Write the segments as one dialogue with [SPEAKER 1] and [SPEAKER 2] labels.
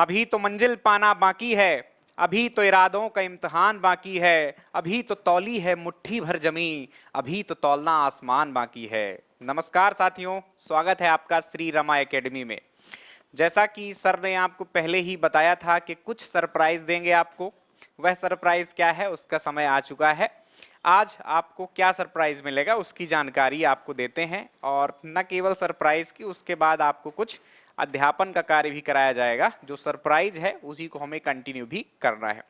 [SPEAKER 1] अभी तो मंजिल पाना बाकी है, अभी तो इरादों का इम्तिहान बाकी है, अभी तो तौली है मुट्ठी भर जमी, अभी तो तौलना आसमान बाकी है। नमस्कार साथियों, स्वागत है आपका श्री रमा एकेडमी में। जैसा कि सर ने आपको पहले ही बताया था कि कुछ सरप्राइज देंगे आपको, वह सरप्राइज क्या है उसका समय आ चुका है। आज आपको क्या सरप्राइज मिलेगा उसकी जानकारी आपको देते हैं, और न केवल सरप्राइज की, उसके बाद आपको कुछ अध्यापन का कार्य भी कराया जाएगा। जो सरप्राइज है उसी को हमें कंटिन्यू भी करना है।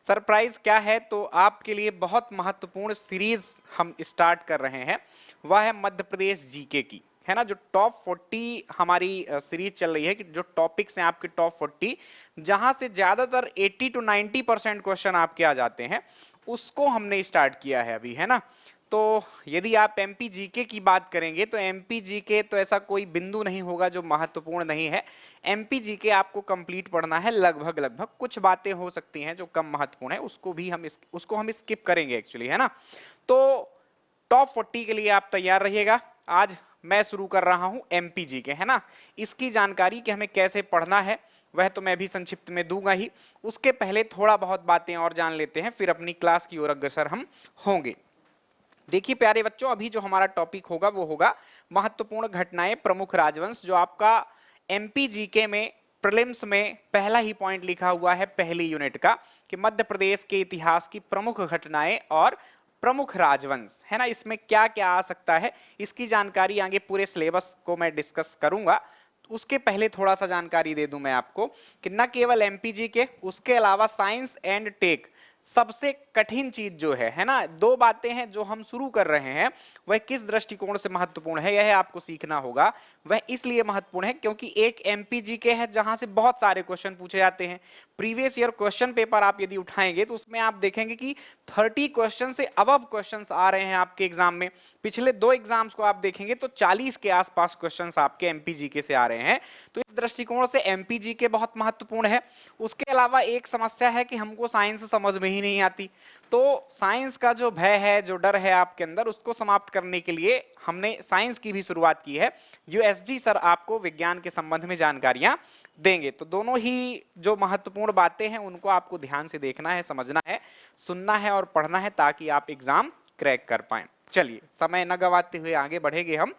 [SPEAKER 1] सरप्राइज क्या है, तो आपके लिए बहुत महत्वपूर्ण सीरीज हम स्टार्ट कर रहे हैं, वह है मध्य प्रदेश जीके की, है ना। जो टॉप 40 हमारी सीरीज चल रही है कि जो टॉपिक्स हैं आपके टॉप 40, जहां से ज्यादातर 80 to 90% क्वेश्चन आपके आ जाते हैं, उसको हमने स्टार्ट किया है अभी, है ना। तो यदि आप एमपी जीके की बात करेंगे तो एमपी जीके तो ऐसा कोई बिंदु नहीं होगा जो महत्वपूर्ण नहीं है। एमपी जीके आपको कंप्लीट पढ़ना है, लगभग लगभग कुछ बातें हो सकती हैं जो कम महत्वपूर्ण है, उसको हम स्किप करेंगे एक्चुअली, है ना। तो टॉप 40 के लिए आप तैयार रहिएगा। आज मैं शुरू कर रहा हूं एमपी जीके, है ना। इसकी जानकारी कि हमें कैसे पढ़ना है वह तो मैं भी संक्षिप्त में दूंगा ही। उसके पहले थोड़ा बहुत बातें और जान लेते हैं, फिर अपनी क्लास की ओर अग्रसर हम होंगे। देखिए प्यारे बच्चों, अभी जो हमारा टॉपिक होगा वो होगा महत्वपूर्ण घटनाएं, प्रमुख राजवंश। जो आपका एमपी जीके में प्रीलिम्स में पहला ही पॉइंट लिखा हुआ है पहली यूनिट का, कि मध्य प्रदेश के इतिहास की प्रमुख घटनाएं और प्रमुख राजवंश, है ना। इसमें क्या क्या आ सकता है इसकी जानकारी आगे पूरे सिलेबस को मैं डिस्कस करूंगा। उसके पहले थोड़ा सा जानकारी दे दूं मैं आपको कि न केवल एमपीजी के, उसके अलावा साइंस एंड टेक सबसे कठिन चीज जो है ना, दो बातें हैं जो हम शुरू कर रहे हैं, वह किस दृष्टिकोण से महत्वपूर्ण है यह आपको सीखना होगा। वह इसलिए महत्वपूर्ण है क्योंकि एक एमपीजी के है जहां से बहुत सारे क्वेश्चन पूछे जाते हैं। प्रीवियस ईयर क्वेश्चन पेपर आप यदि उठाएंगे तो उसमें आप देखेंगे कि 30 क्वेश्चन से अबव क्वेश्चंस आ रहे हैं आपके एग्जाम में। पिछले दो एग्जाम्स को आप देखेंगे तो 40 के आसपास क्वेश्चंस आपके एमपीजीके से आ रहे हैं। तो इस दृष्टिकोण से एमपीजीके बहुत महत्वपूर्ण है। उसके अलावा एक समस्या है कि हमको साइंस समझ में ही नहीं आती, तो साइंस का जो भय है, जो डर है आपके अंदर, उसको समाप्त करने के लिए हमने साइंस की भी शुरुआत की है। यूएसजी सर आपको विज्ञान के संबंध में जानकारियां देंगे। तो दोनों ही जो महत्वपूर्ण बातें हैं उनको आपको ध्यान से देखना है, समझना है, सुनना है और पढ़ना है, ताकि आप एग्जाम क्रैक कर पाएं। चलिए समय न गवाते हुए आगे बढ़ेंगे हम।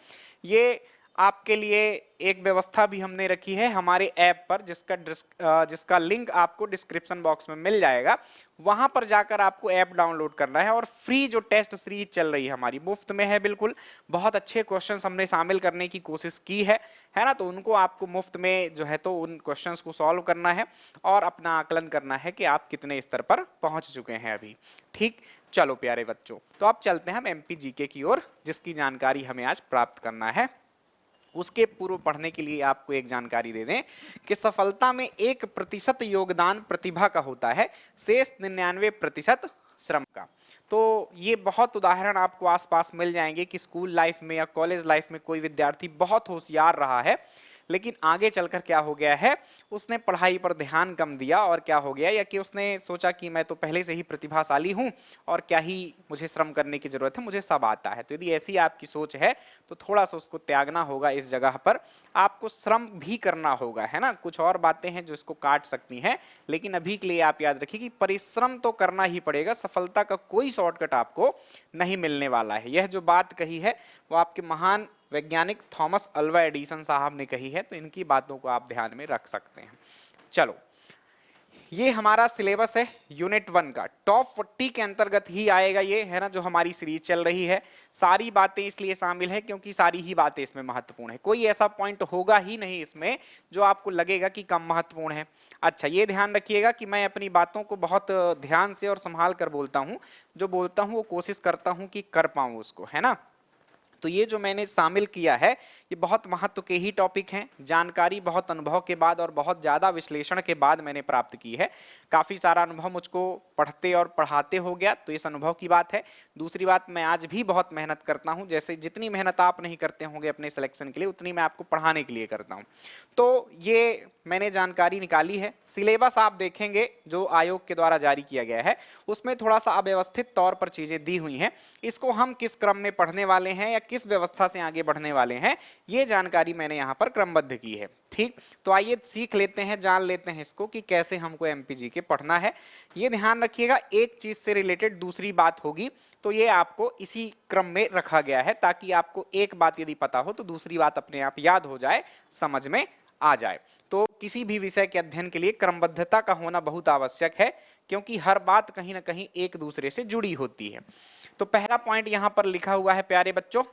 [SPEAKER 1] ये आपके लिए एक व्यवस्था भी हमने रखी है हमारे ऐप पर, जिसका लिंक आपको डिस्क्रिप्शन बॉक्स में मिल जाएगा। वहां पर जाकर आपको ऐप डाउनलोड करना है, और फ्री जो टेस्ट सीरीज चल रही है हमारी, मुफ्त में है बिल्कुल। बहुत अच्छे क्वेश्चंस हमने शामिल करने की कोशिश की है ना। तो उनको आपको मुफ्त में जो है तो उन क्वेश्चंस को सॉल्व करना है और अपना आकलन करना है कि आप कितने स्तर पर पहुंच चुके हैं अभी। ठीक, चलो प्यारे बच्चों, तो अब चलते हैं हम एमपी जीके की ओर, जिसकी जानकारी हमें आज प्राप्त करना है। उसके पूर्व पढ़ने के लिए आपको एक जानकारी दे दें कि सफलता में 1% योगदान प्रतिभा का होता है, शेष 99% श्रम का। तो ये बहुत उदाहरण आपको आसपास मिल जाएंगे कि स्कूल लाइफ में या कॉलेज लाइफ में कोई विद्यार्थी बहुत होशियार रहा है, लेकिन आगे चलकर क्या हो गया है, उसने पढ़ाई पर ध्यान कम दिया, और क्या हो गया, या कि उसने सोचा कि मैं तो पहले से ही प्रतिभाशाली हूं और क्या ही मुझे श्रम करने की जरूरत है, मुझे सब आता है। तो यदि ऐसी आपकी सोच है तो थोड़ा सा उसको त्यागना होगा। इस जगह पर आपको श्रम भी करना होगा, है ना। कुछ और बातें हैं जो इसको काट सकती हैं, लेकिन अभी के लिए आप याद रखिए कि परिश्रम तो करना ही पड़ेगा। सफलता का कोई शॉर्टकट आपको नहीं मिलने वाला है। यह जो बात कही है वो आपके महान वैज्ञानिक थॉमस अल्वा एडिसन साहब ने कही है, तो इनकी बातों को आप ध्यान में रख सकते हैं। चलो, ये हमारा सिलेबस है यूनिट 1 का, टॉप 40 के अंतर्गत ही आएगा ये, है ना, जो हमारी सीरीज चल रही है। सारी बातें इसलिए शामिल है क्योंकि सारी ही बातें इसमें महत्वपूर्ण है। कोई ऐसा पॉइंट होगा ही नहीं इसमें जो आपको लगेगा कि कम महत्वपूर्ण है। अच्छा, ये ध्यान रखिएगा कि मैं अपनी बातों को बहुत ध्यान से और संभाल कर बोलता हूँ। जो बोलता हूँ वो कोशिश करता हूँ कि कर पाऊँ उसको, है ना। तो ये जो मैंने शामिल किया है ये बहुत महत्व के ही टॉपिक हैं। जानकारी बहुत अनुभव के बाद और बहुत ज़्यादा विश्लेषण के बाद मैंने प्राप्त की है। काफ़ी सारा अनुभव मुझको पढ़ते और पढ़ाते हो गया, तो इस अनुभव की बात है। दूसरी बात, मैं आज भी बहुत मेहनत करता हूँ। जैसे जितनी मेहनत आप नहीं करते होंगे अपने सिलेक्शन के लिए, उतनी मैं आपको पढ़ाने के लिए करता हूँ। तो ये मैंने जानकारी निकाली है। सिलेबस आप देखेंगे जो आयोग के द्वारा जारी किया गया है उसमें थोड़ा सा अव्यवस्थित तौर पर चीजें दी हुई हैं। इसको हम किस क्रम में पढ़ने वाले हैं या किस व्यवस्था से आगे बढ़ने वाले हैं, ये जानकारी मैंने यहाँ पर क्रमबद्ध की है। ठीक, तो आइए सीख लेते हैं, जान लेते हैं इसको कि कैसे हमको एमपीजी के पढ़ना है। ये ध्यान रखिएगा, एक चीज से रिलेटेड दूसरी बात होगी तो ये आपको इसी क्रम में रखा गया है ताकि आपको एक बात यदि पता हो तो दूसरी बात अपने आप याद हो जाए, समझ में आ जाए। तो किसी भी विषय के अध्ययन के लिए क्रमबद्धता का होना बहुत आवश्यक है क्योंकि हर बात कहीं ना कहीं एक दूसरे से जुड़ी होती है। तो पहला पॉइंट यहां पर लिखा हुआ है प्यारे बच्चों,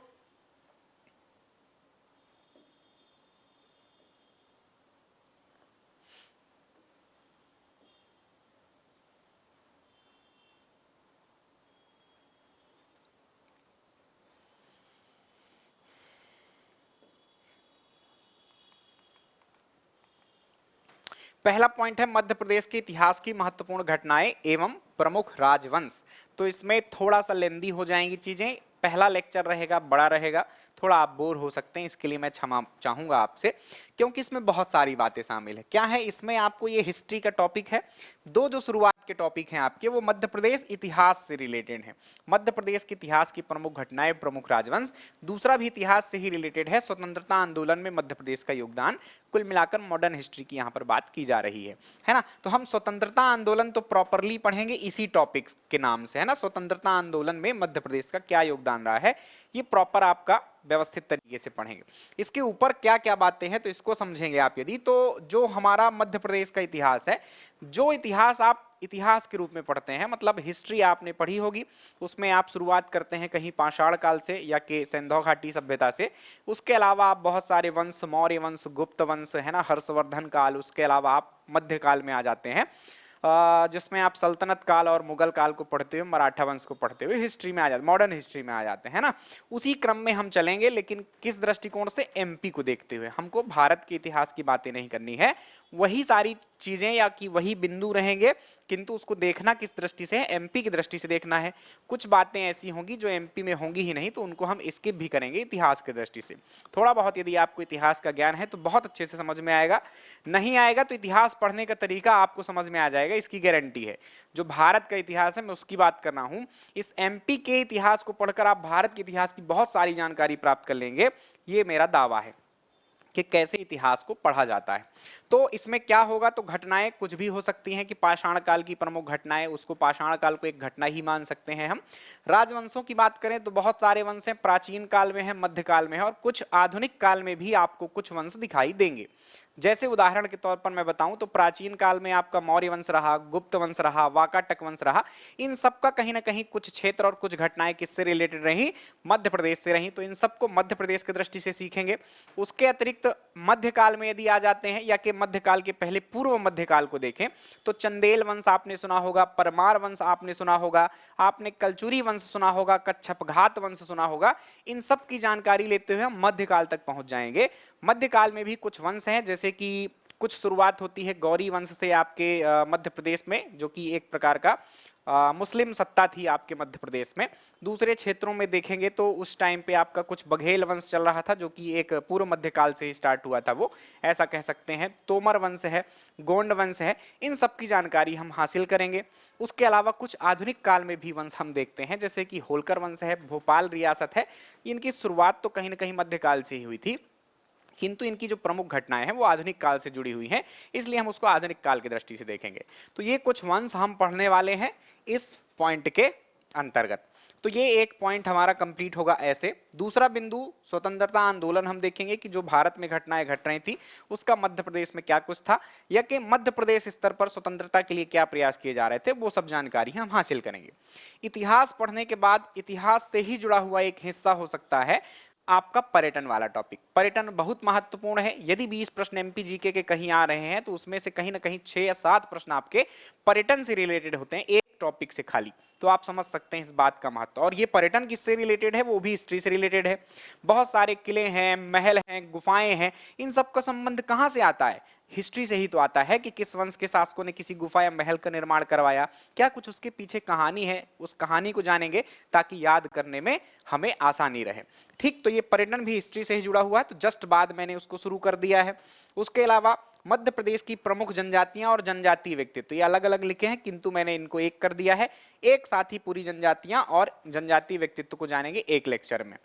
[SPEAKER 1] पहला पॉइंट है मध्य प्रदेश के इतिहास की महत्वपूर्ण घटनाएं एवं प्रमुख राजवंश। तो इसमें थोड़ा सा लेंदी हो जाएंगी चीजें, पहला लेक्चर रहेगा, बड़ा रहेगा, थोड़ा आप बोर हो सकते हैं, इसके लिए मैं क्षमा चाहूंगा आपसे क्योंकि इसमें बहुत सारी बातें शामिल है। क्या है इसमें, आपको ये हिस्ट्री का टॉपिक है, दो जो शुरुआत के टॉपिक हैं आपके वो मध्य प्रदेश इतिहास से रिलेटेड है, मध्य प्रदेश के इतिहास की प्रमुख घटनाएं प्रमुख राजवंश। दूसरा भी इतिहास से ही रिलेटेड है, स्वतंत्रता आंदोलन में मध्य प्रदेश का योगदान। कुल मिलाकर मॉडर्न हिस्ट्री की यहाँ पर बात की जा रही है ना। तो हम स्वतंत्रता आंदोलन तो प्रॉपरली पढ़ेंगे इसी टॉपिक के नाम से, है ना। स्वतंत्रता आंदोलन में मध्य प्रदेश का क्या योगदान रहा है ये प्रॉपर आपका व्यवस्थित तरीके से पढ़ेंगे। इसके ऊपर क्या क्या बातें हैं तो इसको समझेंगे आप यदि, तो जो हमारा मध्य प्रदेश का इतिहास है, जो इतिहास आप इतिहास के रूप में पढ़ते हैं, मतलब हिस्ट्री आपने पढ़ी होगी, उसमें आप शुरुआत करते हैं कहीं पाषाण काल से या कि सिंधु घाटी सभ्यता से। उसके अलावा आप बहुत सारे वंश, मौर्य वंश, गुप्त वंश, है ना, हर्षवर्धन काल, उसके अलावा आप मध्यकाल में आ जाते हैं जिसमें आप सल्तनत काल और मुगल काल को पढ़ते हुए, मराठा वंश को पढ़ते हुए हिस्ट्री में आ जाते, मॉडर्न हिस्ट्री में आ जाते हैं ना। उसी क्रम में हम चलेंगे, लेकिन किस दृष्टिकोण से, एमपी को देखते हुए। हमको भारत के इतिहास की बातें नहीं करनी है, वही सारी चीजें या कि वही बिंदु रहेंगे, किंतु उसको देखना किस दृष्टि से है, एमपी की दृष्टि से देखना है। कुछ बातें ऐसी होंगी जो एमपी में होंगी ही नहीं तो उनको हम स्किप भी करेंगे इतिहास की दृष्टि से। थोड़ा बहुत यदि आपको इतिहास का ज्ञान है तो बहुत अच्छे से समझ में आएगा, नहीं आएगा तो इतिहास पढ़ने का तरीका आपको समझ में आ जाएगा, इसकी गारंटी है। जो भारत का इतिहास है मैं उसकी बात कर रहा हूं, इस एमपी के इतिहास को पढ़कर आप भारत के इतिहास की बहुत सारी जानकारी प्राप्त कर लेंगे, ये मेरा दावा है कि कैसे इतिहास को पढ़ा जाता है। तो इसमें क्या होगा, तो घटनाएं कुछ भी हो सकती हैं कि पाषाण काल की प्रमुख घटनाएं, उसको पाषाण काल को एक घटना ही मान सकते हैं हम। राजवंशों की बात करें तो बहुत सारे वंश हैं, प्राचीन काल में है, मध्यकाल में है और कुछ आधुनिक काल में भी आपको कुछ वंश दिखाई देंगे। जैसे उदाहरण के तौर पर मैं बताऊं तो प्राचीन काल में आपका मौर्य वंश रहा, गुप्त वंश रहा, वाकाटक वंश रहा, इन सब का कहीं ना कहीं कुछ क्षेत्र और कुछ घटनाएं किससे रिलेटेड रही, मध्य प्रदेश से रही, तो इन सबको मध्य प्रदेश की दृष्टि से सीखेंगे। उसके अतिरिक्त मध्यकाल में यदि आ जाते हैं या कि मध्यकाल के पहले पूर्व मध्यकाल को देखें तो चंदेल वंश आपने सुना होगा, परमार वंश आपने सुना होगा, आपने कलचुरी वंश सुना होगा, कच्छपघात वंश सुना होगा। इन सब की जानकारी लेते हुए हम मध्यकाल तक पहुंच जाएंगे। मध्यकाल में भी कुछ वंश हैं, जैसे कि कुछ शुरुआत होती है गौरी वंश से आपके मध्य प्रदेश में, जो कि एक प्रकार का मुस्लिम सत्ता थी आपके मध्य प्रदेश में। दूसरे क्षेत्रों में देखेंगे तो उस टाइम पे आपका कुछ बघेल वंश चल रहा था, जो कि एक पूर्व मध्यकाल से ही स्टार्ट हुआ था, वो ऐसा कह सकते हैं। तोमर वंश है, गोंड वंश है, इन सब की जानकारी हम हासिल करेंगे। उसके अलावा कुछ आधुनिक काल में भी वंश हम देखते हैं, जैसे कि होलकर वंश है, भोपाल रियासत है। इनकी शुरुआत तो कहीं ना कहीं मध्यकाल से ही हुई थी, किंतु इनकी जो प्रमुख घटनाएं हैं वो आधुनिक काल से जुड़ी हुई हैं, इसलिए हम उसको आधुनिक काल की दृष्टि से देखेंगे। तो ये कुछ वंश हम पढ़ने वाले हैं इस पॉइंट के अंतर्गत। तो ये एक पॉइंट हमारा कंप्लीट होगा ऐसे। दूसरा बिंदु स्वतंत्रता आंदोलन हम देखेंगे कि जो भारत में घटनाएं घट रही थी उसका मध्य प्रदेश में क्या कुछ था, या कि मध्य प्रदेश स्तर पर स्वतंत्रता के लिए क्या प्रयास किए जा रहे थे, वो सब जानकारी हम हासिल करेंगे। इतिहास पढ़ने के बाद इतिहास से ही जुड़ा हुआ एक हिस्सा हो सकता है आपका पर्यटन वाला टॉपिक। पर्यटन बहुत महत्वपूर्ण है। यदि 20 प्रश्न एमपी जीके के कहीं आ रहे हैं तो उसमें से कहीं ना कहीं 6 या 7 प्रश्न आपके पर्यटन से रिलेटेड होते हैं, एक टॉपिक से खाली। तो आप समझ सकते हैं इस बात का महत्व। और ये पर्यटन किससे रिलेटेड है, वो भी हिस्ट्री से रिलेटेड है। बहुत सारे किले हैं, महल हैं, गुफाएं हैं, इन सब का संबंध कहाँ से आता है, हिस्ट्री से ही तो आता है कि किस वंश के शासकों ने किसी गुफा या महल का निर्माण करवाया, क्या कुछ उसके पीछे कहानी है, उस कहानी को जानेंगे ताकि याद करने में हमें आसानी रहे। ठीक, तो ये पर्यटन भी हिस्ट्री से ही जुड़ा हुआ है, तो जस्ट बाद मैंने उसको शुरू कर दिया है। उसके अलावा मध्य प्रदेश की प्रमुख जनजातियां और जनजातीय व्यक्तित्व, ये अलग अलग लिखे हैं किंतु मैंने इनको एक कर दिया है। एक साथ ही पूरी जनजातियां और जनजातीय व्यक्तित्व को जानेंगे एक लेक्चर में।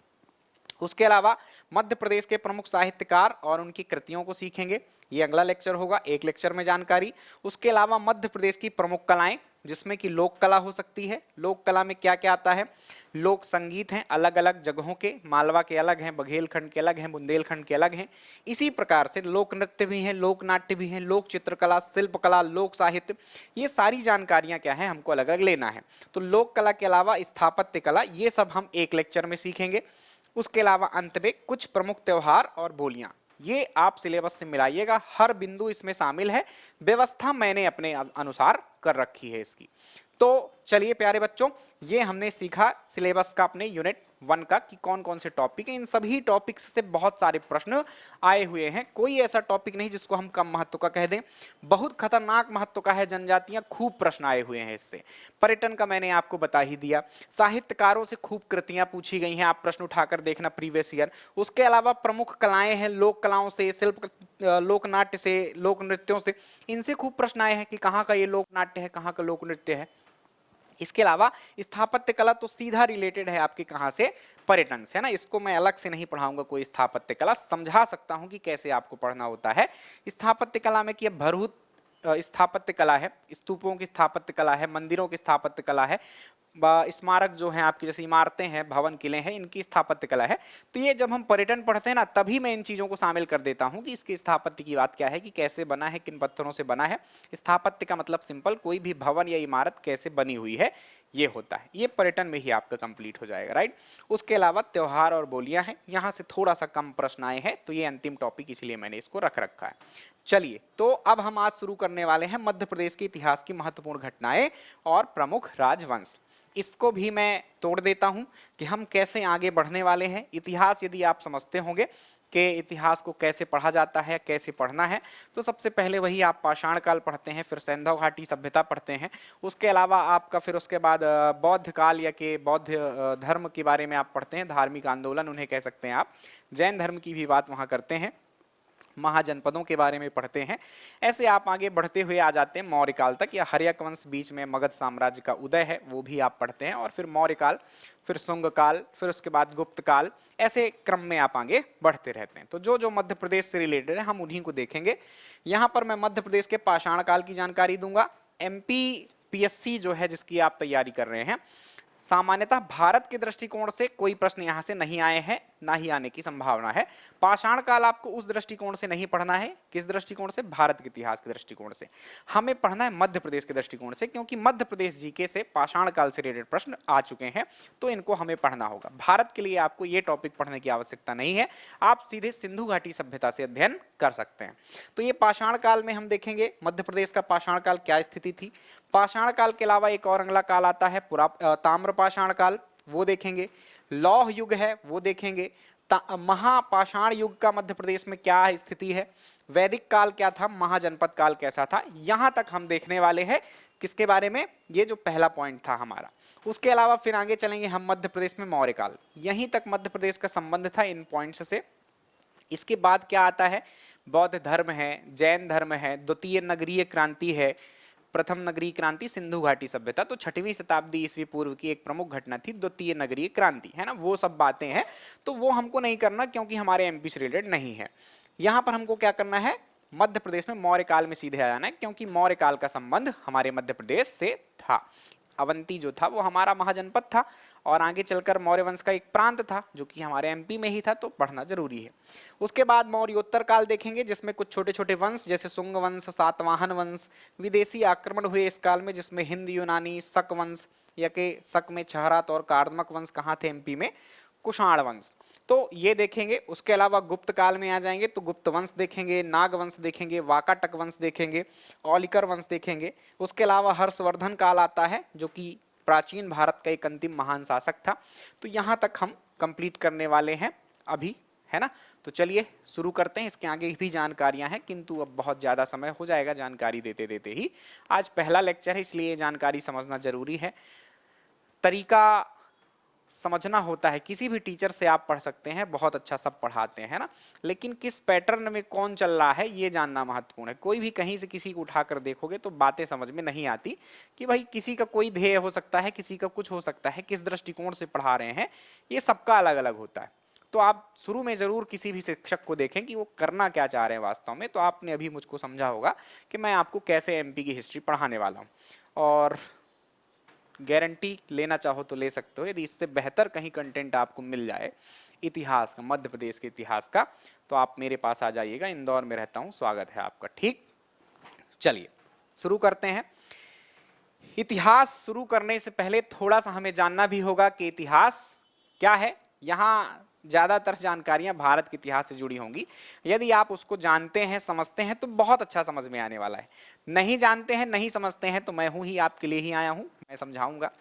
[SPEAKER 1] उसके अलावा मध्य प्रदेश के प्रमुख साहित्यकार और उनकी कृतियों को सीखेंगे, ये अगला लेक्चर होगा, एक लेक्चर में जानकारी। उसके अलावा मध्य प्रदेश की प्रमुख कलाएं, जिसमें कि लोक कला हो सकती है। लोक कला में क्या क्या आता है? लोक संगीत हैं अलग अलग जगहों के, मालवा के अलग हैं, बघेलखंड के अलग हैं, बुंदेलखंड के अलग हैं। इसी प्रकार से लोक नृत्य भी हैं, लोक नाट्य भी हैं, लोक चित्रकला, शिल्पकला, लोक साहित्य, ये सारी जानकारियां क्या है हमको अलग अलग लेना है। तो लोक कला के अलावा स्थापत्य कला, ये सब हम एक लेक्चर में सीखेंगे। उसके अलावा अंत में कुछ प्रमुख त्योहार और बोलियां, ये आप सिलेबस से मिलाइएगा, हर बिंदु इसमें शामिल है, व्यवस्था मैंने अपने अनुसार कर रखी है इसकी। तो चलिए प्यारे बच्चों, ये हमने सीखा सिलेबस का अपने यूनिट 1 का कि कौन कौन से टॉपिक हैं। इन सभी टॉपिक्स से बहुत सारे प्रश्न आए हुए हैं, कोई ऐसा टॉपिक नहीं जिसको हम कम महत्व का कह दें। बहुत खतरनाक महत्व का है जनजातियां, खूब प्रश्न आए हुए हैं इससे। पर्यटन का मैंने आपको बता ही दिया, साहित्यकारों से खूब कृतियां पूछी गई हैं, आप प्रश्न उठाकर देखना प्रीवियस ईयर। उसके अलावा प्रमुख कलाएं हैं, लोक कलाओं से, शिल्प, लोक नाट्य से, लोक नृत्यों से, इनसे खूब प्रश्न आए हैं कि कहाँ का ये लोक नाट्य है, कहाँ का लोक नृत्य है। इसके अलावा स्थापत्य कला तो सीधा रिलेटेड है आपके कहां से? पर्यटन से, है ना। इसको मैं अलग से नहीं पढ़ाऊंगा, कोई स्थापत्य कला समझा सकता हूं कि कैसे आपको पढ़ना होता है। स्थापत्य कला में कि भरभूत स्थापत्य कला है, स्तूपों की स्थापत्य कला है, मंदिरों की स्थापत्य कला है, स्मारक जो हैं आपकी जैसे इमारतें हैं, भवन, किले हैं, इनकी स्थापत्य कला है। तो ये जब हम पर्यटन पढ़ते हैं ना, तभी मैं इन चीजों को शामिल कर देता हूं कि इसकी स्थापत्य की बात क्या है, कि कैसे बना है, किन पत्थरों से बना है। स्थापत्य का मतलब सिंपल, कोई भी भवन या इमारत कैसे बनी हुई है, ये होता है। ये पर्यटन में ही आपका कंप्लीट हो जाएगा, राइट। उसके अलावा त्योहार और बोलियां हैं, यहाँ से थोड़ा सा कम प्रश्न आए हैं, तो ये अंतिम टॉपिक इसलिए मैंने इसको रख रखा है। चलिए, तो अब हम आज शुरू करने वाले हैं मध्य प्रदेश के इतिहास की महत्वपूर्ण घटनाएं और प्रमुख राजवंश। इसको भी मैं तोड़ देता हूं कि हम कैसे आगे बढ़ने वाले हैं। इतिहास यदि आप समझते होंगे कि इतिहास को कैसे पढ़ा जाता है, कैसे पढ़ना है, तो सबसे पहले वही आप पाषाण काल पढ़ते हैं, फिर सैंधव घाटी सभ्यता पढ़ते हैं। उसके अलावा आपका फिर उसके बाद बौद्ध काल या के बौद्ध धर्म के बारे में आप पढ़ते हैं, धार्मिक आंदोलन उन्हें कह सकते हैं आप। जैन धर्म की भी बात वहाँ करते हैं, महाजनपदों के बारे में पढ़ते हैं। ऐसे आप आगे बढ़ते हुए आ जाते हैं मौर्य काल तक, या हर्यक वंश बीच में मगध साम्राज्य का उदय है, वो भी आप पढ़ते हैं। और फिर मौर्य काल, फिर शुंग काल, फिर उसके बाद गुप्त काल, ऐसे क्रम में आप आगे बढ़ते रहते हैं। तो जो जो मध्य प्रदेश से रिलेटेड है हम उन्हीं को देखेंगे। यहाँ पर मैं मध्य प्रदेश के पाषाण काल की जानकारी दूंगा। MPPSC जो है जिसकी आप तैयारी कर रहे हैं, सामान्यतः भारत के दृष्टिकोण से कोई प्रश्न यहाँ से नहीं आए हैं, ना ही आने की संभावना है। पाषाण काल आपको उस दृष्टिकोण से नहीं पढ़ना है। किस दृष्टिकोण से? भारत के इतिहास के दृष्टिकोण से। हमें पढ़ना है मध्य प्रदेश के दृष्टिकोण से, क्योंकि मध्य प्रदेश जीके से पाषाण काल से रिलेटेड प्रश्न आ चुके हैं, तो इनको हमें पढ़ना होगा। भारत के लिए आपको ये टॉपिक पढ़ने की आवश्यकता नहीं है, आप सीधे सिंधु घाटी सभ्यता से अध्ययन कर सकते हैं। तो ये पाषाण काल में हम देखेंगे मध्य प्रदेश का पाषाण काल क्या स्थिति थी। पाषाण काल के अलावा एक और अगला काल आता है ताम्र पाषाण काल, वो देखेंगे। लौह युग है, वो देखेंगे। महापाषाण युग का मध्य प्रदेश में क्या स्थिति है। वैदिक काल क्या था, महाजनपद काल कैसा था, यहां तक हम देखने वाले हैं। किसके बारे में? ये जो पहला पॉइंट था हमारा। उसके अलावा फिर आगे चलेंगे हम मध्य प्रदेश में मौर्य काल, यहीं तक मध्य प्रदेश का संबंध था इन पॉइंट्स से। इसके बाद क्या आता है? बौद्ध धर्म है, जैन धर्म है, द्वितीय नगरीय क्रांति है, प्रथम नगरीय क्रांति, सिंधु घाटी सभ्यता। तो 6वीं शताब्दी ईस्वी पूर्व की एक प्रमुख घटना थी द्वितीय नगरीय क्रांति, है ना। वो सब बातें हैं, तो वो हमको नहीं करना क्योंकि हमारे MP से रिलेटेड नहीं है। यहाँ पर हमको क्या करना है? मध्य प्रदेश में मौर्य काल में सीधे आ जाना है, क्योंकि मौर्य काल का संबंध हमारे मध्य प्रदेश से था। अवंती जो था वो हमारा महाजनपद था, और आगे चलकर मौर्य वंश का एक प्रांत था जो कि हमारे MP में ही था, तो पढ़ना जरूरी है। उसके बाद मौर्योत्तर काल देखेंगे, जिसमें कुछ छोटे छोटे वंश जैसे शुंग वंश, सातवाहन वंश, विदेशी आक्रमण हुए इस काल में, जिसमें हिंद यूनानी, शक वंश, या के शक में छहरात और कार्दमक वंश कहाँ थे? MP में। कुषाण वंश, तो ये देखेंगे। उसके अलावा गुप्त काल में आ जाएंगे तो गुप्त वंश देखेंगे, नाग वंश देखेंगे, वाकाटक वंश देखेंगे, औलिकर वंश देखेंगे। उसके अलावा हर्षवर्धन काल आता है जो कि प्राचीन भारत का एक अंतिम महान शासक था। तो यहाँ तक हम कंप्लीट करने वाले हैं अभी, है ना। तो चलिए शुरू करते हैं। इसके आगे भी जानकारियां हैं, किंतु अब बहुत ज़्यादा समय हो जाएगा जानकारी देते देते ही। आज पहला लेक्चर है, इसलिए जानकारी समझना जरूरी है। तरीका समझना होता है। किसी भी टीचर से आप पढ़ सकते हैं, बहुत अच्छा सब पढ़ाते हैं, है ना, लेकिन किस पैटर्न में कौन चल रहा है ये जानना महत्वपूर्ण है। कोई भी कहीं से किसी को उठाकर देखोगे तो बातें समझ में नहीं आती कि भाई किसी का कोई ध्येय हो सकता है, किसी का कुछ हो सकता है, किस दृष्टिकोण से पढ़ा रहे हैं, ये सबका अलग अलग होता है। तो आप शुरू में जरूर किसी भी शिक्षक को देखें कि वो करना क्या चाह रहे हैं वास्तव में। तो आपने अभी मुझको समझा होगा कि मैं आपको कैसे एमपी की हिस्ट्री पढ़ाने वाला हूँ, और गारंटी लेना चाहो तो ले सकते हो। यदि इससे बेहतर कहीं कंटेंट आपको मिल जाए इतिहास का, मध्य प्रदेश के इतिहास का, तो आप मेरे पास आ जाइएगा। इंदौर में रहता हूँ, स्वागत है आपका। ठीक, चलिए शुरू करते हैं। इतिहास शुरू करने से पहले थोड़ा सा हमें जानना भी होगा कि इतिहास क्या है। यहाँ ज्यादातर जानकारियां भारत के इतिहास से जुड़ी होंगी। यदि आप उसको जानते हैं, समझते हैं, तो बहुत अच्छा समझ में आने वाला है। नहीं जानते हैं, नहीं समझते हैं, तो मैं हूं ही, आपके लिए ही आया हूं, मैं समझाऊंगा।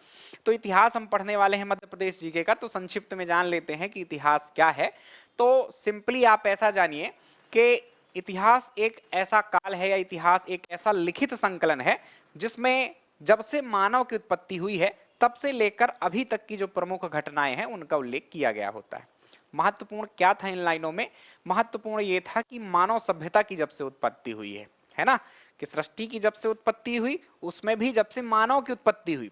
[SPEAKER 1] तो इतिहास हम पढ़ने वाले हैं मध्य प्रदेश जीके का, तो संक्षिप्त में जान लेते हैं कि इतिहास क्या है। तो सिंपली आप ऐसा जानिए कि इतिहास एक ऐसा काल है, या इतिहास एक ऐसा लिखित संकलन है जिसमें जब से मानव की उत्पत्ति हुई है तब से लेकर अभी तक की जो प्रमुख घटनाएं हैं उनका उल्लेख किया गया होता है। महत्वपूर्ण क्या था इन लाइनों में? महत्वपूर्ण ये था कि मानव सभ्यता की जब से उत्पत्ति हुई है ना, कि सृष्टि की जब से उत्पत्ति हुई, उसमें भी जब से मानव की उत्पत्ति हुई,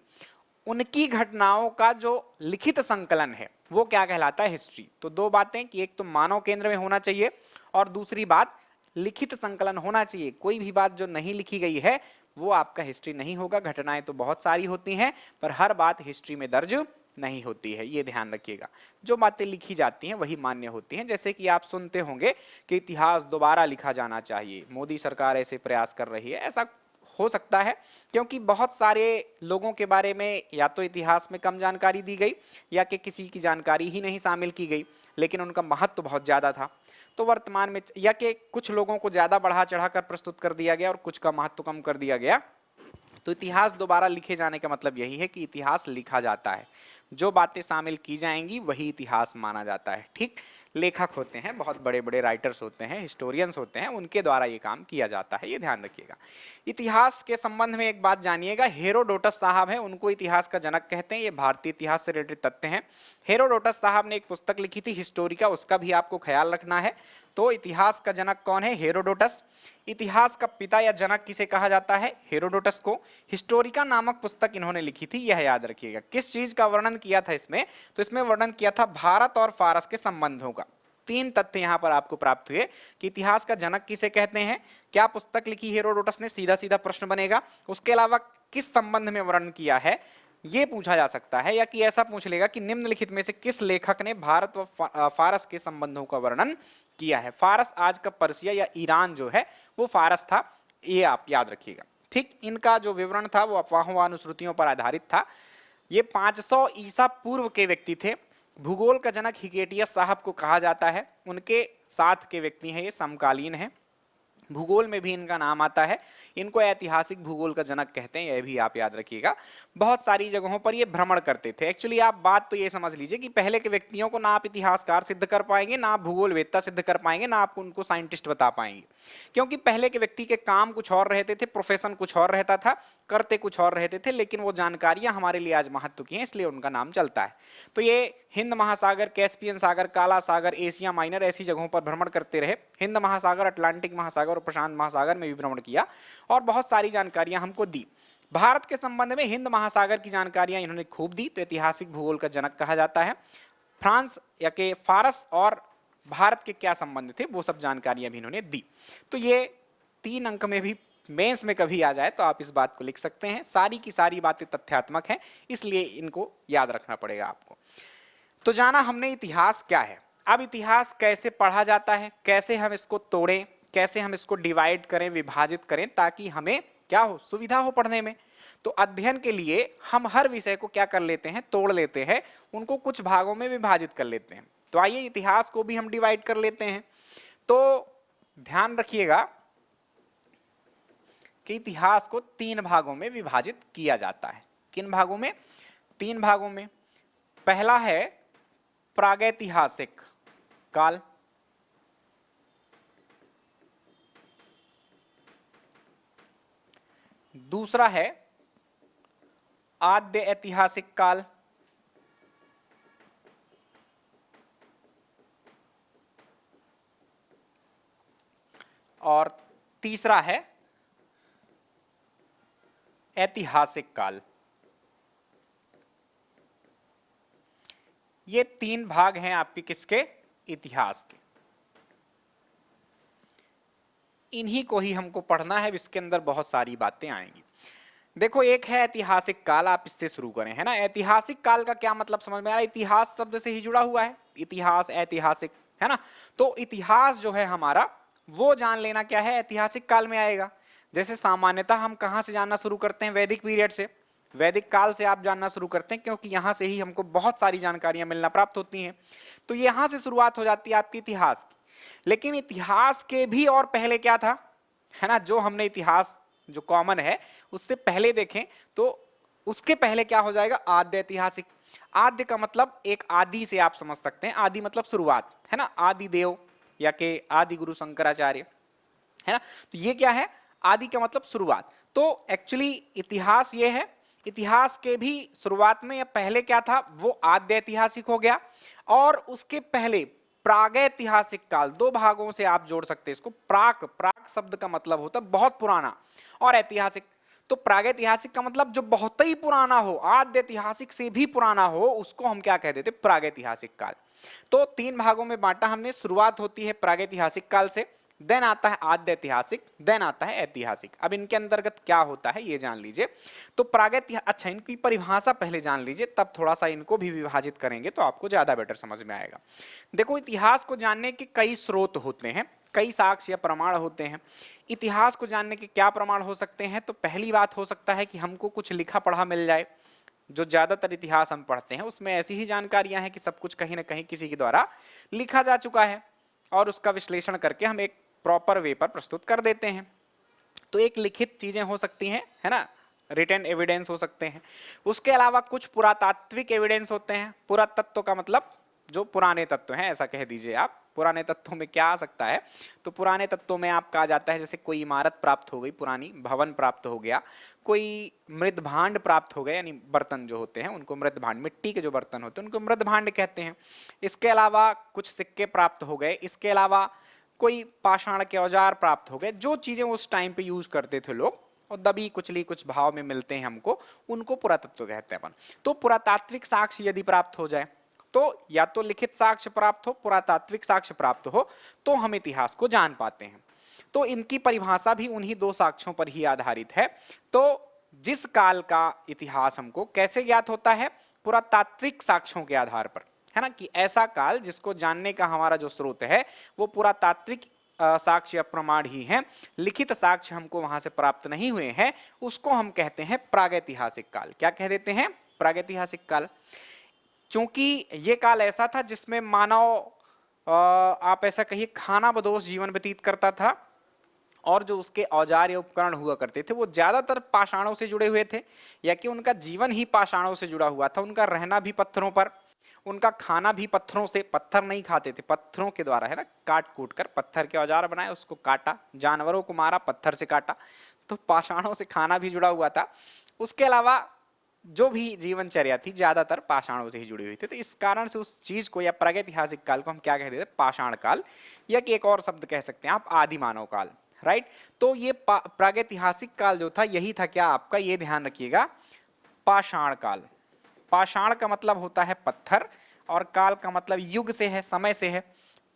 [SPEAKER 1] उनकी घटनाओं का जो लिखित संकलन है वो क्या कहलाता है? हिस्ट्री। तो दो बातें, कि एक तो मानव केंद्र में होना चाहिए, और दूसरी बात लिखित संकलन होना चाहिए। कोई भी बात जो नहीं लिखी गई है वो आपका हिस्ट्री नहीं होगा। घटनाएं तो बहुत सारी होती हैं, पर हर बात हिस्ट्री में दर्ज नहीं होती है, ये ध्यान रखिएगा। जो बातें लिखी जाती हैं वही मान्य होती हैं। जैसे कि आप सुनते होंगे कि इतिहास दोबारा लिखा जाना चाहिए, मोदी सरकार ऐसे प्रयास कर रही है। ऐसा हो सकता है क्योंकि बहुत सारे लोगों के बारे में या तो इतिहास में कम जानकारी दी गई, या कि किसी की जानकारी ही नहीं शामिल की गई, लेकिन उनका महत्व बहुत ज़्यादा था। तो वर्तमान में, या कि कुछ लोगों को ज़्यादा बढ़ा चढ़ाकर प्रस्तुत कर दिया गया और कुछ का महत्व कम कर दिया गया। तो इतिहास दोबारा लिखे जाने का मतलब यही है कि इतिहास लिखा जाता है, जो बातें शामिल की जाएंगी वही इतिहास माना जाता है। ठीक, लेखक होते हैं, बहुत बड़े बड़े राइटर्स होते हैं, हिस्टोरियंस होते हैं, उनके द्वारा ये काम किया जाता है, ये ध्यान रखिएगा। इतिहास के संबंध में एक बात जानिएगा, हेरोडोटस साहब हैं, उनको इतिहास का जनक कहते हैं। ये भारतीय इतिहास से रिलेटेड तथ्य हैं। हेरोडोटस साहब ने एक पुस्तक लिखी थी हिस्टोरिका, उसका भी आपको ख्याल रखना है। तो इतिहास का जनक कौन है? हेरोडोटस। इतिहास का पिता या जनक किसे कहा जाता है? हेरोडोटस को। हिस्टोरिका नामक पुस्तक इन्होंने लिखी थी, यह याद रखिएगा। किस चीज का वर्णन किया था इसमें? तो इसमें वर्णन किया था भारत और फारस के संबंधों का। तीन तथ्य यहां पर आपको प्राप्त हुए कि इतिहास का जनक किसे कहते हैं, क्या पुस्तक लिखी हेरोडोटस ने, सीधा सीधा प्रश्न बनेगा। उसके अलावा किस संबंध में वर्णन किया है ये पूछा जा सकता है, या कि ऐसा पूछ लेगा कि निम्नलिखित में से किस लेखक ने भारत व फारस के संबंधों का वर्णन किया है। फारस आज का पर्सिया या ईरान जो है वो फारस था, ये आप याद रखिएगा। ठीक, इनका जो विवरण था वो अफवाहों व अनुश्रुतियों पर आधारित था। ये 500 ईसा पूर्व के व्यक्ति थे। भूगोल का जनक हिकेटियस साहब को कहा जाता है। उनके साथ के व्यक्ति हैं, ये समकालीन हैं। भूगोल में भी इनका नाम आता है। इनको ऐतिहासिक भूगोल का जनक कहते हैं, यह भी आप याद रखिएगा। बहुत सारी जगहों पर ये भ्रमण करते थे। एक्चुअली आप बात तो ये समझ लीजिए कि पहले के व्यक्तियों को ना आप इतिहासकार सिद्ध कर पाएंगे, ना आप भूगोलवेत्ता सिद्ध कर पाएंगे, ना आप उनको साइंटिस्ट बता पाएंगे, क्योंकि पहले के व्यक्ति के काम कुछ और रहते थे, प्रोफेशन कुछ और रहता था, करते कुछ और रहते थे, लेकिन वो जानकारियां हमारे लिए आज महत्व की हैं, इसलिए उनका नाम चलता है। तो ये हिंद महासागर, कैस्पियन सागर, काला सागर, एशिया माइनर, ऐसी जगहों पर भ्रमण करते रहे। हिंद महासागर, अटलांटिक महासागर और प्रशांत महासागर में भी भ्रमण किया और बहुत सारी जानकारियां हमको दी। भारत के संबंध में हिंद महासागर की जानकारियां इन्होंने खूब दी, तो ऐतिहासिक भूगोल का जनक कहा जाता है। फ्रांस या के फारस और भारत के क्या संबंध थे वो सब जानकारियां भी इन्होंने दी। तो ये 3 अंक में भी मेंस में कभी आ जाए तो आप इस बात को लिख सकते हैं। सारी की सारी बातें तथ्यात्मक हैं, इसलिए इनको याद रखना पड़ेगा आपको। तो जाना हमने इतिहास क्या है। अब इतिहास कैसे पढ़ा जाता है, कैसे हम इसको तोड़ें, कैसे हम इसको डिवाइड करें, विभाजित करें, ताकि हमें क्या हो, सुविधा हो पढ़ने में। तो अध्ययन के लिए हम हर विषय को क्या कर लेते हैं, तोड़ लेते हैं, उनको कुछ भागों में विभाजित कर लेते हैं। तो आइए इतिहास को भी हम डिवाइड कर लेते हैं। तो ध्यान रखिएगा कि इतिहास को 3 भागों में विभाजित किया जाता है। किन भागों में? 3 भागों में। पहला है प्रागैतिहासिक काल, दूसरा है आद्य ऐतिहासिक काल, और तीसरा है ऐतिहासिक काल। ये तीन भाग हैं आपके किसके? इतिहास के। इन्हीं को ही हमको पढ़ना है, इसके अंदर बहुत सारी बातें आएंगी। देखो, एक है ऐतिहासिक काल, आप इससे शुरू करें, है ना। ऐतिहासिक काल का क्या मतलब समझ में आ रहा है? इतिहास शब्द से ही जुड़ा हुआ है, इतिहास, ऐतिहासिक, है ना। तो इतिहास जो है हमारा, वो जान लेना क्या है, ऐतिहासिक काल में आएगा। जैसे सामान्यतः हम कहाँ से जानना शुरू करते हैं? वैदिक पीरियड से, वैदिक काल से आप जानना शुरू करते हैं, क्योंकि यहाँ से ही हमको बहुत सारी जानकारियां मिलना प्राप्त होती हैं। तो यहाँ से शुरुआत हो जाती है आपकी इतिहास की। लेकिन इतिहास के भी और पहले क्या था, है ना। जो हमने इतिहास जो कॉमन है उससे पहले देखें तो उसके पहले क्या हो जाएगा? आद्य ऐतिहासिक। आद्य का मतलब एक आदि से आप समझ सकते हैं, आदि मतलब शुरुआत, है ना। आदि देव या के आदि गुरु शंकराचार्य, है ना। तो ये क्या है? आदि का मतलब शुरुआत। तो एक्चुअली इतिहास ये है, इतिहास के भी शुरुआत में या पहले क्या था, वो आद्य ऐतिहासिक हो गया। और उसके पहले प्रागैतिहासिक काल, दो भागों से आप जोड़ सकते हैं इसको। प्राक, प्राक शब्द का मतलब होता है बहुत पुराना, और ऐतिहासिक, तो प्रागैतिहासिक का मतलब जो बहुत ही पुराना हो, आद्य ऐतिहासिक से भी पुराना हो, उसको हम क्या कह देते? प्रागैतिहासिक काल। तो तीन भागों में बांटा हमने। शुरुआत होती है प्रागैतिहासिक काल से, देन आता है आद्य ऐतिहासिक, देन आता है ऐतिहासिक। अब इनके अंतर्गत क्या होता है ये जान लीजिए। तो प्रागैतिहासिक, अच्छा इनकी परिभाषा पहले जान लीजिए, तब थोड़ा सा इनको भी विभाजित करेंगे तो आपको ज्यादा बेटर समझ में आएगा। देखो, इतिहास को जानने के कई स्रोत होते हैं, कई साक्ष्य या प्रमाण होते हैं। इतिहास को जानने के क्या प्रमाण हो सकते हैं? तो पहली बात हो सकता है कि हमको कुछ लिखा पढ़ा मिल जाए। जो ज्यादातर इतिहास हम पढ़ते हैं उसमें ऐसी ही जानकारियां हैं कि सब कुछ कहीं ना कहीं किसी के द्वारा लिखा जा चुका है, और उसका विश्लेषण करके हम एक प्रॉपर वे पर प्रस्तुत कर देते हैं। तो एक लिखित चीजें हो सकती हैं, है ना, रिटन एविडेंस हो सकते हैं। उसके अलावा कुछ पुरातात्विक एविडेंस होते हैं। पुरातत्व का मतलब जो पुराने तत्व हैं, ऐसा कह दीजिए आप। पुराने तत्वों में क्या आ सकता है? तो पुराने तत्वों में आप कहा जाता है जैसे कोई इमारत प्राप्त हो गई, पुरानी भवन प्राप्त हो गया, कोई मृद भांड प्राप्त हो गए, यानी बर्तन जो होते हैं उनको मृद भांड, मिट्टी के जो बर्तन होते हैं उनको मृद भांड कहते हैं। इसके अलावा कुछ सिक्के प्राप्त हो गए, इसके अलावा कोई पाषाण के औजार प्राप्त हो गए। जो चीजें उस टाइम पे यूज करते थे लोग और दबी कुचली कुछ भाव में मिलते हैं हमको, उनको पुरातत्व कहते हैं अपन। तो पुरातात्विक साक्ष्य यदि प्राप्त हो जाए, तो या तो लिखित साक्ष्य प्राप्त हो, पुरातात्विक साक्ष्य प्राप्त हो, तो हम इतिहास को जान पाते हैं। तो इनकी परिभाषा भी उन्हीं दो साक्ष्यों पर ही आधारित है। तो जिस काल का इतिहास हमको कैसे ज्ञात होता है? पुरातात्विक साक्ष्यों के आधार पर, है ना। कि ऐसा काल जिसको जानने का हमारा जो स्रोत है वो पुरातात्विक साक्ष्य प्रमाण ही हैं, लिखित साक्ष्य हमको वहां से प्राप्त नहीं हुए हैं, उसको हम कहते हैं प्रागैतिहासिक काल। क्या कह देते हैं? प्रागैतिहासिक काल। चूंकि ये काल ऐसा था जिसमें मानव, आप ऐसा कहिए, खाना बदोश जीवन व्यतीत करता था, और जो उसके औजार या उपकरण हुआ करते थे वो ज्यादातर पाषाणों से जुड़े हुए थे, या कि उनका जीवन ही पाषाणों से जुड़ा हुआ था। उनका रहना भी पत्थरों पर, उनका खाना भी पत्थरों से, पत्थर नहीं खाते थे, पत्थरों के द्वारा, है ना, काट कूट कर पत्थर के औजार बनाए, उसको काटा, जानवरों को मारा, पत्थर से काटा। तो पाषाणों से खाना भी जुड़ा हुआ था। उसके अलावा जो भी जीवनचर्या थी ज्यादातर पाषाणों से ही जुड़ी हुई थी। तो इस कारण से उस चीज को या प्रागैतिहासिक काल को हम क्या कहते थे? पाषाण काल, या कि एक और शब्द कह सकते हैं आप, आदि मानव काल, राइट। तो ये प्रागैतिहासिक काल जो था यही था क्या आपका? ये ध्यान रखिएगा, पाषाण काल। पाषाण का मतलब होता है पत्थर, और काल का मतलब युग से है, समय से है।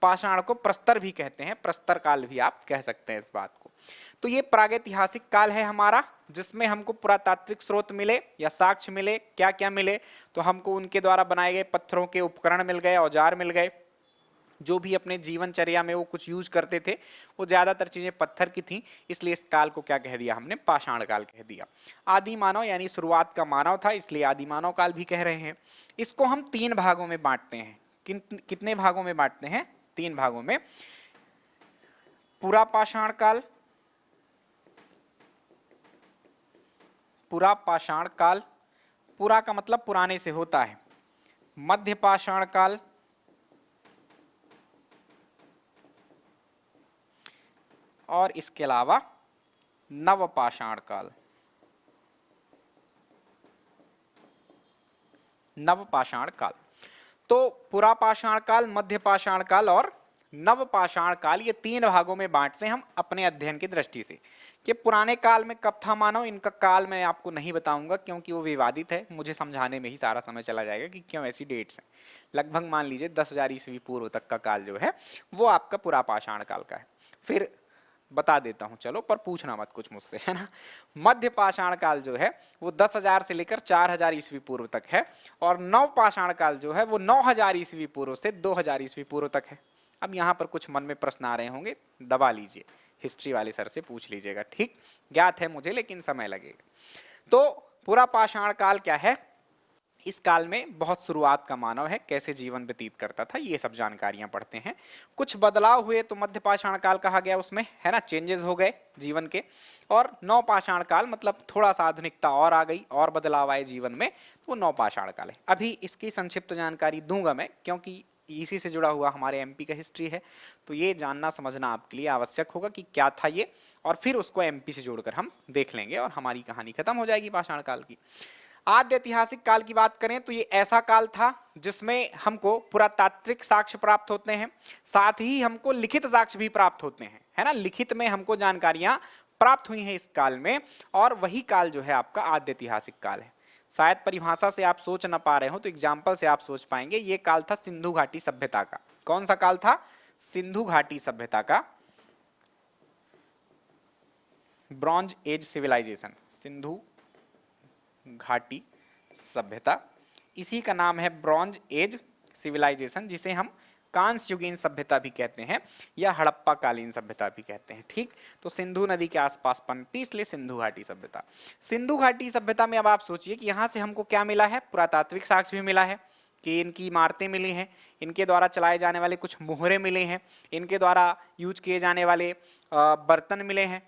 [SPEAKER 1] पाषाण को प्रस्तर भी कहते हैं, प्रस्तर काल भी आप कह सकते हैं इस बात को। तो ये प्रागैतिहासिक काल है हमारा, जिसमें हमको पुरातात्विक स्रोत मिले या साक्ष्य मिले। क्या क्या मिले? तो हमको उनके द्वारा बनाए गए पत्थरों के उपकरण मिल गए, औजार मिल गए। जो भी अपने जीवनचर्या में वो कुछ यूज करते थे वो ज्यादातर चीजें पत्थर की थी, इसलिए इस काल को क्या कह दिया हमने? पाषाण काल कह दिया। आदि मानव यानी शुरुआत का मानव था, इसलिए आदि मानव काल भी कह रहे हैं। इसको हम तीन भागों में बांटते हैं। कितने भागों में बांटते हैं? तीन भागों में। पुरा पाषाण काल, पुरा पाषाण काल, पुरा का मतलब पुराने से होता है। मध्य पाषाण काल, और इसके अलावा नवपाषाण काल। नवपाषाण काल। तो पुरापाषाण काल, मध्य पाषाण काल और नवपाषाण काल, ये 3 भागों में बांटते हैं हम अपने अध्ययन की दृष्टि से कि पुराने काल में कब था मानव। इनका काल मैं आपको नहीं बताऊंगा क्योंकि वो विवादित है, मुझे समझाने में ही सारा समय चला जाएगा कि क्यों ऐसी डेट्स हैं। लगभग मान लीजिए 10,000 ईस्वी पूर्व तक का काल जो है वो आपका पुरापाषाण काल का है। फिर बता देता हूं चलो, पर पूछना मत कुछ मुझसे, है ना। मध्य पाषाण काल जो है वो 10,000 से लेकर 4,000 ईस्वी पूर्व तक है, और नवपाषाण काल जो है वो 9,000 ईस्वी पूर्व से 2,000 ईस्वी पूर्व तक है। अब यहाँ पर कुछ मन में प्रश्न आ रहे होंगे, दबा लीजिए, हिस्ट्री वाले सर से पूछ लीजिएगा, ठीक। ज्ञात है मुझे लेकिन समय लगेगा। तो पुरापाषाण काल क्या है? इस काल में बहुत शुरुआत का मानव है, कैसे जीवन व्यतीत करता था, ये सब जानकारियां पढ़ते हैं। कुछ बदलाव हुए तो मध्य पाषाण काल कहा गया उसमें, है ना, चेंजेस हो गए जीवन के। और नवपाषाण काल मतलब थोड़ा सा आधुनिकता और आ गई और बदलाव आए जीवन में, तो वो नवपाषाण काल है। अभी इसकी संक्षिप्त जानकारी दूंगा मैं, क्योंकि इसी से जुड़ा हुआ हमारे एमपी का हिस्ट्री है, तो ये जानना समझना आपके लिए आवश्यक होगा कि क्या था ये, और फिर उसको एमपी से जोड़कर हम देख लेंगे और हमारी कहानी खत्म हो जाएगी पाषाण काल की। आद्य ऐतिहासिक काल की बात करें तो ये ऐसा काल था जिसमें हमको पुरातात्विक साक्ष्य प्राप्त होते हैं, साथ ही हमको लिखित साक्ष्य भी प्राप्त होते हैं, है ना। लिखित में हमको जानकारियां प्राप्त हुई हैं इस काल में, और वही काल जो है आपका आद्य ऐतिहासिक काल है। शायद परिभाषा से आप सोच ना पा रहे हो तो एग्जाम्पल से आप सोच पाएंगे। ये काल था सिंधु घाटी सभ्यता का। कौन सा काल था? सिंधु घाटी सभ्यता का, ब्रॉन्ज एज सिविलाइजेशन, सिंधु घाटी सभ्यता, इसी का नाम है ब्रॉन्ज एज सिविलाइजेशन, जिसे हम कांस्य युगीन सभ्यता भी कहते हैं या हड़प्पा कालीन सभ्यता भी कहते हैं, ठीक। तो सिंधु नदी के आसपास पनपी, इसलिए सिंधु घाटी सभ्यता। सिंधु घाटी सभ्यता में अब आप सोचिए कि यहाँ से हमको क्या मिला है? पुरातात्विक साक्ष्य भी मिला है कि इनकी इमारतें मिली हैं, इनके द्वारा चलाए जाने वाले कुछ मुहरे मिले हैं, इनके द्वारा यूज किए जाने वाले बर्तन मिले हैं,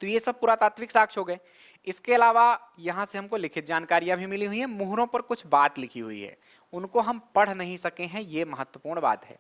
[SPEAKER 1] तो ये सब पुरातात्विक साक्ष्य हो गए। इसके अलावा यहाँ से हमको लिखित जानकारियां भी मिली हुई हैं। मुहरों पर कुछ बात लिखी हुई है, उनको हम पढ़ नहीं सके हैं, ये महत्वपूर्ण बात है।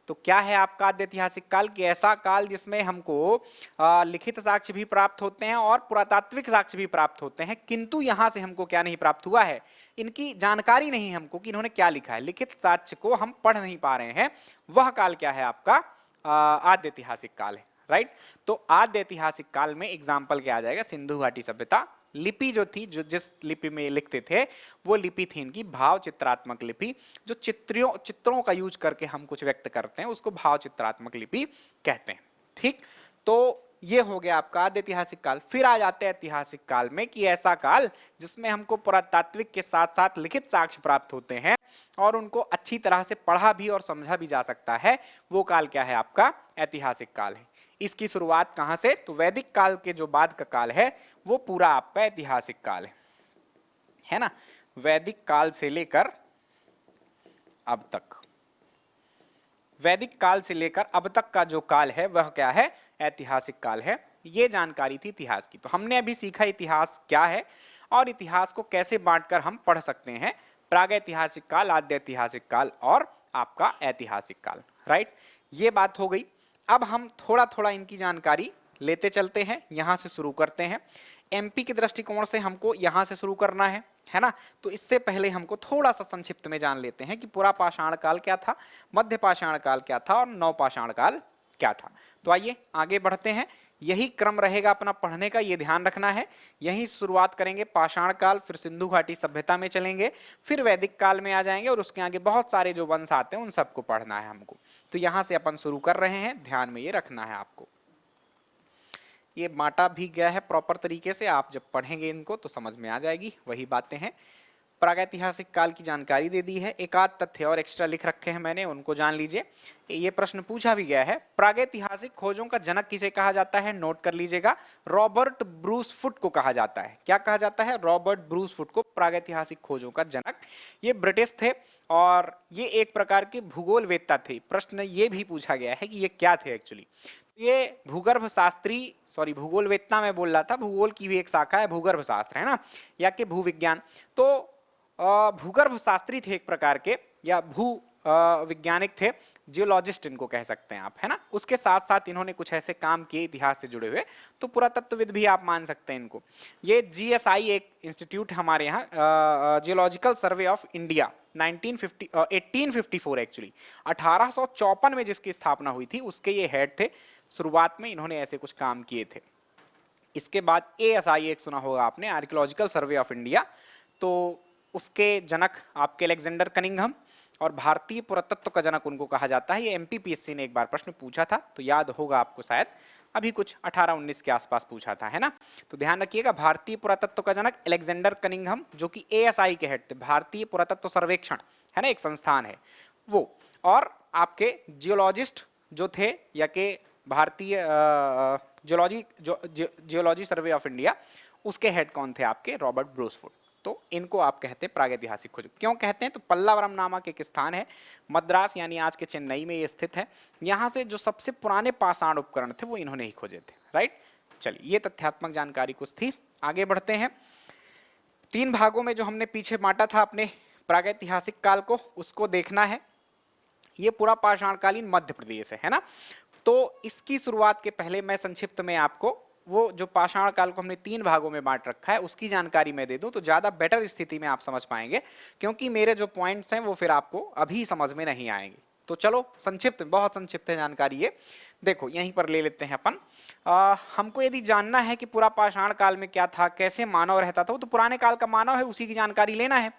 [SPEAKER 1] तो क्या है आपका आद्य ऐतिहासिक काल? कि ऐसा काल जिसमें हमको लिखित साक्ष्य भी प्राप्त होते हैं और पुरातात्विक साक्ष्य भी प्राप्त होते हैं, किंतु यहाँ से हमको क्या नहीं प्राप्त हुआ है? इनकी जानकारी नहीं हमको कि इन्होंने क्या लिखा है। लिखित साक्ष्य को हम पढ़ नहीं पा रहे हैं, वह काल क्या है आपका? आद्य ऐतिहासिक काल है, राइट। तो आद्य ऐतिहासिक काल में एग्जाम्पल क्या आ जाएगा? सिंधु घाटी सभ्यता। लिपि जो थी, जो जिस लिपि में लिखते थे वो लिपि थी इनकी भाव चित्रात्मक लिपि। जो चित्रों का यूज करके हम कुछ व्यक्त करते हैं उसको भाव चित्रात्मक लिपि कहते हैं, ठीक। तो ये हो गया आपका आद्य ऐतिहासिक काल। फिर आ जाते हैं ऐतिहासिक काल में कि ऐसा काल जिसमें हमको पुरातात्विक के साथ साथ लिखित साक्ष्य प्राप्त होते हैं और उनको अच्छी तरह से पढ़ा भी और समझा भी जा सकता है। वो काल क्या है आपका? ऐतिहासिक काल है। इसकी शुरुआत कहां से? तो वैदिक काल के जो बाद का काल है वो पूरा आपका ऐतिहासिक काल है ना। वैदिक काल से लेकर अब तक, वैदिक काल से लेकर अब तक का जो काल है वह क्या है? ऐतिहासिक काल है। ये जानकारी थी इतिहास की। तो हमने अभी सीखा इतिहास क्या है और इतिहास को कैसे बांटकर हम पढ़ सकते हैं। प्रागैतिहासिक काल, आद्य ऐतिहासिक काल और आपका ऐतिहासिक काल, राइट। ये बात हो गई। अब हम थोड़ा थोड़ा इनकी जानकारी लेते चलते हैं, यहां से शुरू करते हैं। एमपी के दृष्टिकोण से हमको यहां से शुरू करना है ना। तो इससे पहले हमको थोड़ा सा संक्षिप्त में जान लेते हैं कि पुरापाषाण काल क्या था, मध्य पाषाण काल क्या था और नवपाषाण काल क्या था। तो आइए आगे बढ़ते हैं। यही क्रम रहेगा अपना पढ़ने का, ये ध्यान रखना है। यही शुरुआत करेंगे पाषाण काल, फिर सिंधु घाटी सभ्यता में चलेंगे, फिर वैदिक काल में आ जाएंगे और उसके आगे बहुत सारे जो वंश आते हैं उन सबको पढ़ना है हमको। तो यहां से अपन शुरू कर रहे हैं, ध्यान में ये रखना है आपको। ये बांटा भी गया है प्रॉपर तरीके से, आप जब पढ़ेंगे इनको तो समझ में आ जाएगी। वही बातें हैं। प्रागैतिहासिक काल की जानकारी दे दी है, एक आध तथ्य और एक्स्ट्रा लिख रखे हैं मैंने, उनको जान लीजिए। ये प्रश्न पूछा भी गया है, प्रागैतिहासिक खोजों का जनक किसे कहा जाता है? नोट कर लीजिएगा, रॉबर्ट ब्रूस फुट को कहा जाता है। क्या कहा जाता है? रॉबर्ट ब्रूस फुट को प्रागैतिहासिक खोजों का जनक। ये ब्रिटिश थे और ये एक प्रकार के भूगोलवेत्ता थे। प्रश्न ये भी पूछा गया है कि ये क्या थे एक्चुअली। ये भूगर्भ शास्त्री, सॉरी भूगोलवेत्ता में बोल रहा था, भूगोल की भी एक शाखा है भूगर्भ शास्त्र, है ना, या कि भूविज्ञान। तो भूगर्भ शास्त्री थे एक प्रकार के, या भू वैज्ञानिक थे, जियोलॉजिस्ट इनको कह सकते हैं आप, है ना। उसके साथ साथ इन्होंने कुछ ऐसे काम किए इतिहास से जुड़े हुए, तो पुरातत्वविद भी आप मान सकते हैं इनको। ये GSI एक इंस्टीट्यूट हमारे यहाँ, geological survey of India, 1854 actually 1854 में जिसकी स्थापना हुई थी, उसके ये हेड थे। शुरुआत में इन्होंने ऐसे कुछ काम किए थे। इसके बाद ASI एक सुना होगा आपने, आर्कियोलॉजिकल सर्वे ऑफ इंडिया, तो उसके जनक आपके अलेक्जेंडर कनिंघम, और भारतीय पुरातत्व का जनक उनको कहा जाता है। ये MPPSC ने एक बार प्रश्न पूछा था, तो याद होगा आपको शायद, अभी कुछ 18-19 के आसपास पूछा था, है ना। तो ध्यान रखिएगा, भारतीय पुरातत्व का जनक अलेक्जेंडर कनिंघम, जो कि ASI के हेड थे, भारतीय पुरातत्व सर्वेक्षण, है ना, एक संस्थान है वो। और आपके जियोलॉजिस्ट जो थे, या के भारतीय जियोलॉजी सर्वे ऑफ इंडिया, उसके हेड कौन थे आपके, रॉबर्ट ब्रोसफुट। तो इनको आप कहते हैं प्रागैतिहासिक खोज। क्यों कहते हैं, तो पल्लावरम नामक एक स्थान है, मद्रास यानी आज के चेन्नई में ये स्थित है। यहाँ से जो सबसे पुराने पाषाण उपकरण थे वो इन्होंने ही खोजे थे, राइट। चलिए, ये तथ्यात्मक जानकारी कुछ थी। आगे बढ़ते हैं। 3 भागों में जो हमने पीछे बांटा था अपने प्रागैतिहासिक काल को, उसको देखना है। ये पूरा पाषाणकालीन मध्य प्रदेश है ना। तो इसकी शुरुआत के पहले मैं संक्षिप्त में आपको वो जो पाषाण काल को हमने 3 भागों में बांट रखा है उसकी जानकारी मैं दे दूं, तो ज्यादा बेटर स्थिति में आप समझ पाएंगे, क्योंकि मेरे जो पॉइंट्स हैं वो फिर आपको अभी समझ में नहीं आएंगे। तो चलो, संक्षिप्त, बहुत संक्षिप्त है जानकारी ये। देखो, यहीं पर ले लेते हैं अपन। हमको यदि जानना है कि पूरा पाषाण काल में क्या था, कैसे मानव रहता था, तो पुराने काल का मानव है, उसी की जानकारी लेना है।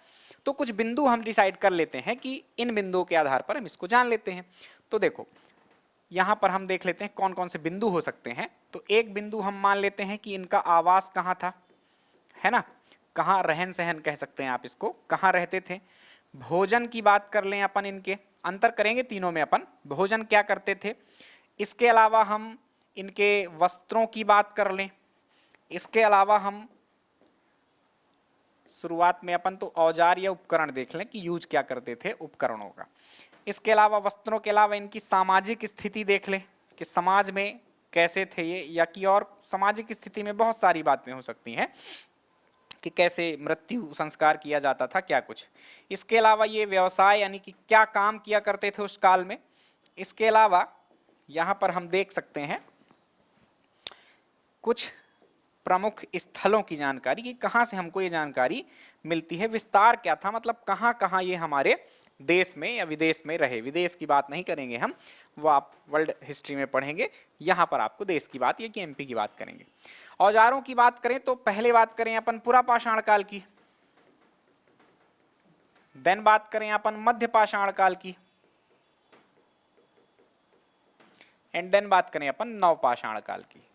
[SPEAKER 1] तो कुछ बिंदु हम डिसाइड कर लेते हैं कि इन बिंदुओं के आधार पर हम इसको जान लेते हैं। तो देखो, यहां पर हम देख लेते हैं कौन कौन से बिंदु हो सकते हैं। तो एक बिंदु हम मान लेते हैं कि इनका आवास कहाँ था, है ना, कहाँ रहन सहन कह सकते हैं आप इसको, कहाँ रहते थे। भोजन की बात कर लें अपन, इनके अंतर करेंगे तीनों में अपन, भोजन क्या करते थे। इसके अलावा हम इनके वस्त्रों की बात कर लें। इसके अलावा हम शुरुआत में अपन तो औजार या उपकरण देख लें कि यूज क्या करते थे उपकरणों का। इसके अलावा वस्त्रों के अलावा इनकी सामाजिक स्थिति देख लें कि समाज में कैसे थे ये, या कि और सामाजिक स्थिति में बहुत सारी बातें हो सकती हैं कि कैसे मृत्यु संस्कार किया जाता था, क्या कुछ। इसके अलावा ये व्यवसाय यानी कि क्या काम किया करते थे उस काल में। इसके अलावा यहाँ पर हम देख सकते हैं कुछ प्रमुख स्थलों की जानकारी कि कहाँ से हमको ये जानकारी मिलती है। विस्तार क्या था, मतलब कहाँ कहाँ ये हमारे देश में या विदेश में रहे। विदेश की बात नहीं करेंगे हम, वो आप वर्ल्ड हिस्ट्री में पढ़ेंगे। यहाँ पर आपको देश की बात या कि MP की बात करेंगे। औजारों की बात करें तो पहले बात करें अपन पुरा पाषाण काल की, देन बात करें अपन मध्य पाषाण काल की, एंड देन बात करें अपन नव पाषाण काल की।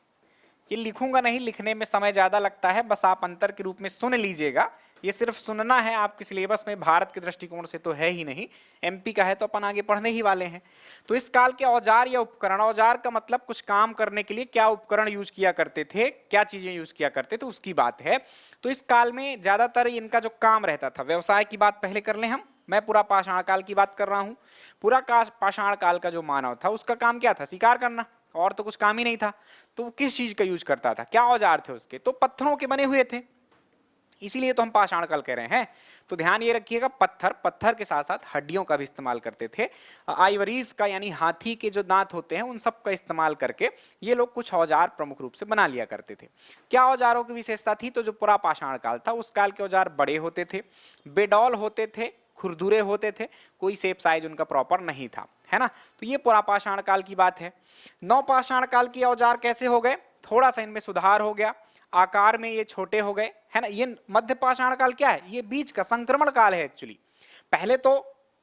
[SPEAKER 1] ये लिखूंगा नहीं, लिखने में समय ज्यादा लगता है, बस आप अंतर के रूप में सुन लीजिएगा। ये सिर्फ सुनना है, आपके सिलेबस में भारत के दृष्टिकोण से तो है ही नहीं, MP का है तो अपन आगे पढ़ने ही वाले हैं। तो इस काल के औजार या उपकरण, औजार का मतलब कुछ काम करने के लिए क्या उपकरण यूज किया करते थे, क्या चीजें यूज किया करते थे, उसकी बात है। तो इस काल में ज्यादातर इनका जो काम रहता था, व्यवसाय की बात पहले कर लें हम, मैं पूरा पाषाण काल की बात कर रहा हूँ। पूरा पाषाण काल का जो मानव था उसका काम क्या था, शिकार करना, और तो कुछ काम ही नहीं था। तो वो किस चीज का यूज करता था, क्या औजार थे उसके, तो पत्थरों के बने हुए थे, इसीलिए तो हम पाषाण काल कह रहे हैं। तो ध्यान ये रखिएगा, पत्थर के साथ साथ हड्डियों का भी इस्तेमाल करते थे। आइवरीज का यानी हाथी के जो दांत होते हैं उन सब का इस्तेमाल करके ये लोग कुछ औजार प्रमुख रूप से बना लिया करते थे। क्या औजारों की विशेषता थी, तो जो पूरा पाषाण काल था उस काल के औजार बड़े होते थे, बेडौल होते थे, खुरदुरे होते थे, कोई शेप साइज उनका प्रॉपर नहीं था, है ना। तो ये पूरा पाषाण काल की बात है। नव पाषाण काल के औजार कैसे हो गए, थोड़ा सा इनमें सुधार हो गया, आकार में ये छोटे हो गए, है ना। ये मध्य पाषाण काल क्या है, ये बीच का संक्रमण काल है एक्चुअली। पहले तो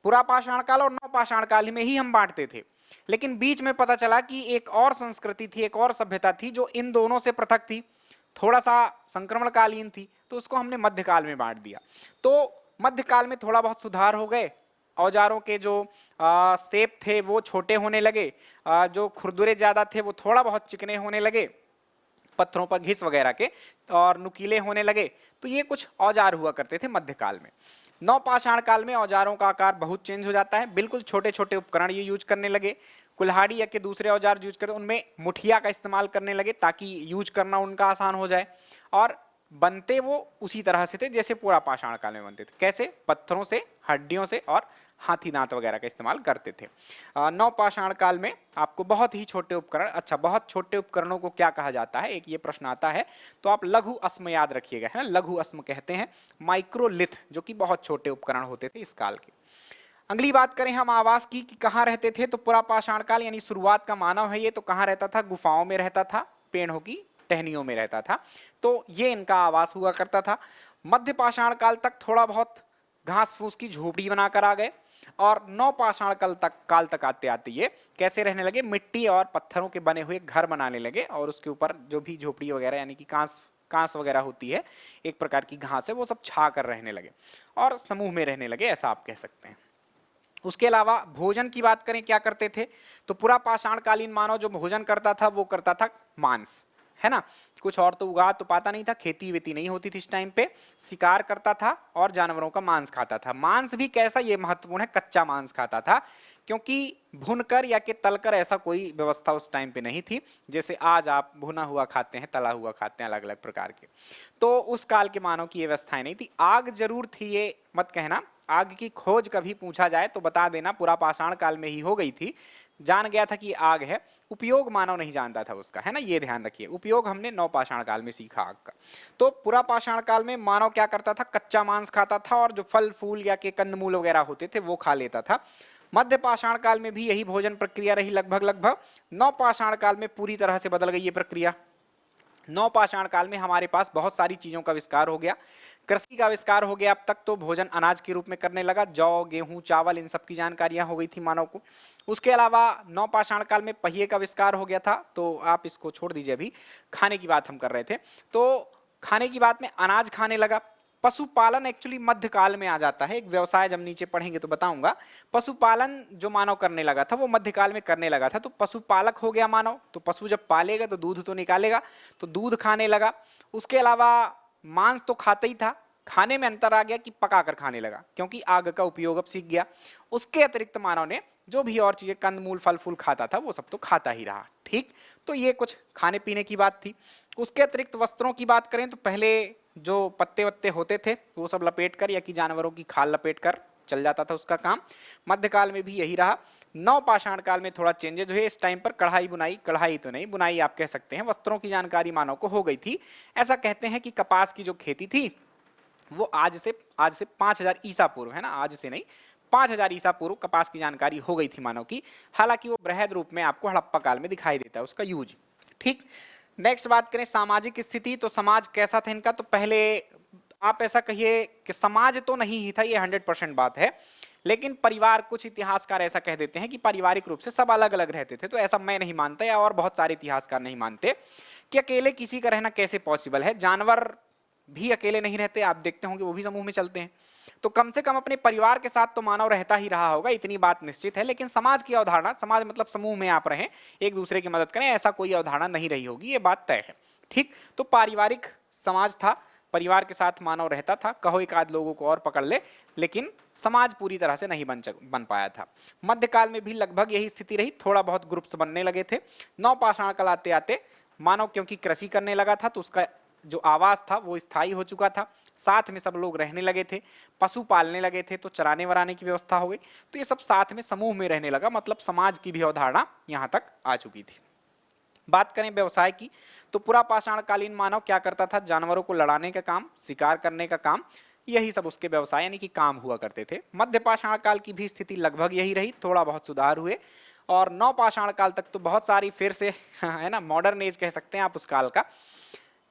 [SPEAKER 1] पूरा पाषाण काल और नव पाषाण काल में ही हम बांटते थे, लेकिन बीच में पता चला कि एक और संस्कृति थी, एक और सभ्यता थी जो इन दोनों से पृथक थी, थोड़ा सा संक्रमण कालीन थी, तो उसको हमने मध्यकाल में बांट दिया। तो मध्यकाल में थोड़ा बहुत सुधार हो गए, औजारों के जो शेप थे वो छोटे होने लगे, जो खुरदुरे ज्यादा थे वो थोड़ा बहुत चिकने होने लगे, पत्थरों पर घिस वगैरह के, और नुकीले होने लगे। तो ये कुछ औजार हुआ करते थे मध्यकाल में। नव पाषाण काल में औजारों का आकार बहुत चेंज हो जाता है, बिल्कुल छोटे छोटे उपकरण ये यूज करने लगे। कुल्हाड़ी या के दूसरे औजार यूज करते, उनमें मुठिया का इस्तेमाल करने लगे ताकि यूज करना उनका आसान हो जाए। और बनते वो उसी तरह से थे जैसे पूरा पाषाण काल में बनते थे। कैसे? पत्थरों से, हड्डियों से और हाथी दांत वगैरह का इस्तेमाल करते थे। नव पाषाण काल में आपको बहुत ही छोटे उपकरण, अच्छा बहुत छोटे उपकरणों को क्या कहा जाता है, एक ये प्रश्न आता है, तो आप लघु अस्म याद रखिएगा, है ना, लघु अस्म कहते हैं माइक्रोलिथ, जो कि बहुत छोटे उपकरण होते थे इस काल के। अगली बात करें हम आवास की कि कहाँ रहते थे, तो पूरा पाषाण काल यानी शुरुआत का मानव है ये, तो कहाँ रहता था? गुफाओं में रहता था, पेड़ों की टहनियों में रहता था, तो ये इनका आवास हुआ करता था। मध्य पाषाण काल तक थोड़ा बहुत घास फूस की झोपड़ी बनाकर आ गए, और नौ पाषाण काल तक आते आते ये कैसे रहने लगे? मिट्टी और पत्थरों के बने हुए घर बनाने लगे, और उसके ऊपर जो भी झोपड़ी वगैरह यानी कि कांस वगैरह होती है, एक प्रकार की घास है, वो सब छा कर रहने लगे और समूह में रहने लगे, ऐसा आप कह सकते हैं। उसके अलावा भोजन की बात करें, क्या करते थे, तो पूरा पाषाण कालीन मानव जो भोजन करता था वो करता था मांस, है ना, कुछ और तो उगा तो पाता नहीं था, खेती वेती नहीं होती थी इस टाइम पे, शिकार करता था और जानवरों का मांस खाता था। मांस भी कैसा, ये महत्वपूर्ण है, कच्चा मांस खाता था, क्योंकि भुनकर या कि तलकर ऐसा कोई व्यवस्था उस टाइम पे नहीं थी, जैसे आज आप भुना हुआ खाते हैं, तला हुआ खाते हैं, अलग अलग प्रकार के। तो उस काल के मानव की ये व्यवस्थाएं नहीं थी। आग जरूर थी, ये मत कहना, आग की खोज कभी पूछा जाए तो बता देना पूरा पाषाण काल में ही हो गई थी, जान गया था कि आग है, उपयोग मानव नहीं जानता था उसका, है ना, ये ध्यान रखिए, उपयोग हमने नौ पाषाण काल में सीखा आग का। तो पूरा पाषाण काल में मानव क्या करता था? कच्चा मांस खाता था, और जो फल फूल या के कंदमूल वगैरह होते थे वो खा लेता था। मध्य पाषाण काल में भी यही भोजन प्रक्रिया रही लगभग। नौ पाषाण काल में पूरी तरह से बदल गई ये प्रक्रिया। नौ पाषाण काल में हमारे पास बहुत सारी चीजों का विस्तार हो गया, कृषि का विस्तार हो गया, अब तक तो भोजन अनाज के रूप में करने लगा, जौ गेहूं चावल इन सब की जानकारियां हो गई थी मानव को। उसके अलावा नौ पाषाण काल में पहिए का विस्तार हो गया था, तो आप इसको छोड़ दीजिए, अभी खाने की बात हम कर रहे थे। तो खाने की बात में अनाज खाने लगा। पशुपालन एक्चुअली मध्य काल में आ जाता है, एक व्यवसाय जब नीचे पढ़ेंगे तो बताऊंगा। पशुपालन जो मानव करने लगा था वो मध्यकाल में करने लगा था, तो पशुपालक हो गया मानव, तो पशु जब पालेगा तो दूध तो निकालेगा, तो दूध खाने लगा। उसके अलावा मांस तो खाता ही था, खाने में अंतर आ गया कि पकाकर खाने लगा, क्योंकि आग का उपयोग अब सीख गया। उसके अतिरिक्त मानव ने जो भी और चीजें कंदमूल फल फूल खाता था वो सब तो खाता ही रहा, ठीक। तो ये कुछ खाने पीने की बात थी। उसके अतिरिक्त वस्त्रों की बात करें तो पहले जो पत्ते वत्ते होते थे वो सब लपेट कर या कि जानवरों की खाल लपेट कर चल जाता था उसका काम। मध्यकाल में भी यही रहा। नव पाषाण काल में थोड़ा चेंजेस हुए, इस टाइम पर कढ़ाई बुनाई, कढ़ाई तो नहीं बुनाई आप कह सकते हैं, वस्त्रों की जानकारी मानव को हो गई थी। ऐसा कहते हैं कि कपास की जो खेती थी वो आज से 5000 ईसा पूर्व, है ना, आज से नहीं, 5000 ईसा पूर्व कपास की जानकारी हो गई थी मानव की। हालांकि वो बृहद रूप में आपको हड़प्पा काल में दिखाई देता है उसका यूज, ठीक। नेक्स्ट बात करें सामाजिक स्थिति, तो समाज कैसा था इनका, तो पहले आप ऐसा कहिए कि समाज तो नहीं ही था, ये 100% बात है, लेकिन परिवार, कुछ इतिहासकार ऐसा कह देते हैं कि पारिवारिक रूप से सब अलग अलग रहते थे, तो ऐसा मैं नहीं मानता या और बहुत सारे इतिहासकार नहीं मानते कि अकेले किसी का रहना कैसे पॉसिबल है। जानवर भी अकेले नहीं रहते, आप देखते होंगे वो भी समूह में चलते हैं, तो कम से कम अपने परिवार के साथ तो मानव रहता ही रहा होगा, इतनी बात निश्चित है। लेकिन समाज की अवधारणा, समाज मतलब समूह में आप रहें, एक दूसरे की मदद करें, ऐसा कोई अवधारणा नहीं रही होगी, ये बात तय है, ठीक। तो पारिवारिक समाज था, परिवार के साथ मानव रहता था, कहो एक आध लोगों को और पकड़ ले, लेकिन समाज पूरी तरह से नहीं बन पाया था। मध्यकाल में भी लगभग यही स्थिति रही, थोड़ा बहुत ग्रुप्स बनने लगे थे। नव पाषाण काल आते आते मानव क्योंकि कृषि करने लगा था तो उसका जो आवास था वो स्थायी हो चुका था, साथ में सब लोग रहने लगे थे, पशु पालने लगे थे तो चराने वराने की व्यवस्था हो गई, तो ये सब साथ में समूह में रहने लगा, मतलब समाज की भी अवधारणा यहाँ तक आ चुकी थी। बात करें व्यवसाय की, तो पूरा पाषाण कालीन मानव क्या करता था, जानवरों को लड़ाने का काम, शिकार करने का काम, यही सब उसके व्यवसाय यानी कि काम हुआ करते थे। मध्य पाषाण काल की भी स्थिति लगभग यही रही, थोड़ा बहुत सुधार हुए, और नव पाषाण काल तक तो बहुत सारी फिर से है ना, मॉडर्न एज कह सकते हैं आप उस काल का।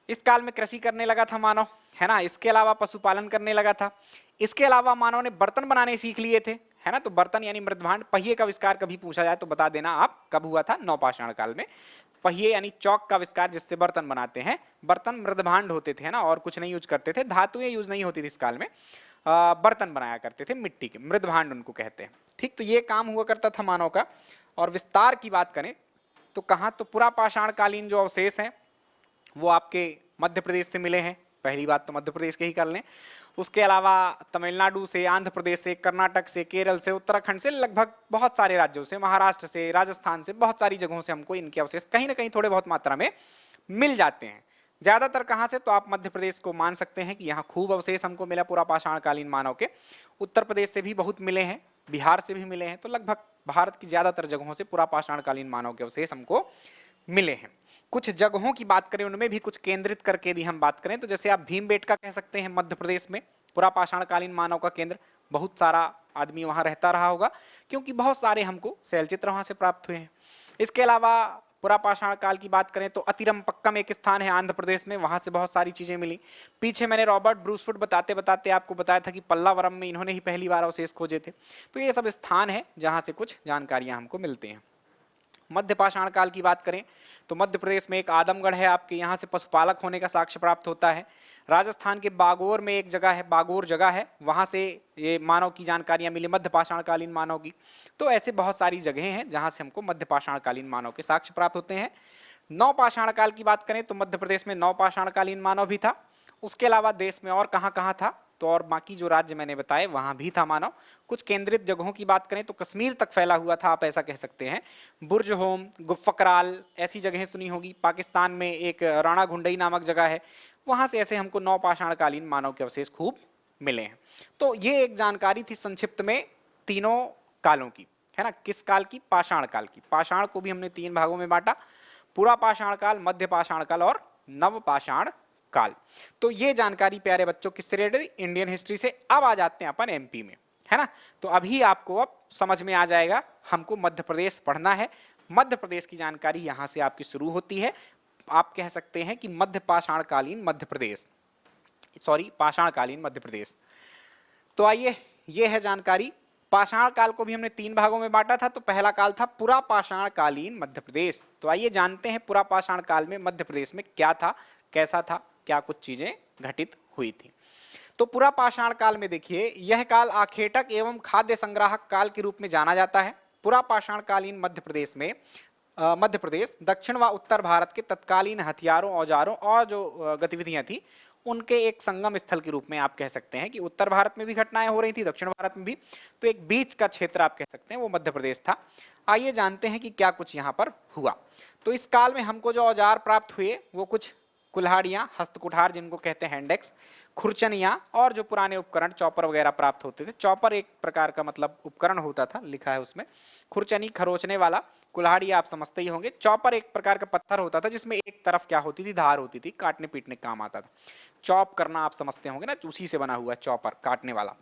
[SPEAKER 1] इस काल में कृषि करने लगा था मानव, है ना, इसके अलावा पशुपालन करने लगा था, इसके अलावा मानव ने बर्तन बनाने सीख लिए थे, है ना, तो बर्तन यानी मृदभांड, पहिए का आविष्कार कभी पूछा जाए तो बता देना आप कब हुआ था, नव पाषाण काल में। पहिए यानी चौक का आविष्कार जिससे बर्तन बनाते हैं, बर्तन मृदभांड होते थे, है ना, और कुछ नहीं यूज करते थे, धातुएं यूज नहीं होती थी इस काल में, बर्तन बनाया करते थे मिट्टी के, मृदभांड उनको कहते हैं, ठीक। तो ये काम हुआ करता था मानव का। और विस्तार की बात करें तो कहाँ, तो पूरा पाषाण कालीन जो अवशेष हैं वो आपके मध्य प्रदेश से मिले हैं, पहली बात तो मध्य प्रदेश के ही कर लें। उसके अलावा तमिलनाडु से, आंध्र प्रदेश से, कर्नाटक से, केरल से, उत्तराखंड से, लगभग बहुत सारे राज्यों से, महाराष्ट्र से, राजस्थान से, बहुत सारी जगहों से हमको इनके अवशेष कहीं ना कहीं थोड़े बहुत मात्रा में मिल जाते हैं। ज्यादातर कहां से, तो आप मध्य प्रदेश को मान सकते हैं कि यहाँ खूब अवशेष हमको मिला पूरा पाषाणकालीन मानव के। उत्तर प्रदेश से भी बहुत मिले हैं, बिहार से भी मिले हैं, तो लगभग भारत की ज्यादातर जगहों से पूरा पाषाणकालीन मानव के अवशेष हमको मिले हैं। कुछ जगहों की बात करें, उनमें भी कुछ केंद्रित करके यदि हम बात करें, तो जैसे आप भीमबेटका कह सकते हैं, मध्य प्रदेश में पूरा पाषाणकालीन मानव का केंद्र। बहुत सारा आदमी वहां रहता रहा होगा, क्योंकि बहुत सारे हमको शैलचित्र वहां से प्राप्त हुए हैं। इसके अलावा पूरा पाषाण काल की बात करें तो अतिरमपक्कम एक स्थान है आंध्र प्रदेश में, वहां से बहुत सारी चीजें मिली। पीछे मैंने रॉबर्ट ब्रूसफुट बताते बताते आपको बताया था कि पल्लावरम में इन्होंने ही पहली बार अवशेष खोजे थे। तो ये सब स्थान है जहां से कुछ जानकारियां हमको मिलती हैं। मध्य पाषाण काल की बात करें तो मध्य प्रदेश में एक आदमगढ़ है आपके, यहाँ से पशुपालक होने का साक्ष्य प्राप्त होता है। राजस्थान के बागोर में एक जगह है, बागोर जगह है, वहाँ से ये मानव की जानकारियाँ मिली, मध्य पाषाणकालीन मानव की। तो ऐसे बहुत सारी जगहें हैं जहाँ से हमको मध्य पाषाणकालीन मानव के साक्ष्य प्राप्त होते हैं। नौ पाषाण काल की बात करें तो मध्य प्रदेश में नौ पाषाणकालीन मानव भी था। उसके अलावा देश में और कहाँ कहाँ था, तो और बाकी जो राज्य मैंने बताए वहाँ भी था मानव। कुछ केंद्रित जगहों की बात करें तो कश्मीर तक फैला हुआ था, आप ऐसा कह सकते हैं। बुर्ज होम, गुफ्फकराल, ऐसी जगहें सुनी होगी। पाकिस्तान में एक राणा घुंडई नामक जगह है, वहाँ से ऐसे हमको नौ पाषाणकालीन मानव के अवशेष खूब मिले हैं। तो ये एक जानकारी थी संक्षिप्त में तीनों कालों की, है ना। किस काल की? पाषाण काल की। पाषाण को भी हमने तीन भागों में बांटा, पूरा पाषाण काल, मध्य पाषाण काल और नव पाषाण काल। तो ये जानकारी प्यारे बच्चों किससे रिलेटेड? इंडियन हिस्ट्री से। अब आ जाते हैं अपन एमपी में, है ना। तो अभी आपको अब समझ में आ जाएगा, हमको मध्य प्रदेश पढ़ना है। मध्य प्रदेश की जानकारी यहाँ से आपकी शुरू होती है। आप कह सकते हैं कि मध्य पाषाणकालीन मध्य प्रदेश, सॉरी पाषाणकालीन मध्य प्रदेश। तो आइए, ये है जानकारी। पाषाण काल को भी हमने तीन भागों में बांटा था। तो पहला काल था पुरा पाषाणकालीन मध्य प्रदेश। तो आइए जानते हैं पुरा पाषाण काल में मध्य प्रदेश में क्या था, कैसा था, क्या कुछ चीजें घटित हुई थी। तो पुरा पाषाण काल में देखिए, यह काल आखेटक एवं खाद्य संग्राहक काल के रूप में जाना जाता है। पुरा पाषाणकालीन मध्य प्रदेश में मध्य प्रदेश दक्षिण व उत्तर भारत के तत्कालीन हथियारों, औजारों और जो गतिविधियां थी उनके एक संगम स्थल के रूप में आप कह सकते हैं कि उत्तर भारत में भी घटनाएं हो रही थी, दक्षिण भारत में भी। तो एक बीच का क्षेत्र आप कह सकते हैं, वो मध्य प्रदेश था। आइए जानते हैं कि क्या कुछ यहाँ पर हुआ। तो इस काल में हमको जो औजार प्राप्त हुए वो कुछ कुल्हाड़ियाँ, हस्तकुठार जिनको कहते हैं हैंडेक्स, खुरचनियाँ और जो पुराने उपकरण चॉपर वगैरह प्राप्त होते थे। चॉपर एक प्रकार का मतलब उपकरण होता था, लिखा है उसमें। खुरचनी खरोचने वाला, कुल्हाड़ी आप समझते ही होंगे। चॉपर एक प्रकार का पत्थर होता था जिसमें एक तरफ क्या होती थी, धार होती थी, काटने पीटने काम आता था। चॉप करना आप समझते होंगे ना, उसी से बना हुआ चॉपर, काटने वाला।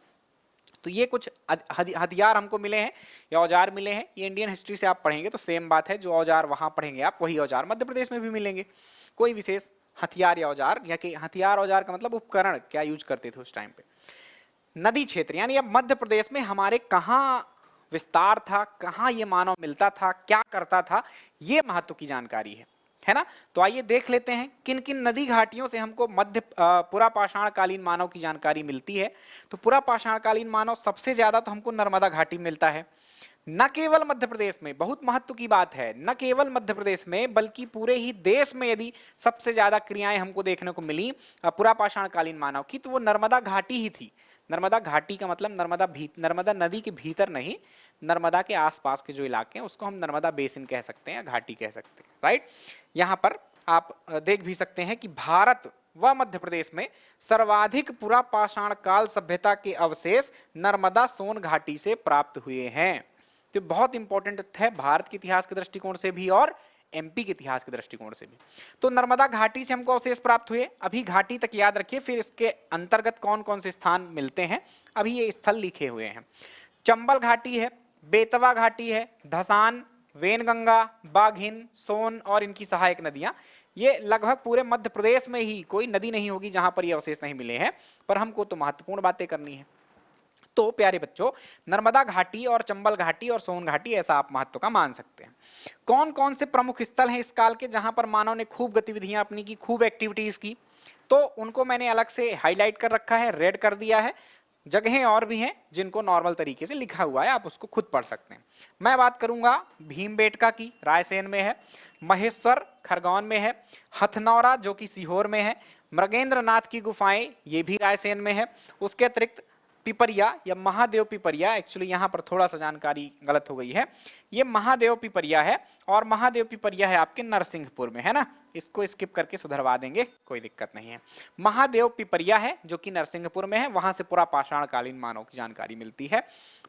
[SPEAKER 1] तो ये कुछ हथियार हमको मिले हैं या औजार मिले हैं। ये इंडियन हिस्ट्री से आप पढ़ेंगे तो सेम बात है, जो औजार वहां पढ़ेंगे आप वही औजार मध्य प्रदेश में भी मिलेंगे। कोई विशेष हथियार या औजार, या कि हथियार औजार का मतलब उपकरण क्या यूज करते थे उस टाइम पे। नदी क्षेत्र, यानी अब मध्य प्रदेश में हमारे कहाँ विस्तार था, कहाँ ये मानव मिलता था, क्या करता था, ये महत्व की जानकारी है ना। तो आइए देख लेते हैं किन किन नदी घाटियों से हमको मध्य पुरा पाषाणकालीन मानव की जानकारी मिलती है। तो पुरा पाषाणकालीन मानव सबसे ज्यादा तो हमको नर्मदा घाटी में मिलता है। न केवल मध्य प्रदेश में, बहुत महत्व की बात है, न केवल मध्य प्रदेश में बल्कि पूरे ही देश में यदि सबसे ज्यादा क्रियाएं हमको देखने को मिली पुरा पाषाणकालीन मानव की, तो वो नर्मदा घाटी ही थी। नर्मदा घाटी का मतलब नर्मदा नदी के भीतर नहीं, नर्मदा के आसपास के जो इलाके हैं उसको हम नर्मदा बेसिन कह सकते हैं, घाटी कह सकते हैं, राइट। यहाँ पर आप देख भी सकते हैं कि भारत व मध्य प्रदेश में सर्वाधिक पुरा पाषाण काल सभ्यता के अवशेष नर्मदा सोन घाटी से प्राप्त हुए हैं। तो बहुत इंपॉर्टेंट है भारत के इतिहास के दृष्टिकोण से भी और एमपी के इतिहास के दृष्टिकोण से भी। तो नर्मदा घाटी से हमको अवशेष प्राप्त हुए। अभी घाटी तक याद रखिए, फिर इसके अंतर्गत कौन कौन से स्थान मिलते हैं अभी ये स्थल लिखे हुए हैं। चंबल घाटी है, बेतवा घाटी है, धसान, वेनगंगा, बाघिन, सोन और इनकी सहायक नदियां। ये लगभग पूरे मध्य प्रदेश में ही कोई नदी नहीं होगी जहां पर ये अवशेष नहीं मिले हैं, पर हमको तो महत्वपूर्ण बातें करनी है। तो प्यारे बच्चों, नर्मदा घाटी और चंबल घाटी और सोन घाटी ऐसा आप महत्व का मान सकते हैं। कौन कौन से प्रमुख स्थल हैं इस काल के जहां पर मानव ने खूब गतिविधियां अपनी की, खूब एक्टिविटीज की, तो उनको मैंने अलग से हाईलाइट कर रखा है, रेड कर दिया है। जगहें और भी हैं जिनको नॉर्मल तरीके से लिखा हुआ है, आप उसको खुद पढ़ सकते हैं। मैं बात करूंगा भीमबेटका की, रायसेन में है, महेश्वर खरगोन में है, हथनौरा जो कि सीहोर में है, मृगेंद्र नाथ की गुफाएं ये भी रायसेन में है। उसके अतिरिक्त पिपरिया या महादेव पिपरिया, एक्चुअली यहाँ पर थोड़ा सा जानकारी गलत हो गई है, ये महादेव पिपरिया है और महादेव पिपरिया है आपके नरसिंहपुर में, है ना, इसको स्किप करके सुधरवा देंगे, कोई दिक्कत नहीं है। महादेव पिपरिया है जो कि नरसिंहपुर में है, वहां से पूरा पाषाण कालीन मानव की जानकारी मिलती है।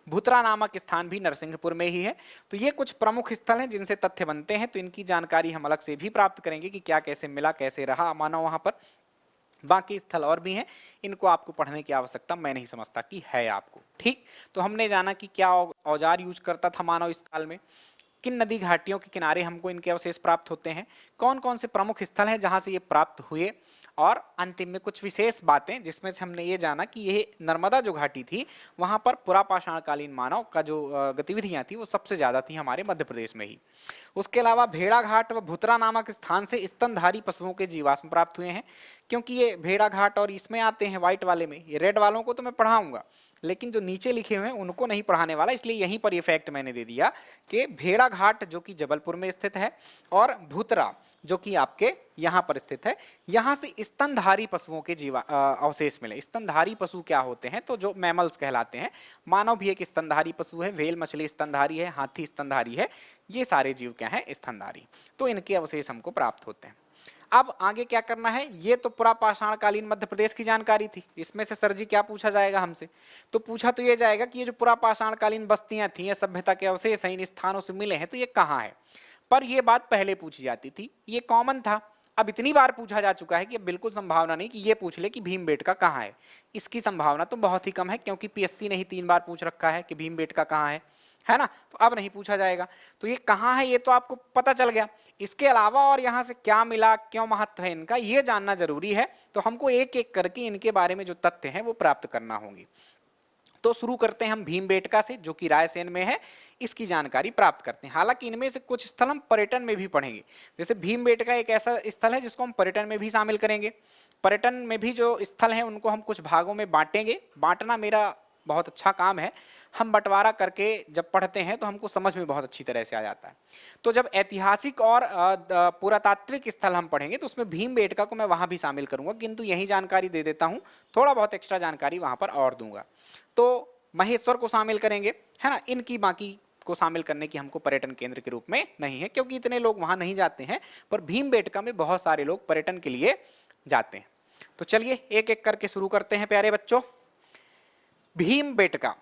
[SPEAKER 1] भूतरा नामक स्थान भी नरसिंहपुर में ही है। तो ये कुछ प्रमुख स्थल हैं जिनसे तथ्य बनते हैं, तो इनकी जानकारी हम अलग से भी प्राप्त करेंगे कि क्या कैसे मिला, कैसे रहा मानव वहां पर। बाकी स्थल और भी हैं, इनको आपको पढ़ने की आवश्यकता मैं नहीं समझता कि है आपको। ठीक, तो हमने जाना कि क्या औजार यूज करता था मानव इस काल में, किन नदी घाटियों के किनारे हमको इनके अवशेष प्राप्त होते हैं, कौन कौन से प्रमुख स्थल हैं जहां से ये प्राप्त हुए, और अंतिम में कुछ विशेष बातें जिसमें से हमने ये जाना कि ये नर्मदा जो घाटी थी वहां पर पुरापाषाणकालीन मानव का जो गतिविधियां थी वो सबसे ज्यादा थी हमारे मध्य प्रदेश में ही। उसके अलावा भेड़ाघाट व भुतरा नामक स्थान से स्तनधारी पशुओं के जीवाश्म प्राप्त हुए हैं, क्योंकि ये भेड़ाघाट और इसमें आते हैं व्हाइट वाले में, ये रेड वालों को तो मैं पढ़ाऊंगा लेकिन जो नीचे लिखे हुए हैं उनको नहीं पढ़ाने वाला, इसलिए यहीं पर ये फैक्ट मैंने दे दिया कि भेड़ाघाट जो कि जबलपुर में स्थित है और भूतरा जो कि आपके यहाँ पर स्थित है, यहाँ से स्तनधारी पशुओं के अवशेष मिले। स्तनधारी पशु क्या होते हैं, तो जो मैमल्स कहलाते हैं, मानव भी एक स्तनधारी पशु है, व्हेल मछली स्तनधारी है, हाथी स्तनधारी है, ये सारे जीव क्या हैं, स्तनधारी। तो इनके अवशेष हमको प्राप्त होते हैं। अब आगे क्या करना है, ये तो पुरापाषाणकालीन मध्य प्रदेश की जानकारी थी। इसमें से सर जी क्या पूछा जाएगा हमसे, तो पूछा तो ये जाएगा कि ये जो पुरापाषाणकालीन बस्तियां थी, ये सभ्यता के अवशेष हैं, इन स्थानों से मिले हैं, तो ये कहाँ है। पर ये बात पहले पूछी जाती थी, ये कॉमन था। अब इतनी बार पूछा जा चुका है कि बिल्कुल संभावना नहीं कि ये पूछ ले कि भीमबेटका कहाँ है। इसकी संभावना तो बहुत ही कम है, क्योंकि पीएससी ने ही 3 बार पूछ रखा है कि भीमबेटका कहाँ है ना, तो अब नहीं पूछा जाएगा। तो ये कहाँ है ये तो आपको पता चल गया। इसके अलावा और यहाँ से क्या मिला, क्यों महत्व है इनका, ये जानना जरूरी है। तो हमको एक एक करके इनके बारे में जो तथ्य हैं वो प्राप्त करना होंगे। तो शुरू करते हैं हम भीमबेटका से, जो कि रायसेन में है, इसकी जानकारी प्राप्त करते हैं। हालांकि इनमें से कुछ स्थल हम पर्यटन में भी पढ़ेंगे, जैसे भीमबेटका एक ऐसा स्थल है जिसको हम पर्यटन में भी शामिल करेंगे। पर्यटन में भी जो स्थल हैं उनको हम कुछ भागों में बांटेंगे। बांटना मेरा बहुत अच्छा काम है, हम बंटवारा करके जब पढ़ते हैं तो हमको समझ में बहुत अच्छी तरह से आ जाता है। तो जब ऐतिहासिक और पुरातात्विक स्थल हम पढ़ेंगे तो उसमें भीमबेटका को मैं वहां भी शामिल करूंगा, किंतु यही जानकारी दे देता हूं, थोड़ा बहुत एक्स्ट्रा जानकारी वहां पर और दूंगा। तो महेश्वर को शामिल करेंगे, है ना, इनकी बाकी को शामिल करने की हमको पर्यटन केंद्र के रूप में नहीं है, क्योंकि इतने लोग वहां नहीं जाते हैं, पर भीमबेटका में बहुत सारे लोग पर्यटन के लिए जाते हैं। तो चलिए एक एक करके शुरू करते हैं प्यारे बच्चों। भीमबेटका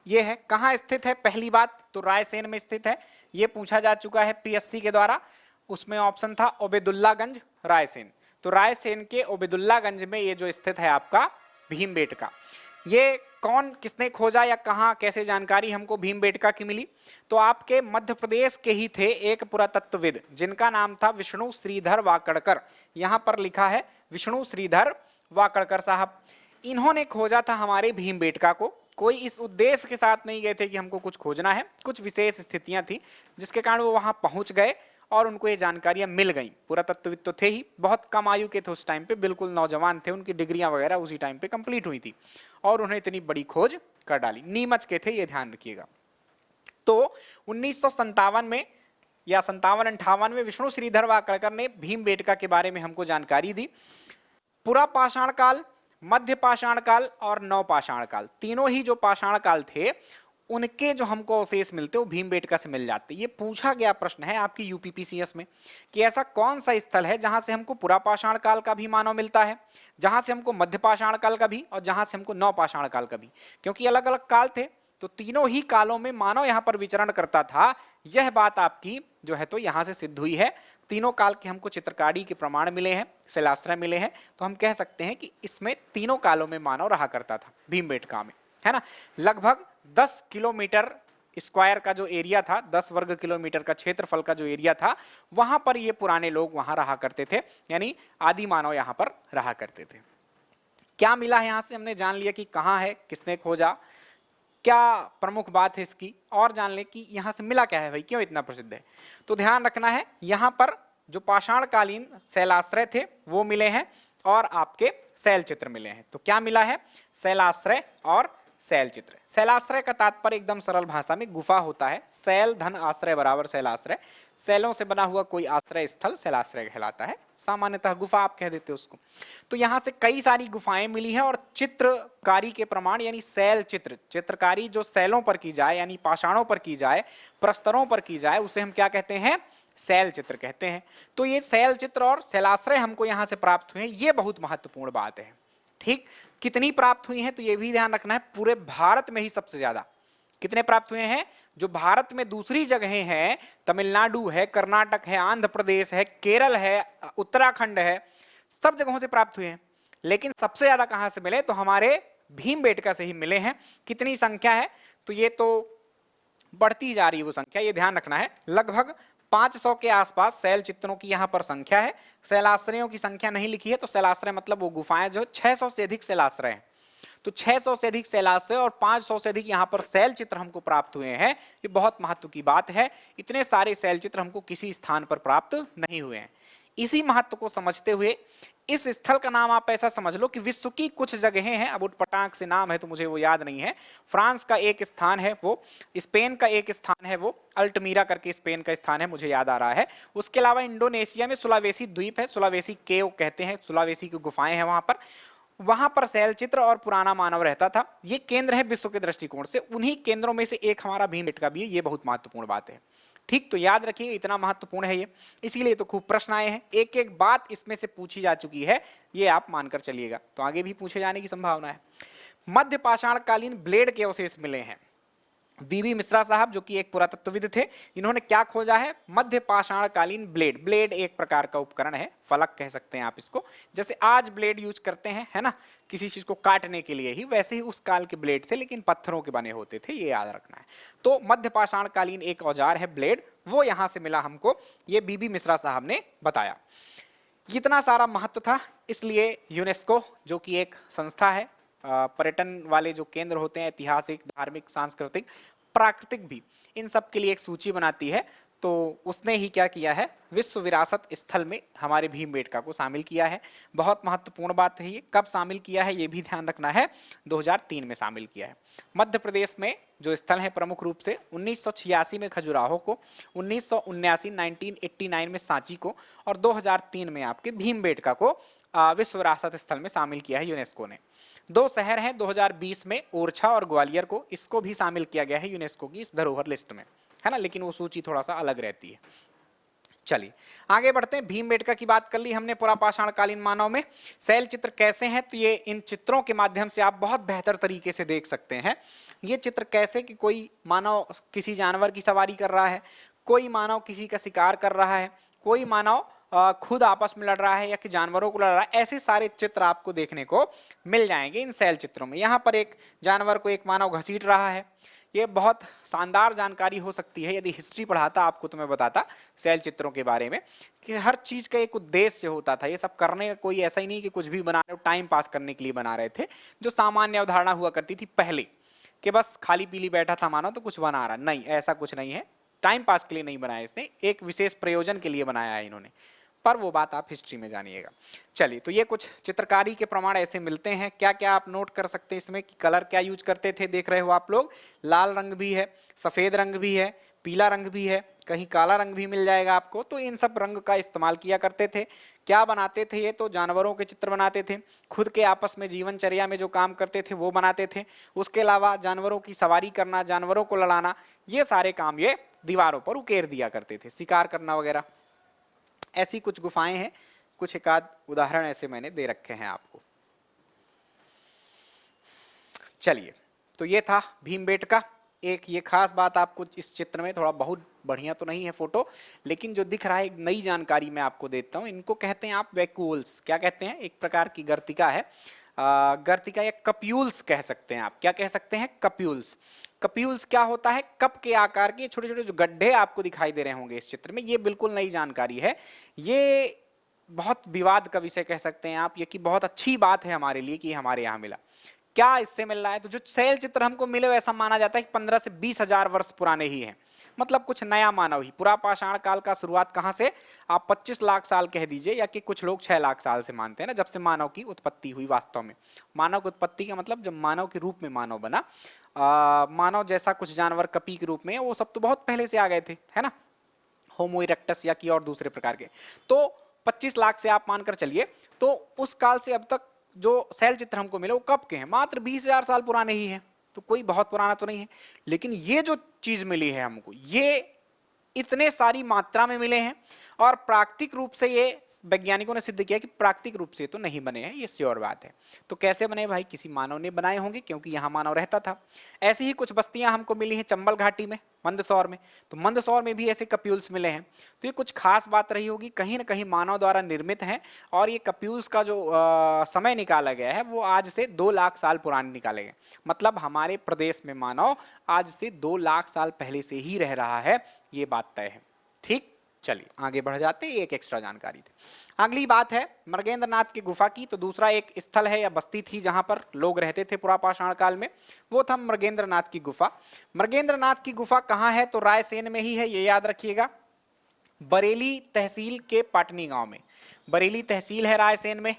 [SPEAKER 1] ये है, कहाँ स्थित है, पहली बात तो रायसेन में स्थित है, ये पूछा जा चुका है पीएससी के द्वारा। उसमें ऑप्शन था ओबेदुल्लागंज रायसेन, तो रायसेन के ओबेदुल्लागंज में ये जो स्थित है आपका भीमबेटका। ये कौन किसने खोजा या कहाँ कैसे जानकारी हमको भीमबेटका की मिली, तो आपके मध्य प्रदेश के ही थे एक पुरातत्वविद जिनका नाम था विष्णु श्रीधर वाकड़कर। यहाँ पर लिखा है विष्णु श्रीधर वाकड़कर साहब। इन्होंने खोजा था हमारे भीमबेटका को। कोई इस उद्देश्य के साथ नहीं गए थे कि हमको कुछ खोजना है, कुछ विशेष स्थितियां थी जिसके कारण वो वहां पहुंच गए और उनको ये जानकारियां मिल गई। पुरातत्वविद तो थे ही, बहुत कम आयु के थे उस टाइम पे, बिल्कुल नौजवान थे, उनकी डिग्रियां वगैरह उसी टाइम पे कंप्लीट हुई थी और उन्हें इतनी बड़ी खोज कर डाली। नीमच के थे, ये ध्यान रखिएगा। तो 1957 में या 57-58 में विष्णु श्रीधर वाकड़कर ने भीमबेटका के बारे में हमको जानकारी दी। पुरापाषाण काल, मध्य पाषाण काल और नवपाषाण काल, तीनों ही जो पाषाण काल थे उनके जो हमको अवशेष मिलते वो भीमबेटका से मिल जाते। ये पूछा गया प्रश्न है आपकी यूपीपीसीएस में कि ऐसा कौन सा स्थल है जहां से हमको पुरापाषाण काल का भी मानव मिलता है, जहां से हमको मध्य पाषाण काल का भी और जहां से हमको नवपाषाण काल का भी, क्योंकि अलग अलग काल थे तो तीनों ही कालों में मानव यहाँ पर विचरण करता था। यह बात आपकी जो है तो यहाँ से सिद्ध हुई है। तीनों काल के हमको चित्रकारी के प्रमाण मिले हैं, शिलाश्रय मिले हैं, तो हम कह सकते हैं कि इसमें तीनों कालों में मानव रहा करता था भीमबेटका में, है ना। लगभग 10 किलोमीटर स्क्वायर का जो एरिया था, 10 वर्ग किलोमीटर का क्षेत्रफल का जो एरिया था, वहां पर ये पुराने लोग वहां रहा करते थे, यानी आदि मानव यहाँ पर रहा करते थे। क्या मिला है यहाँ से, हमने जान लिया कि कहाँ है, किसने खोजा, क्या प्रमुख बात है इसकी, और जान लें कि यहाँ से मिला क्या है भाई, क्यों इतना प्रसिद्ध है। तो ध्यान रखना है, यहाँ पर जो पाषाणकालीन शैलाश्रय थे वो मिले हैं और आपके शैल चित्र मिले हैं। तो क्या मिला है, शैलाश्रय और शैल चित्र। शैलाश्रय का तात्पर्य एकदम सरल भाषा में गुफा होता है। शैल धन आश्रय बराबर शैलाश्रय। शैलों से बना हुआ कोई आश्रय स्थल शैलाश्रय कहलाता है। सामान्यतः गुफा आप कह देते हो उसको। तो यहाँ से कई सारी गुफाएं मिली हैं और चित्रकारी के प्रमाण यानी शैल चित्र, चित्रकारी जो शैलों पर की जाए यानी पाषाणों पर की जाए, प्रस्तरों पर की जाए, उसे हम क्या कहते हैं? शैल चित्र कहते हैं। तो ये शैल चित्र और शैलाश्रय हमको यहाँ से प्राप्त हुए हैं, ये बहुत महत्वपूर्ण बात है। ठीक, कितनी प्राप्त हुई हैं तो ये भी ध्यान रखना है, पूरे भारत में ही सबसे ज्यादा। कितने प्राप्त हुए हैं? जो भारत में दूसरी जगहें हैं, तमिलनाडु है, कर्नाटक है, आंध्र प्रदेश है, केरल है, उत्तराखंड है, सब जगहों से प्राप्त हुए हैं। लेकिन सबसे ज्यादा कहां से मिले? तो हमारे भीमबेटका से ही मिले हैं। कितनी संख्या है? तो ये तो बढ़ती जा रही है वो संख्या, ये ध्यान रखना है। लगभग 500 के आसपास शैल चित्रों की यहाँ पर संख्या है। शैलाश्रयों की संख्या नहीं लिखी है, तो शैलाश्रय मतलब वो गुफाएं जो 600 से अधिक शैलाश्रय हैं। तो 600 से अधिक शैलाश्रय और 500 से अधिक यहाँ पर शैल चित्र हमको प्राप्त हुए हैं। ये बहुत महत्व की बात है। इतने सारे शैल चित्र हमको किसी स्थान पर प्राप्त नहीं हुए हैं। इसी महत्व को समझते हुए इस स्थल का नाम आप ऐसा समझ लो कि विश्व की कुछ जगहें हैं, अब उटपटांग से नाम है तो मुझे वो याद नहीं है। फ्रांस का एक स्थान है वो, स्पेन का एक स्थान है वो, अल्टमीरा करके स्पेन का स्थान है, मुझे याद आ रहा है। उसके अलावा इंडोनेशिया में सुलावेसी द्वीप है, सुलावेसी केव कहते हैं, सुलावेसी की गुफाएं हैं वहां पर शैल चित्र और पुराना मानव रहता था। ये केंद्र है विश्व के दृष्टिकोण से, उन्हीं केंद्रों में से एक हमारा भीमबेटका भी है। ये बहुत महत्वपूर्ण बात है। ठीक, तो याद रखिए इतना महत्वपूर्ण है ये, इसीलिए तो खूब प्रश्न आए हैं। एक एक बात इसमें से पूछी जा चुकी है, ये आप मानकर चलिएगा। तो आगे भी पूछे जाने की संभावना है। मध्य पाषाणकालीन ब्लेड के अवशेष मिले हैं। बीबी मिश्रा साहब जो कि एक पुरातत्वविद थे, इन्होंने क्या खोजा है? मध्य पाषाणकालीन ब्लेड। ब्लेड एक प्रकार का उपकरण है, फलक कह सकते हैं आप इसको। जैसे आज ब्लेड यूज करते हैं, है ना, किसी चीज को काटने के लिए ही, वैसे ही उस काल के ब्लेड थे, लेकिन पत्थरों के बने होते थे, ये याद रखना है। तो मध्य पाषाणकालीन एक औजार है ब्लेड, वो यहां से मिला हमको, ये बीबी मिश्रा साहब ने बताया। इतना सारा महत्व था, इसलिए यूनेस्को जो कि एक संस्था है, पर्यटन वाले जो केंद्र होते हैं, ऐतिहासिक, धार्मिक, सांस्कृतिक, प्राकृतिक भी, इन सब के लिए एक सूची बनाती है। तो उसने ही क्या किया है? विश्व विरासत स्थल में हमारे भीमबेटका को शामिल किया है। बहुत महत्वपूर्ण बात है ये। कब शामिल किया है ये भी ध्यान रखना है, 2003 में शामिल किया है। मध्य प्रदेश में जो स्थल है प्रमुख रूप से 1986 में खजुराहो को, 1989 में सांची को और 2003 में आपके भीमबेटका को विश्व विरासत स्थल में शामिल किया है यूनेस्को ने। 2 शहर हैं 2020 में, ओरछा और ग्वालियर को, इसको भी शामिल किया गया है यूनेस्को की इस धरोहर लिस्ट में, है ना, लेकिन वो सूची थोड़ा सा अलग रहती है। चलिए आगे बढ़ते हैं। भीमबेटका की बात कर ली हमने। पुरापाषाणकालीन मानव में शैल चित्र कैसे हैं? तो ये इन चित्रों के माध्यम से आप बहुत बेहतर तरीके से देख सकते हैं। ये चित्र कैसे कि कोई मानव किसी जानवर की सवारी कर रहा है, कोई मानव किसी का शिकार कर रहा है, कोई मानव खुद आपस में लड़ रहा है या कि जानवरों को लड़ रहा है। ऐसे सारे चित्र आपको देखने को मिल जाएंगे इन शैल चित्रों में। यहाँ पर एक जानवर को एक मानव घसीट रहा है। ये बहुत शानदार जानकारी हो सकती है। यदि हिस्ट्री पढ़ाता आपको तो मैं बताता शैल चित्रों के बारे में कि हर चीज का एक उद्देश्य होता था। ये सब करने का कोई ऐसा ही नहीं कि कुछ भी बना रहे हो टाइम पास करने के लिए बना रहे थे, जो सामान्य अवधारणा हुआ करती थी पहले कि बस खाली पीली बैठा था मानो तो कुछ बना रहा। नहीं, ऐसा कुछ नहीं है। टाइम पास के लिए नहीं बनाया इसने, एक विशेष प्रयोजन के लिए बनाया है इन्होंने, पर वो बात आप हिस्ट्री में जानिएगा। चलिए, तो ये कुछ चित्रकारी के प्रमाण ऐसे मिलते हैं। क्या क्या आप नोट कर सकते हैं इसमें कि कलर क्या यूज करते थे? देख रहे हो आप लोग, लाल रंग भी है, सफेद रंग भी है, पीला रंग भी है, कहीं काला रंग भी मिल जाएगा आपको। तो इन सब रंग का इस्तेमाल किया करते थे। क्या बनाते थे ये? तो जानवरों के चित्र बनाते थे, खुद के आपस में जीवनचर्या में जो काम करते थे वो बनाते थे। उसके अलावा जानवरों की सवारी करना, जानवरों को लड़ाना, ये सारे काम ये दीवारों पर उकेर दिया करते थे, शिकार करना वगैरह। ऐसी कुछ गुफाएं हैं, कुछ एक आध उदाहरण ऐसे मैंने दे रखे हैं आपको। चलिए, तो ये था भीमबेटका। एक ये खास बात आपको इस चित्र में, थोड़ा बहुत बढ़िया तो नहीं है फोटो, लेकिन जो दिख रहा है एक नई जानकारी मैं आपको देता हूँ। इनको कहते हैं आप वैक्यूल्स। क्या कहते हैं? एक प्रकार की गर्तिका है, गर्तिका या कप्यूल्स कह सकते हैं आप। क्या कह सकते हैं? कप्यूल्स। कप्यूल्स क्या होता है? कप के आकार के छोटे छोटे जो गड्ढे आपको दिखाई दे रहे होंगे इस चित्र में, ये बिल्कुल नई जानकारी है। ये बहुत विवाद का विषय कह सकते हैं आप, ये कि बहुत अच्छी बात है हमारे लिए कि हमारे यहाँ मिला। क्या इससे मिल रहा है? तो जो शैल चित्र हमको मिले ऐसा माना जाता है कि 15 से 20 हजार वर्ष पुराने ही हैं। मतलब कुछ नया मानव ही। पुरा पाषाण काल का शुरुआत कहाँ से, आप 25 लाख साल कह दीजिए, या कि कुछ लोग 6 लाख साल से मानते हैं ना, जब से मानव की उत्पत्ति हुई। वास्तव में मानव की उत्पत्ति का मतलब जब मानव के रूप में मानव बना। मानव जैसा कुछ जानवर कपी के रूप में, वो सब तो बहुत पहले से आ गए थे, है ना, होमो इरेक्टस या कि और दूसरे प्रकार के। तो 25 लाख से आप मानकर चलिए, तो उस काल से अब तक जो शैल चित्र हमको मिले वो कब के हैं, मात्र 20,000 साल पुराने ही हैं। तो कोई बहुत पुराना तो नहीं है, लेकिन ये जो चीज मिली है हमको, ये इतने सारी मात्रा में मिले हैं, और प्राकृतिक रूप से ये वैज्ञानिकों ने सिद्ध किया कि प्राकृतिक रूप से तो नहीं बने हैं, ये श्योर बात है। तो कैसे बने भाई, किसी मानव ने बनाए होंगे, क्योंकि यहाँ मानव रहता था। ऐसी ही कुछ बस्तियां हमको मिली हैं चंबल घाटी में, मंदसौर में। तो मंदसौर में भी ऐसे कप्यूल्स मिले हैं। तो ये कुछ खास बात रही होगी, कहीं ना कहीं मानव द्वारा निर्मित है। और ये कप्यूल्स का जो समय निकाला गया है वो आज से 2 लाख साल पुराने निकाले गए। मतलब हमारे प्रदेश में मानव आज से 2 लाख साल पहले से ही रह रहा है, ये बात तय है। ठीक, चलिए आगे बढ़ जाते हैं, एक एक्स्ट्रा जानकारी थी। अगली बात है मृगेंद्रनाथ की गुफा की। तो दूसरा एक स्थल है या बस्ती थी जहां पर लोग रहते थे पुरापाषाण काल में, वो था मृगेंद्रनाथ की गुफा। मृगेंद्रनाथ की गुफा कहाँ है, तो रायसेन में ही है, ये याद रखिएगा। बरेली तहसील के पाटनी गांव में, बरेली तहसील है रायसेन में।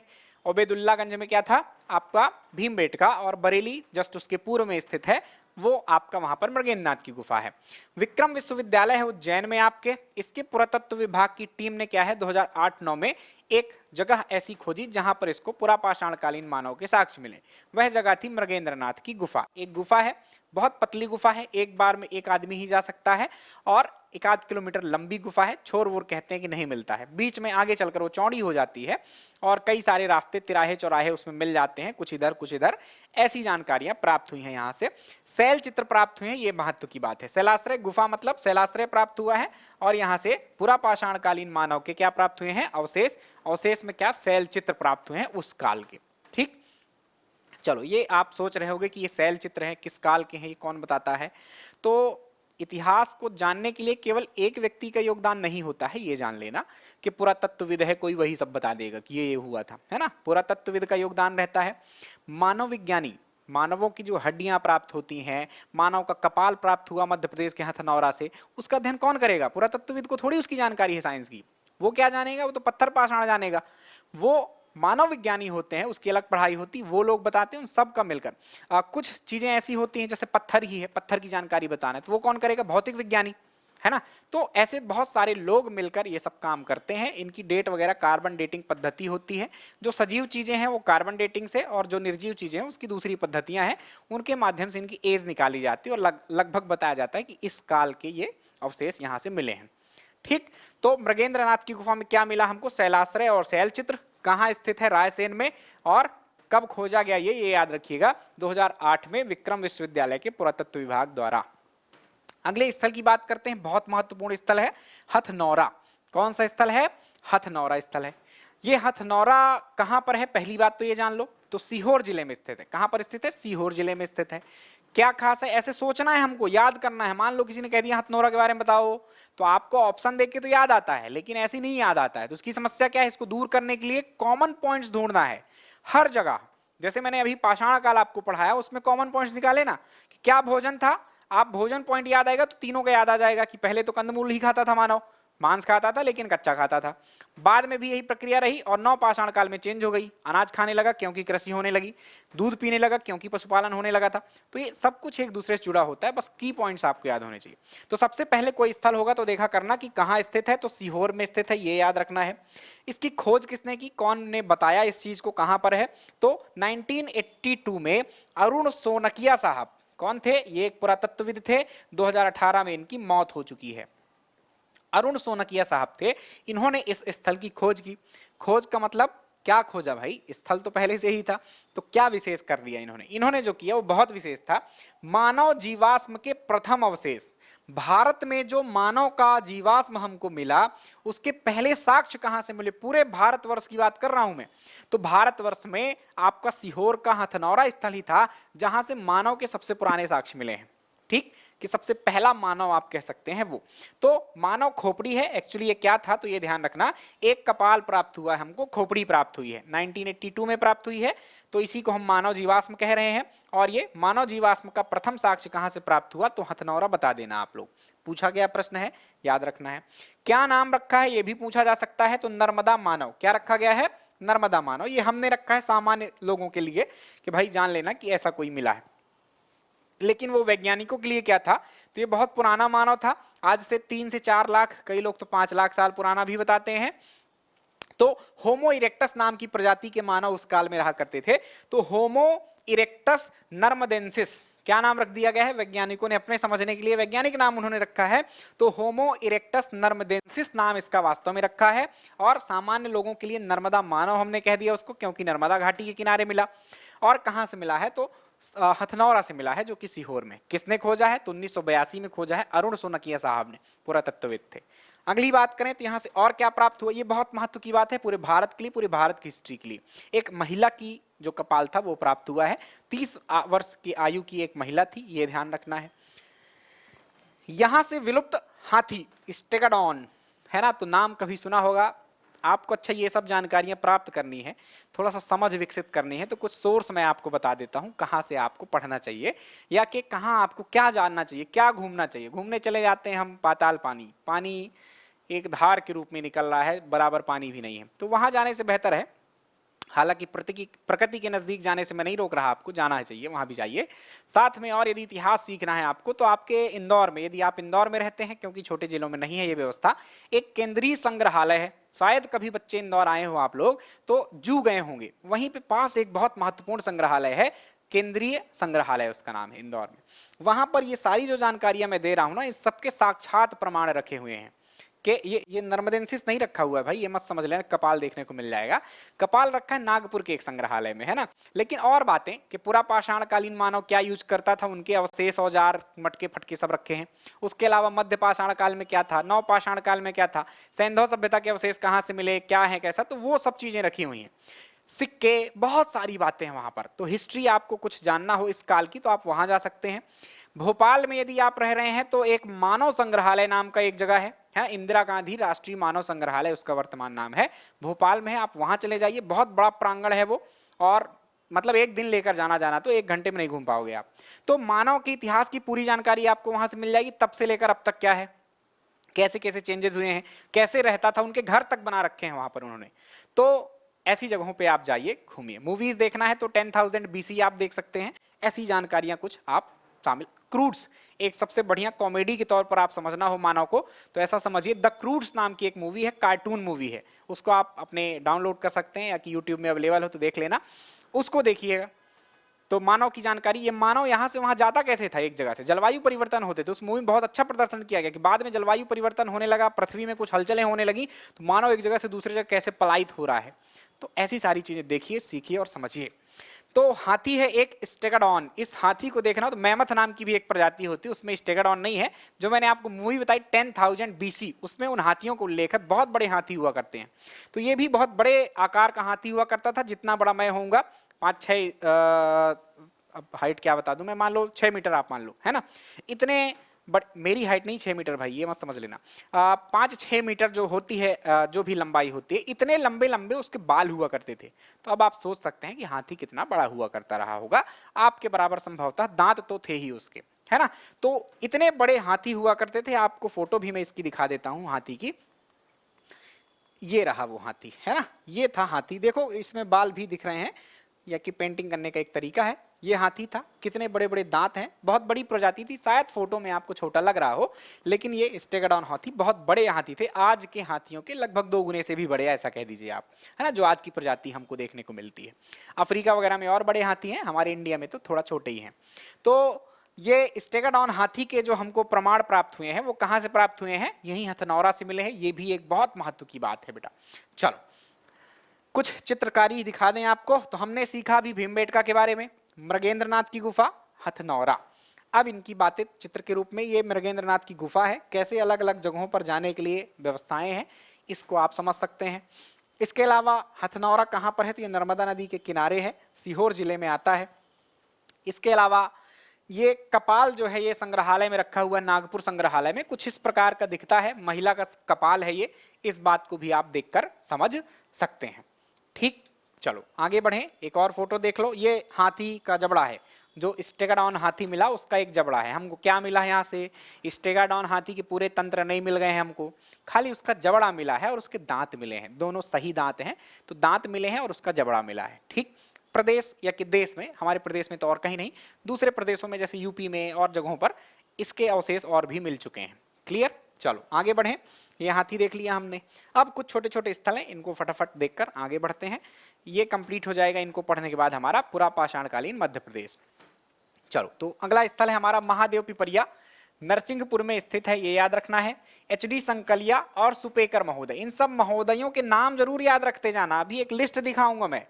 [SPEAKER 1] ओबेदुल्लागंज में क्या था आपका, भीमबेटका, और बरेली जस्ट उसके पूर्व में स्थित है, वो आपका वहां पर मृगेंद्रनाथ की गुफा है। विक्रम विश्वविद्यालय है उज्जैन में आपके। इसके पुरातत्व विभाग की टीम ने क्या है 2008-9 में एक जगह ऐसी खोजी जहां पर इसको पुरापाषाणकालीन मानव के साक्ष्य मिले। वह जगह थी मृगेंद्रनाथ की गुफा। एक गुफा है, बहुत पतली गुफा है, एक बार में एक आदमी ही जा सकता है, और 1-8 किलोमीटर लंबी गुफा है। छोर वोर कहते हैं कि नहीं मिलता है, बीच में आगे चलकर वो चौड़ी हो जाती है, और कई सारे रास्ते तिराहे चौराहे उसमें मिल जाते हैं, कुछ इधर कुछ इधर। ऐसी जानकारियां प्राप्त हुई हैं यहाँ से। शैल चित्र प्राप्त हुए हैं, ये महत्व की बात है। शैलाश्रय गुफा मतलब शैलाश्रय प्राप्त हुआ है, और यहाँ से पुरापाषाणकालीन मानव के क्या प्राप्त हुए हैं, अवशेष। अवशेष में क्या, शैल चित्र प्राप्त हुए हैं उस काल के। ठीक, चलो ये आप सोच रहे होंगे कि ये शैल चित्र हैं, किस काल के हैं, ये कौन बताता है। तो इतिहास को जानने के लिए केवल एक व्यक्ति का योगदान नहीं होता है, ये जान लेना कि पुरातत्वविद है कोई, वही सब बता देगा कि ये हुआ था, है ना। पुरातत्वविद का योगदान रहता है। मानव विज्ञानी, मानवों की जो हड्डियां प्राप्त होती हैं, मानव का कपाल प्राप्त हुआ मध्य प्रदेश के हथनौरा से, उसका अध्ययन कौन करेगा, पुरातत्वविद को थोड़ी उसकी जानकारी है साइंस की। वो क्या जानेगा, वो तो पत्थर पाषाण जानेगा। वो मानव विज्ञानी होते हैं, उसकी अलग पढ़ाई होती, वो लोग बताते हैं उन सब का मिलकर। कुछ चीजें ऐसी होती हैं जैसे पत्थर ही है, पत्थर की जानकारी बताना है, तो वो कौन करेगा, भौतिक विज्ञानी, है ना। तो ऐसे बहुत सारे लोग मिलकर ये सब काम करते हैं। इनकी डेट वगैरह कार्बन डेटिंग पद्धति होती है। जो सजीव चीजें हैं वो कार्बन डेटिंग से, और जो निर्जीव चीजें हैं उसकी दूसरी पद्धतियां हैं, उनके माध्यम से इनकी एज निकाली जाती है, और लगभग बताया जाता है कि इस काल के ये अवशेष यहाँ से मिले हैं। ठीक, तो मृगेंद्रनाथ की गुफा में क्या मिला हमको, शैलाश्रय और शैल चित्र। कहाँ स्थित है, रायसेन में, और कब खोजा गया ये याद रखिएगा, 2008 में विक्रम विश्वविद्यालय के पुरातत्व विभाग द्वारा। अगले स्थल की बात करते हैं, बहुत महत्वपूर्ण स्थल है हथनौरा। कौन सा स्थल है, हथनौरा स्थल है। ये हथनौरा कहां पर है, पहली बात तो ये जान लो, तो सीहोर जिले में स्थित है। कहां पर स्थित है, सीहोर जिले में स्थित है। क्या खास है, ऐसे सोचना है हमको, याद करना है। मान लो किसी ने कह दिया हथनौरा के बारे में बताओ, तो आपको ऑप्शन देख के तो याद आता है, लेकिन ऐसे नहीं याद आता है। तो उसकी समस्या क्या है, इसको दूर करने के लिए कॉमन पॉइंट्स ढूंढना है हर जगह। जैसे मैंने अभी पाषाण काल आपको पढ़ाया, उसमें कॉमन पॉइंट्स निकाले ना, कि क्या भोजन था, आप भोजन पॉइंट याद आएगा तो तीनों का याद आ जाएगा कि पहले तो कंदमूल ही खाता था मानव, मांस खाता था लेकिन कच्चा खाता था। बाद में भी यही प्रक्रिया रही, और नवपाषाण काल में चेंज हो गई, अनाज खाने लगा क्योंकि कृषि होने लगी, दूध पीने लगा क्योंकि पशुपालन होने लगा था। तो ये सब कुछ एक दूसरे से जुड़ा होता है, बस की पॉइंट्स आपको याद होने चाहिए। तो सबसे पहले कोई स्थल होगा तो देखा करना कि कहाँ स्थित है, तो सीहोर में स्थित है, ये याद रखना है। इसकी खोज किसने की, कौन ने बताया इस चीज को कहाँ पर है, तो 1982 में अरुण सोनकिया साहब, कौन थे, ये एक पुरातत्वविद थे, 2018 में इनकी मौत हो चुकी है। अरुण सोनकिया साहब थे, इन्होंने इस स्थल की खोज की। खोज का मतलब क्या खोजा भाई, स्थल तो पहले से ही था, तो क्या विशेष कर दिया इन्होंने। इन्होंने जो किया वो बहुत विशेष था। मानव जीवाश्म के प्रथम अवशेष, भारत में जो मानव का जीवाश्म हमको मिला उसके पहले साक्ष्य कहां से मिले, पूरे भारतवर्ष की बात कर रहा हूं मैं। तो भारतवर्ष में आपका सीहोर का हथनौरा स्थल ही था जहां से मानव के सबसे पुराने साक्ष्य मिले हैं। ठीक, कि सबसे पहला मानव आप कह सकते हैं वो। तो मानव खोपड़ी है, एक्चुअली ये क्या था तो ये ध्यान रखना, एक कपाल प्राप्त हुआ है हमको, खोपड़ी प्राप्त हुई है, 1982 में प्राप्त हुई है। तो इसी को हम मानव जीवाश्म कह रहे हैं। और ये मानव जीवाश्म का प्रथम साक्ष्य कहां से प्राप्त हुआ, तो हथनौरा बता देना आप लोग। पूछा गया प्रश्न है, याद रखना है। क्या नाम रखा है ये भी पूछा जा सकता है, तो नर्मदा मानव। क्या रखा गया है, नर्मदा मानव। ये हमने रखा है सामान्य लोगों के लिए कि भाई जान लेना कि ऐसा कोई मिला है। लेकिन वो वैज्ञानिकों के लिए क्या था, तो ये बहुत पुराना मानव था, आज से 3 से 4 लाख, कई लोग तो 5 लाख साल पुराना भी बताते हैं। तो होमो इरेक्टस नाम की प्रजाति के मानव उस काल में रहा करते थे। तो होमो इरेक्टस नर्मदेंसिस क्या नाम रख दिया गया है, वैज्ञानिकों ने अपने समझने के लिए वैज्ञानिक नाम उन्होंने रखा है, तो होमो इरेक्टस नर्मदेंसिस नाम इसका वास्तव में रखा है। और सामान्य लोगों के लिए नर्मदा मानव हमने कह दिया उसको, क्योंकि नर्मदा घाटी के किनारे मिला। और कहां से मिला है, तो हथनौरा से मिला है, जो कि सीहोर में। किसने खोजा है, तो 1982 में खोजा है, अरुण सोनकिया साहब ने, पुरातत्वविद थे। अगली बात करें तो यहां से और क्या प्राप्त हुआ, ये बहुत महत्व की बात है पूरे भारत के लिए, पूरे भारत की हिस्ट्री के लिए। एक महिला की जो कपाल था वो प्राप्त हुआ है, 30 वर्ष की आयु की एक महिला थी, ये ध्यान रखना है। यहां से विलुप्त हाथी स्टेगोडॉन है ना, तो नाम कभी सुना होगा आपको। अच्छा, ये सब जानकारियां प्राप्त करनी है, थोड़ा सा समझ विकसित करनी है, तो कुछ सोर्स मैं आपको बता देता हूं कहां से आपको पढ़ना चाहिए, या कि कहां आपको क्या जानना चाहिए, क्या घूमना चाहिए। घूमने चले जाते हैं हम पाताल पानी, पानी एक धार के रूप में निकल रहा है, बराबर पानी भी नहीं है, तो वहां जाने से बेहतर है। हालांकि प्रकृति के नजदीक जाने से मैं नहीं रोक रहा, आपको जाना है चाहिए, वहां भी जाइए। साथ में और यदि इतिहास सीखना है आपको, तो आपके इंदौर में, यदि आप इंदौर में रहते हैं, क्योंकि छोटे जिलों में नहीं है ये व्यवस्था, एक केंद्रीय संग्रहालय है। शायद कभी बच्चे इंदौर आए हो आप लोग तो जू गए होंगे, वहीं पे पास एक बहुत महत्वपूर्ण संग्रहालय है, केंद्रीय संग्रहालय उसका नाम है, इंदौर में। वहां पर ये सारी जो जानकारियां मैं दे रहा हूं ना, इस सबके साक्षात प्रमाण रखे हुए हैं कि ये नर्मदेंसिस नहीं रखा हुआ है भाई, ये मत समझ लेना कपाल देखने को मिल जाएगा। कपाल रखा है नागपुर के एक संग्रहालय में, है ना। लेकिन और बातें कि पुरा पाषाण कालीन मानव क्या यूज करता था, उनके अवशेष, औजार, मटके फटके सब रखे हैं। उसके अलावा मध्य पाषाण काल में क्या था, नव पाषाण काल में क्या था, सैंधव सभ्यता के अवशेष कहाँ से मिले, क्या है कैसा, तो वो सब चीजें रखी हुई हैं। सिक्के, बहुत सारी बातें हैं वहां पर। तो हिस्ट्री आपको कुछ जानना हो इस काल की, तो आप वहां जा सकते हैं। भोपाल में यदि आप रह रहे हैं तो एक मानव संग्रहालय नाम का एक जगह है, इंदिरा गांधी राष्ट्रीय मानव संग्रहालय उसका वर्तमान नाम है, भोपाल में है। आप वहां चले जाइए, बहुत बड़ा प्रांगण है वो, और मतलब एक दिन लेकर जाना तो 1 घंटे में नहीं घूम पाओगे आप। तो मानव के इतिहास की पूरी जानकारी आपको वहां से मिल जाएगी, तब से लेकर अब तक क्या है, कैसे कैसे चेंजेस हुए हैं, कैसे रहता था, उनके घर तक बना रखे हैं वहां पर उन्होंने। तो ऐसी जगहों पे आप जाइए, घूमिए। मूवीज देखना है तो 10,000 BC आप देख सकते हैं, ऐसी जानकारियां कुछ आप शामिल। क्रूड्स एक सबसे बढ़िया कॉमेडी के तौर पर आप समझना हो मानव को, तो ऐसा समझिए, द क्रूड्स नाम की एक मूवी है, कार्टून मूवी है, उसको आप अपने डाउनलोड कर सकते हैं, या कि यूट्यूब में अवेलेबल हो तो देख लेना, उसको देखिएगा। तो मानव की जानकारी, ये मानव यहाँ से वहां जाता कैसे था, एक जगह से, जलवायु परिवर्तन होते थे। उस मूवी में बहुत अच्छा प्रदर्शन किया गया कि बाद में जलवायु परिवर्तन होने लगा, पृथ्वी में कुछ हलचलें होने लगी, तो मानव एक जगह से दूसरी जगह कैसे पलायित हो रहा है। तो ऐसी सारी चीजें देखिए, सीखिए और समझिए। तो हाथी है एक स्टेगोडॉन, इस हाथी को देखना हो तो मैमथ नाम की भी एक प्रजाति होती है, उसमें स्टेगोडॉन नहीं है। जो मैंने आपको मूवी बताई 10,000 BC, उसमें उन हाथियों को उल्लेख है, बहुत बड़े हाथी हुआ करते हैं। तो ये भी बहुत बड़े आकार का हाथी हुआ करता था, जितना बड़ा मैं होऊंगा, 5-6, अब हाइट क्या बता दूं मैं, मान लो 6 मीटर आप मान लो, है ना, इतने। बट मेरी हाइट नहीं 6 मीटर भाई, ये मत समझ लेना। 5-6 मीटर जो होती है, जो भी लंबाई होती है, इतने लंबे लंबे उसके बाल हुआ करते थे। तो अब आप सोच सकते हैं कि हाथी कितना बड़ा हुआ करता रहा होगा, आपके बराबर संभवतः दांत तो थे ही उसके, है ना। तो इतने बड़े हाथी हुआ करते थे। आपको फोटो भी मैं इसकी दिखा देता हूं हाथी की, ये रहा वो हाथी, है ना, ये था हाथी। देखो इसमें बाल भी दिख रहे हैं, या कि पेंटिंग करने का एक तरीका है। ये हाथी था, कितने बड़े बड़े दांत हैं, बहुत बड़ी प्रजाति थी। शायद फोटो में आपको छोटा लग रहा हो, लेकिन ये स्टेगोडॉन हाथी बहुत बड़े हाथी थे, आज के हाथियों के लगभग 2 गुने से भी बड़े, ऐसा कह दीजिए आप, है ना, जो आज की प्रजाति हमको देखने को मिलती है। अफ्रीका वगैरह में और बड़े हाथी हैं, हमारे इंडिया में तो थोड़ा छोटे ही हैं। तो ये स्टेगोडॉन हाथी के जो हमको प्रमाण प्राप्त हुए हैं, वो कहाँ से प्राप्त हुए हैं, यही हथनौरा से मिले हैं। ये भी एक बहुत महत्व की बात है बेटा। चलो कुछ चित्रकारी दिखा दें आपको। तो हमने सीखा भी भीमबेटका के बारे में, मृगेंद्रनाथ की गुफा, हथनौरा। अब इनकी बातें चित्र के रूप में, ये मृगेंद्रनाथ की गुफा है, कैसे अलग अलग जगहों पर जाने के लिए व्यवस्थाएं हैं, इसको आप समझ सकते हैं। इसके अलावा हथनौरा कहाँ पर है, तो ये नर्मदा नदी के किनारे है, सीहोर जिले में आता है। इसके अलावा ये कपाल जो है, ये संग्रहालय में रखा हुआ, नागपुर संग्रहालय में कुछ इस प्रकार का दिखता है, महिला का कपाल है ये, इस बात को भी आप देखकर समझ सकते हैं। ठीक, चलो आगे बढ़ें, एक और फोटो देख लो। ये हाथी का जबड़ा है, जो स्टेगाडॉन हाथी मिला उसका एक जबड़ा है। हमको क्या मिला है यहाँ से? स्टेगाडॉन हाथी के पूरे तंत्र नहीं मिल गए हैं हमको, खाली उसका जबड़ा मिला है और उसके दांत मिले हैं, दोनों सही दांत हैं, तो दांत मिले हैं और उसका जबड़ा मिला है। ठीक, प्रदेश या कि देश में, हमारे प्रदेश में तो और कहीं नहीं, दूसरे प्रदेशों में जैसे यूपी में और जगहों पर इसके अवशेष और भी मिल चुके हैं। क्लियर? चलो आगे बढ़ें। ये हाथी देख लिया हमने, अब कुछ छोटे छोटे स्थल हैं, इनको फटाफट देखकर आगे बढ़ते हैं। ये कंप्लीट हो जाएगा इनको पढ़ने के बाद हमारा पूरा पाषाणकालीन मध्य प्रदेश। चलो, तो अगला स्थल है हमारा महादेव पिपरिया, नरसिंहपुर में स्थित है, ये याद रखना है। एचडी संकलिया और सुपेकर महोदय, इन सब महोदयों के नाम जरूर याद रखते जाना। अभी एक लिस्ट दिखाऊंगा मैं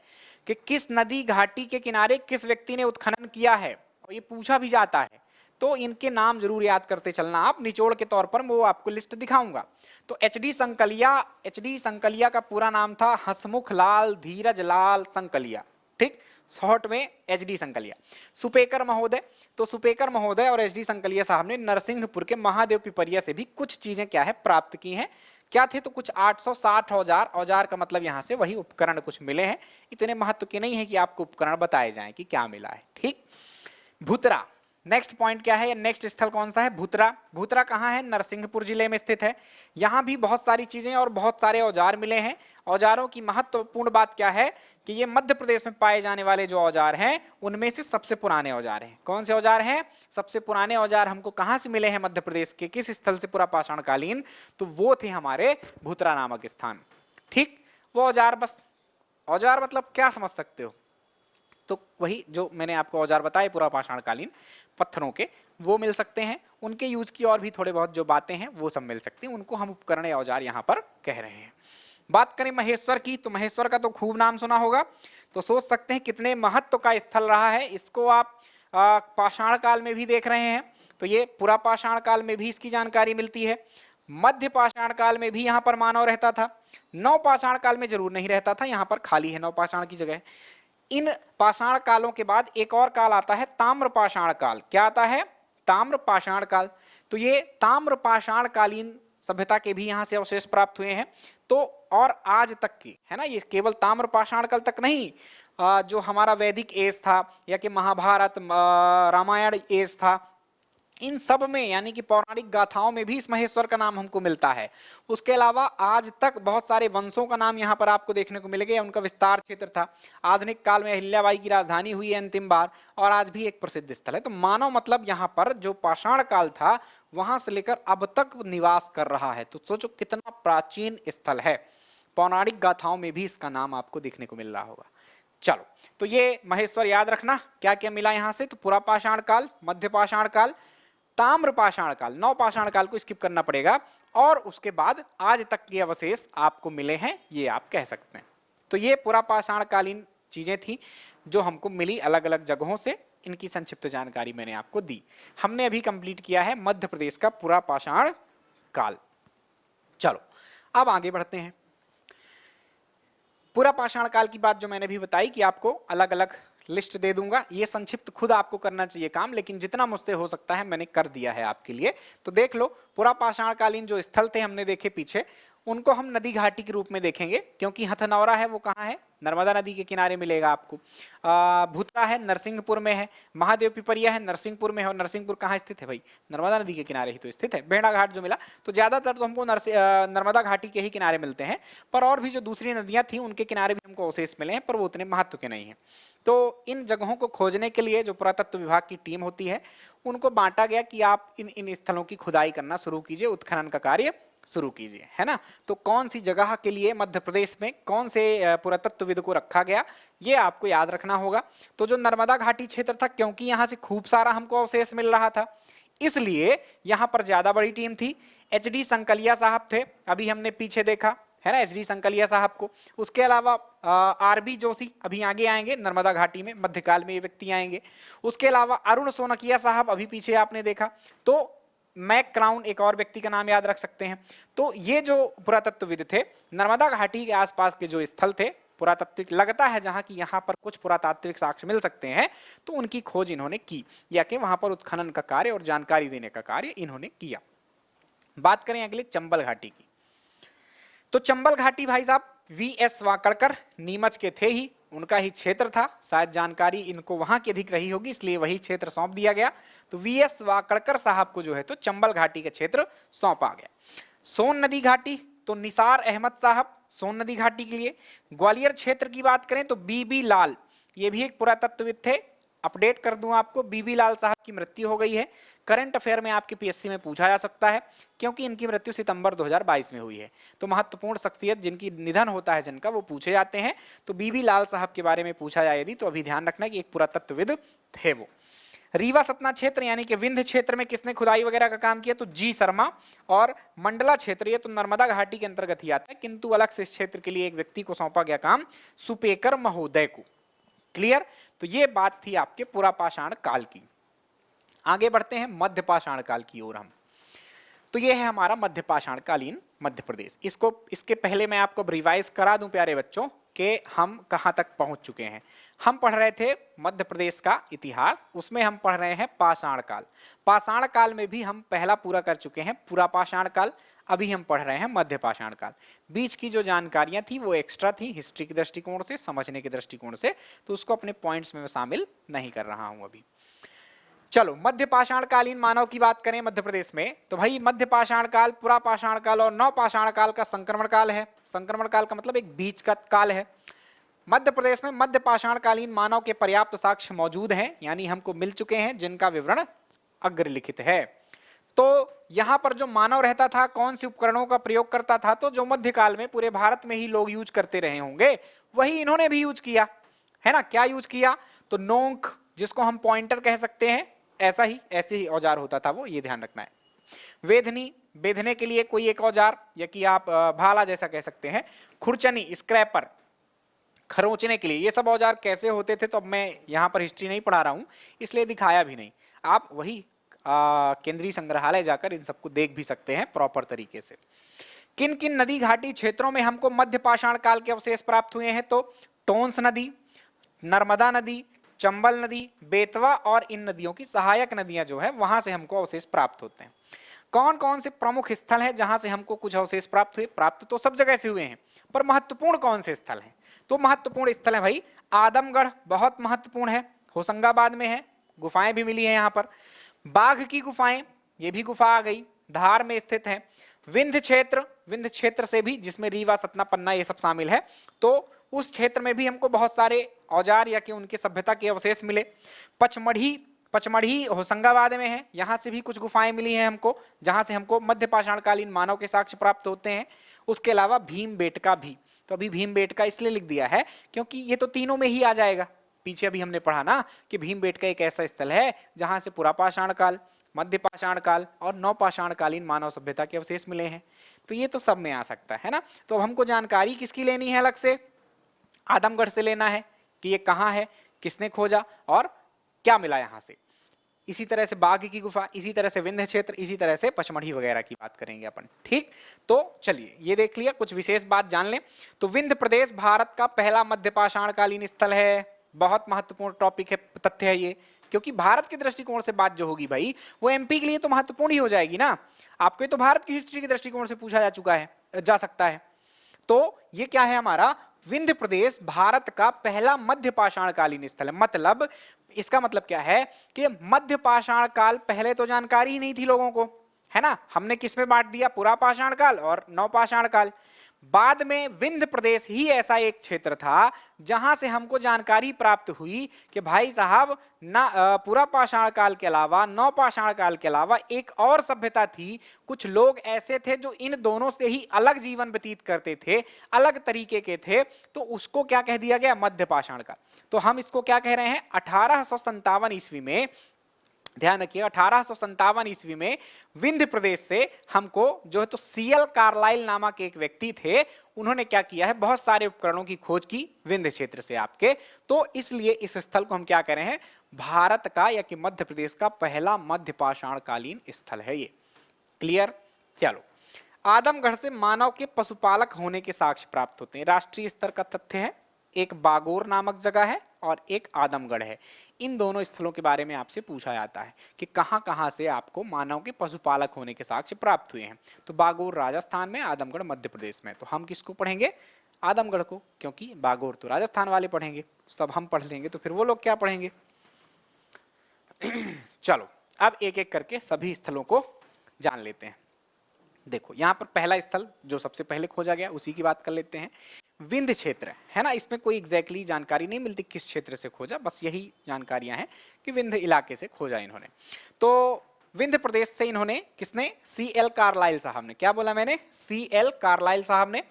[SPEAKER 1] कि किस नदी घाटी के किनारे किस व्यक्ति ने उत्खनन किया है, और ये पूछा भी जाता है, तो इनके नाम जरूर याद करते चलना आप। निचोड़ के तौर पर वो आपको लिस्ट दिखाऊंगा। तो एचडी संकलिया का पूरा नाम था हसमुख लाल धीरज लाल संकलिया। ठीक, शॉर्ट में एचडी संकलिया। सुपेकर महोदय, तो सुपेकर महोदय और एचडी संकलिया साहब ने नरसिंहपुर के महादेव पिपरिया से भी कुछ चीजें क्या है प्राप्त की हैं। क्या थे? तो कुछ 860 औजार, औजार का मतलब यहां से वही उपकरण कुछ मिले हैं। इतने महत्व के नहीं है कि आपको उपकरण बताए जाएं कि क्या मिला है। ठीक, भूतरा, नेक्स्ट पॉइंट क्या है या नेक्स्ट स्थल कौन सा है? भूतरा। भूतरा कहाँ है? नरसिंहपुर जिले में स्थित है। यहाँ भी बहुत सारी चीजें और बहुत सारे औजार मिले हैं। औजारों की महत्वपूर्ण बात क्या है कि ये मध्य प्रदेश में पाए जाने वाले जो औजार हैं उनमें से सबसे पुराने औजार हैं। कौन से औजार हैं? सबसे पुराने औजार हमको कहाँ से मिले हैं? मध्य प्रदेश के किस स्थल से पूरा पाषाणकालीन? तो वो थे हमारे भूतरा नामक स्थान। ठीक, वो औजार, बस औजार मतलब क्या समझ सकते हो? तो वही जो मैंने आपको औजार बताए पूरा पाषाणकालीन पत्थरों के, वो मिल सकते हैं। उनके यूज की और भी थोड़े बहुत जो बातें हैं वो सब मिल सकती हैं, उनको हम उपकरण या औजार यहाँ पर कह रहे हैं। बात करें महेश्वर की, तो महेश्वर का तो खूब नाम सुना होगा, तो सोच सकते हैं कितने महत्व का स्थल रहा है। इसको आप पाषाण काल में भी देख रहे हैं, तो ये पूरा पाषाण काल में भी इसकी जानकारी मिलती है। मध्य पाषाण काल में भी यहाँ पर मानव रहता था। नव पाषाण काल में जरूर नहीं रहता था, यहाँ पर खाली है नव पाषाण की जगह। इन पाषाण कालों के बाद एक और काल आता है ताम्र पाषाण काल। क्या आता है? ताम्र पाषाण काल। तो ये ताम्र पाषाण कालीन सभ्यता के भी यहाँ से अवशेष प्राप्त हुए हैं। तो और आज तक की है ना, ये केवल ताम्र पाषाण काल तक नहीं, जो हमारा वैदिक एज था या कि महाभारत रामायण एज था, इन सब में यानी कि पौराणिक गाथाओं में भी इस महेश्वर का नाम हमको मिलता है। उसके अलावा आज तक बहुत सारे वंशों का नाम यहाँ पर आपको देखने को मिलेगा, उनका विस्तार क्षेत्र था। आधुनिक काल में अहिल्याबाई की राजधानी हुई है अंतिम बार, और आज भी एक प्रसिद्ध स्थल है। तो मानव मतलब यहाँ पर जो पाषाण काल था वहां से लेकर अब तक निवास कर रहा है। तो सोचो कितना प्राचीन स्थल है। पौराणिक गाथाओं में भी इसका नाम आपको देखने को मिल रहा होगा। चलो, तो ये महेश्वर याद रखना। क्या क्या मिला यहाँ से? तो पूरा पाषाण काल, मध्य पाषाण काल, ताम्र पाषाण काल, नव पाषाण काल को स्किप करना पड़ेगा, और उसके बाद आज तक के अवशेष आपको मिले हैं, ये आप कह सकते हैं। तो ये पूरा पाषाण कालीन चीजें थी जो हमको मिली अलग अलग जगहों से। इनकी संक्षिप्त जानकारी मैंने आपको दी। हमने अभी कंप्लीट किया है मध्य प्रदेश का पूरा पाषाण काल। चलो अब आगे बढ़ते हैं। पूरा पाषाण काल की बात जो मैंने भी बताई कि आपको अलग अलग लिस्ट दे दूंगा, ये संक्षिप्त खुद आपको करना चाहिए काम, लेकिन जितना मुझसे हो सकता है मैंने कर दिया है आपके लिए। तो देख लो, पूरा पाषाणकालीन जो स्थल थे हमने देखे पीछे, उनको हम नदी घाटी के रूप में देखेंगे, क्योंकि हथनौरा है वो कहाँ है? नर्मदा नदी के किनारे मिलेगा आपको। भूतरा है नरसिंहपुर में है, महादेव पिपरिया है नरसिंहपुर में है, और नरसिंहपुर कहाँ स्थित है भाई? नर्मदा नदी के किनारे ही तो स्थित है। बेड़ा घाट जो मिला, तो ज्यादातर तो हमको नर्मदा घाटी के ही किनारे मिलते हैं, पर और भी जो दूसरी नदियां थी उनके किनारे भी हमको अवशेष मिले हैं, पर वो उतने महत्व के नहीं है। तो इन जगहों को खोजने के लिए जो पुरातत्व विभाग की टीम होती है उनको बांटा गया कि आप इन स्थलों की खुदाई करना शुरू कीजिए, उत्खनन का कार्य शुरू कीजिए, है ना। तो कौन सी जगह के लिए मध्य प्रदेश में कौन से पुरातत्वविद को रखा गया, ये आपको याद रखना होगा। तो जो नर्मदा घाटी क्षेत्र था, क्योंकि यहाँ से खूब सारा हमको अवशेष मिल रहा था, इसलिए यहाँ पर ज्यादा बड़ी टीम थी। एचडी संकलिया साहब थे, अभी हमने पीछे देखा है ना, एचडी संकलिया साहब को। उसके अलावा आरबी जोशी अभी आगे आएंगे, नर्मदा घाटी में मध्यकाल में ये व्यक्ति आएंगे। उसके अलावा अरुण सोनकिया साहब अभी पीछे आपने देखा। तो मैक क्राउन एक और व्यक्ति का नाम याद रख सकते हैं। तो ये जो पुरातत्वविद थे, नर्मदा घाटी के आसपास के जो स्थल थे पुरातात्विक, लगता है जहां की यहाँ पर कुछ पुरातात्विक साक्ष्य मिल सकते हैं, तो उनकी खोज इन्होंने की, या कि वहां पर उत्खनन का कार्य और जानकारी देने का कार्य इन्होंने किया। बात करें अगले चंबल घाटी की, तो चंबल घाटी भाई साहब वीएस वाकड़कर नीमच के थे ही, उनका ही क्षेत्र था, शायद जानकारी इनको वहां की अधिक रही होगी इसलिए वही क्षेत्र सौंप दिया गया। तो वीएस वाकड़कर साहब को जो है तो चंबल घाटी का क्षेत्र सौंपा गया। सोन नदी घाटी तो निसार अहमद साहब सोन नदी घाटी के लिए। ग्वालियर क्षेत्र की बात करें तो बीबी लाल, ये भी एक पुरातत्वविद थे, अपडेट कर दूं आपको, बीबी लाल साहब की मृत्यु हो गई है। करंट अफेयर में आपके पीएससी में पूछा जा सकता है क्योंकि इनकी मृत्यु सितंबर 2022 में हुई है। तो महत्वपूर्ण शख्सियत जिनकी निधन होता है जिनका, वो पूछे जाते हैं। तो बीबी लाल साहब के बारे में पूछा जाए यदि तो अभी ध्यान रखना कि एक पुरातत्वविद थे वो। रीवा सतना क्षेत्र यानी कि विंध्य क्षेत्र में किसने खुदाई वगैरह का काम किया, तो जी शर्मा। और मंडला क्षेत्र ये तो नर्मदा घाटी के अंतर्गत ही आता है, किंतु अलग से इस क्षेत्र के लिए एक व्यक्ति को सौंपा गया काम, सुपेकर महोदय को। क्लियर। तो ये बात थी आपके पुरापाषाण काल की। आगे बढ़ते हैं मध्यपाषाण काल की ओर हम। तो ये है हमारा मध्यपाषाणकालीन मध्य प्रदेश। इसके पहले मैं आपको रिवाइज करा दूं प्यारे बच्चों कि हम कहां तक पहुंच चुके हैं। हम पढ़ रहे थे मध्य प्रदेश का इतिहास, उसमें हम पढ़ रहे हैं पाषाण काल। पाषाण काल में भी हम पहला पूरा कर चुके हैं पुरापाषाण काल, अभी हम पढ़ रहे हैं मध्यपाषाण काल। बीच की जो जानकारियां थी वो एक्स्ट्रा थी हिस्ट्री के दृष्टिकोण से, समझने के दृष्टिकोण से, तो उसको अपने पॉइंट्स में मैं शामिल नहीं कर रहा हूं अभी। चलो मध्यपाषाण कालीन मानव की बात करें मध्य प्रदेश में, तो भाई मध्यपाषाण काल, पुरापाषाण काल और नवपाषाण काल का संक्रमण काल है। संक्रमण काल का मतलब एक बीच का काल है। मध्य प्रदेश में मध्यपाषाण कालीन मानव के पर्याप्त साक्ष्य मौजूद हैं, यानी हमको मिल चुके हैं, जिनका विवरण अग्रलिखित है। तो यहां पर जो मानव रहता था, कौन से उपकरणों का प्रयोग करता था, तो जो मध्यकाल में पूरे भारत में ही लोग यूज करते रहे होंगे वही इन्होंने भी यूज किया है ना। क्या यूज किया, तो नोंक, जिसको हम पॉइंटर कह सकते हैं, ऐसे ही औजार होता था वो, ये ध्यान रखना है। वेधनी, बेधने के लिए कोई एक औजार, या कि आप भाला जैसा कह सकते हैं। खुरचनी, स्क्रैपर, खरोंचने के लिए। ये सब औजार कैसे होते थे तो अब मैं यहाँ पर हिस्ट्री नहीं पढ़ा रहा हूँ इसलिए दिखाया भी नहीं, आप वही केंद्रीय संग्रहालय जाकर इन सबको देख भी सकते हैं प्रॉपर तरीके से। किन किन नदी घाटी क्षेत्रों में हमको मध्यपाषाण काल के अवशेष प्राप्त हुए हैं, तो टोंस नदी, नर्मदा नदी, चंबल नदी, बेतवा और इन नदियों की सहायक नदियां जो है वहां से हमको अवशेष प्राप्त होते हैं। कौन कौन से प्रमुख स्थल हैं जहां से हमको कुछ अवशेष प्राप्त हुए, प्राप्त तो सब जगह से हुए हैं, पर महत्वपूर्ण कौन से स्थल हैं, तो महत्वपूर्ण स्थल है भाई आदमगढ़, बहुत महत्वपूर्ण है, होशंगाबाद में है, गुफाएं भी मिली हैं यहाँ पर। बाघ की गुफाएं, ये भी गुफा आ गई, धार में स्थित है। विंध्य क्षेत्र से भी, जिसमें रीवा, सतना, पन्ना ये सब शामिल है, तो उस क्षेत्र में भी हमको बहुत सारे औजार या कि उनके सभ्यता के अवशेष मिले। पचमढ़ी होशंगाबाद में है, यहाँ से भी कुछ गुफाएं मिली हैं हमको, जहां से हमको मध्यपाषाणकालीन मानव के साक्ष्य प्राप्त होते हैं। उसके अलावा भीमबेटका भी, तो अभी भीमबेटका इसलिए लिख दिया है क्योंकि ये तो तीनों में ही आ जाएगा। पीछे अभी हमने पढ़ा ना कि भीमबेटका एक ऐसा स्थल है जहां से पुरापाषाण काल, मध्यपाषाण काल और नवपाषाणकालीन मानव सभ्यता के अवशेष मिले हैं। तो ये तो सब में आ सकता है ना। तो अब हमको जानकारी किसकी लेनी है, अलग से आदमगढ़ से लेना है कि ये कहाँ है, किसने खोजा और क्या मिला यहाँ से। इसी तरह से बाघ की गुफा, इसी तरह से विंध्य क्षेत्र, इसी तरह से पचमढ़ी वगैरह की बात करेंगे अपन। ठीक, तो चलिए ये देख लिया, कुछ विशेष बात जान लें। तो विंध्य प्रदेश भारत का पहला मध्यपाषाणकालीन स्थल है, बहुत महत्वपूर्ण टॉपिक है, तथ्य है ये, क्योंकि भारत के दृष्टिकोण से बात जो होगी भाई वो एमपी के लिए तो महत्वपूर्ण ही हो जाएगी ना। आपको तो भारत की हिस्ट्री के दृष्टिकोण से पूछा जा सकता है। तो ये क्या है, हमारा विंध्य प्रदेश भारत का पहला मध्यपाषाणकालीन स्थल है। मतलब इसका मतलब क्या है कि मध्यपाषाण काल पहले तो जानकारी ही नहीं थी लोगों को, है ना। हमने किस में बांट दिया, पुरापाषाण काल और नवपाषाण काल। बाद में विंध्य प्रदेश ही ऐसा एक क्षेत्र था जहां से हमको जानकारी प्राप्त हुई कि भाई साहब ना पुरापाषाण काल के अलावा, नवपाषाण काल के अलावा एक और सभ्यता थी। कुछ लोग ऐसे थे जो इन दोनों से ही अलग जीवन व्यतीत करते थे, अलग तरीके के थे, तो उसको क्या कह दिया गया, मध्यपाषाण काल। तो हम इसको क्या कह रहे हैं, 1857 ईस्वी में, ध्यान रखिए 1857 ईस्वी में विंध्य प्रदेश से हमको जो है तो सीएल कार्लाइल नामक एक व्यक्ति थे, उन्होंने क्या किया है, बहुत सारे उपकरणों की खोज की विंध्य क्षेत्र से आपके। तो इसलिए इस स्थल को हम क्या कह रहे हैं, भारत का या कि मध्य प्रदेश का पहला मध्यपाषाणकालीन स्थल है ये। क्लियर। चलो, आदमगढ़ से मानव के पशुपालक होने के साक्ष्य प्राप्त होते हैं। राष्ट्रीय स्तर का तथ्य है, एक बागोर नामक जगह है और एक आदमगढ़ है। इन दोनों स्थलों के बारे में आपसे पूछा जाता है कि कहां से आपको मानव के पशुपालक होने के साक्ष्य प्राप्त हुए हैं। तो बागोर राजस्थान में, आदमगढ़ मध्य प्रदेश में। तो हम किसको पढ़ेंगे, आदमगढ़ को, क्योंकि बागोर तो राजस्थान वाले पढ़ेंगे, सब हम पढ़ लेंगे तो फिर वो लोग क्या पढ़ेंगे। चलो अब एक एक करके सभी स्थलों को जान लेते हैं। देखो यहाँ पर पहला स्थल जो सबसे पहले खोजा गया उसी की बात कर लेते हैं। विंध्य क्षेत्र है ना, इसमें कोई एग्जैक्टली जानकारी नहीं मिलती किस क्षेत्र से खोजा, बस यही जानकारियां हैं कि विंध्य इलाके से खोजा इन्होंने। तो विंध्य प्रदेश से इन्होंने, किसने, CL कार्लाइल साहब ने, क्या बोला मैंने, CL कार्लाइल साहब ने,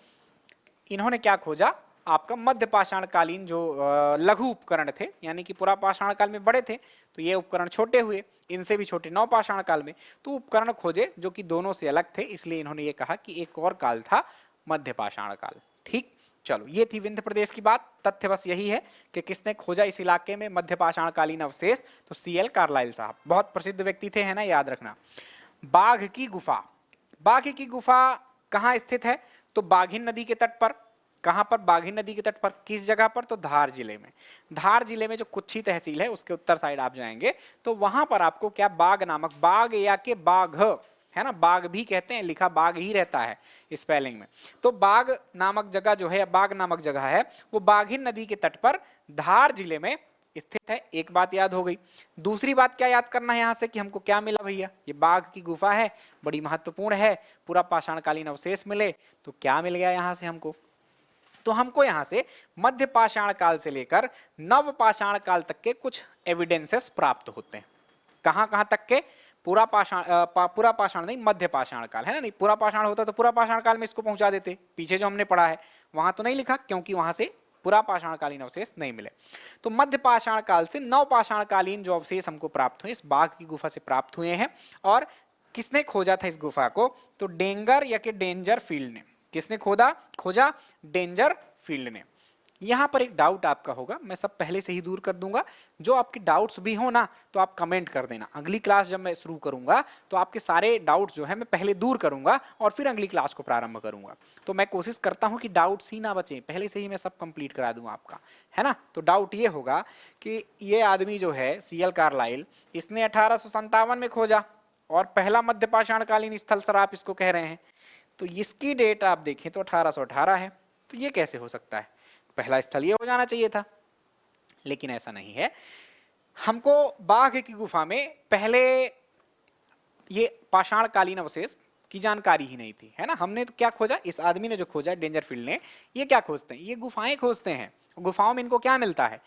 [SPEAKER 1] इन्होंने क्या खोजा, आपका मध्य पाषाण कालीन जो लघु उपकरण थे, यानी कि पुरा पाषाण काल में बड़े थे तो ये उपकरण छोटे हुए, इनसे भी छोटे नव पाषाण काल में, तो उपकरण खोजे जो कि दोनों से अलग थे, इसलिए इन्होंने ये कहा कि एक और काल था मध्य पाषाण काल। ठीक, चलो ये थी विंध्य प्रदेश की बात। तथ्य बस यही है कि किसने खोजा इस इलाके में मध्य पाषाण कालीन अवशेष, तो CL कार्लाइल साहब, बहुत प्रसिद्ध व्यक्ति थे, है ना, याद रखना। बाघ की गुफा, बाघ की गुफा कहाँ स्थित है, तो बाघिन नदी के तट पर। कहां पर, बाघिन नदी के तट पर, किस जगह पर, तो धार जिले में। धार जिले में जो कुच्छी तहसील है उसके उत्तर साइड आप जाएंगे तो वहां पर आपको क्या, बाघ नामक, बाघ या के बाघ है ना, बाघ भी कहते हैं, लिखा बाघ ही रहता है स्पेलिंग में। तो बाघ नामक जगह जो है, बाघ नामक जगह है, वो बाघिन नदी के तट पर धार जिले में स्थित है। एक बात याद हो गई। दूसरी बात क्या याद करना है यहां से कि हमको क्या मिला भैया, ये बाघ की गुफा है, बड़ी महत्वपूर्ण है, पूरा पाषाणकालीन अवशेष मिले, तो क्या मिल गया यहां से हमको, तो हमको यहां से मध्य पाषाण काल से लेकर नव पाषाण काल तक के कुछ एविडेंसेस प्राप्त होते हैं। कहां कहां तक के, पूरा पाषाण नहीं, मध्य पाषाण काल, है ना, नहीं पूरा पाषाण होता तो पूरा पाषाण काल में इसको पहुंचा देते, पीछे जो हमने पढ़ा है वहां तो नहीं लिखा क्योंकि वहां से पूरा पाषाण कालीन अवशेष नहीं मिले। तो मध्य पाषाण काल से नव पाषाण कालीन जो अवशेष हमको प्राप्त हुए इस बाघ की गुफा से प्राप्त हुए हैं। और किसने खोजा था इस गुफा को, तो डेंगर या के डेंजर फील्ड ने। किसने खोजा, डेंजर फील्ड ने। यहां पर एक डाउट आपका होगा, मैं सब पहले से ही दूर कर दूंगा, जो आपके डाउट्स भी हो ना तो आप कमेंट कर देना। अगली क्लास जब मैं शुरू करूंगा तो आपके सारे डाउट्स जो है मैं पहले दूर करूंगा और फिर अगली क्लास को प्रारंभ करूंगा। तो मैं कोशिश करता हूं कि डाउट्स ही ना बचे, पहले से ही मैं सब कंप्लीट करा दूंगा आपका, है ना। तो डाउट ये होगा कि ये आदमी जो है CL कार्लाइल, इसने 1857 में खोजा और पहला मध्य पाषाणकालीन स्थल सर आप इसको कह रहे हैं, तो इसकी डेट आप देखें तो 1818 है। तो ये कैसे हो सकता है, पहला स्थल ये हो जाना चाहिए था, लेकिन ऐसा नहीं है। हमको बाघ की गुफा में पहले ये पाषाणकालीन अवशेष की जानकारी ही नहीं थी, है ना। हमने तो क्या खोजा, इस आदमी ने जो खोजा डेंजरफील्ड ने, ये क्या खोजते हैं, ये गुफाएं खोजते हैं। गुफाओं में इनको क्या मिलता है,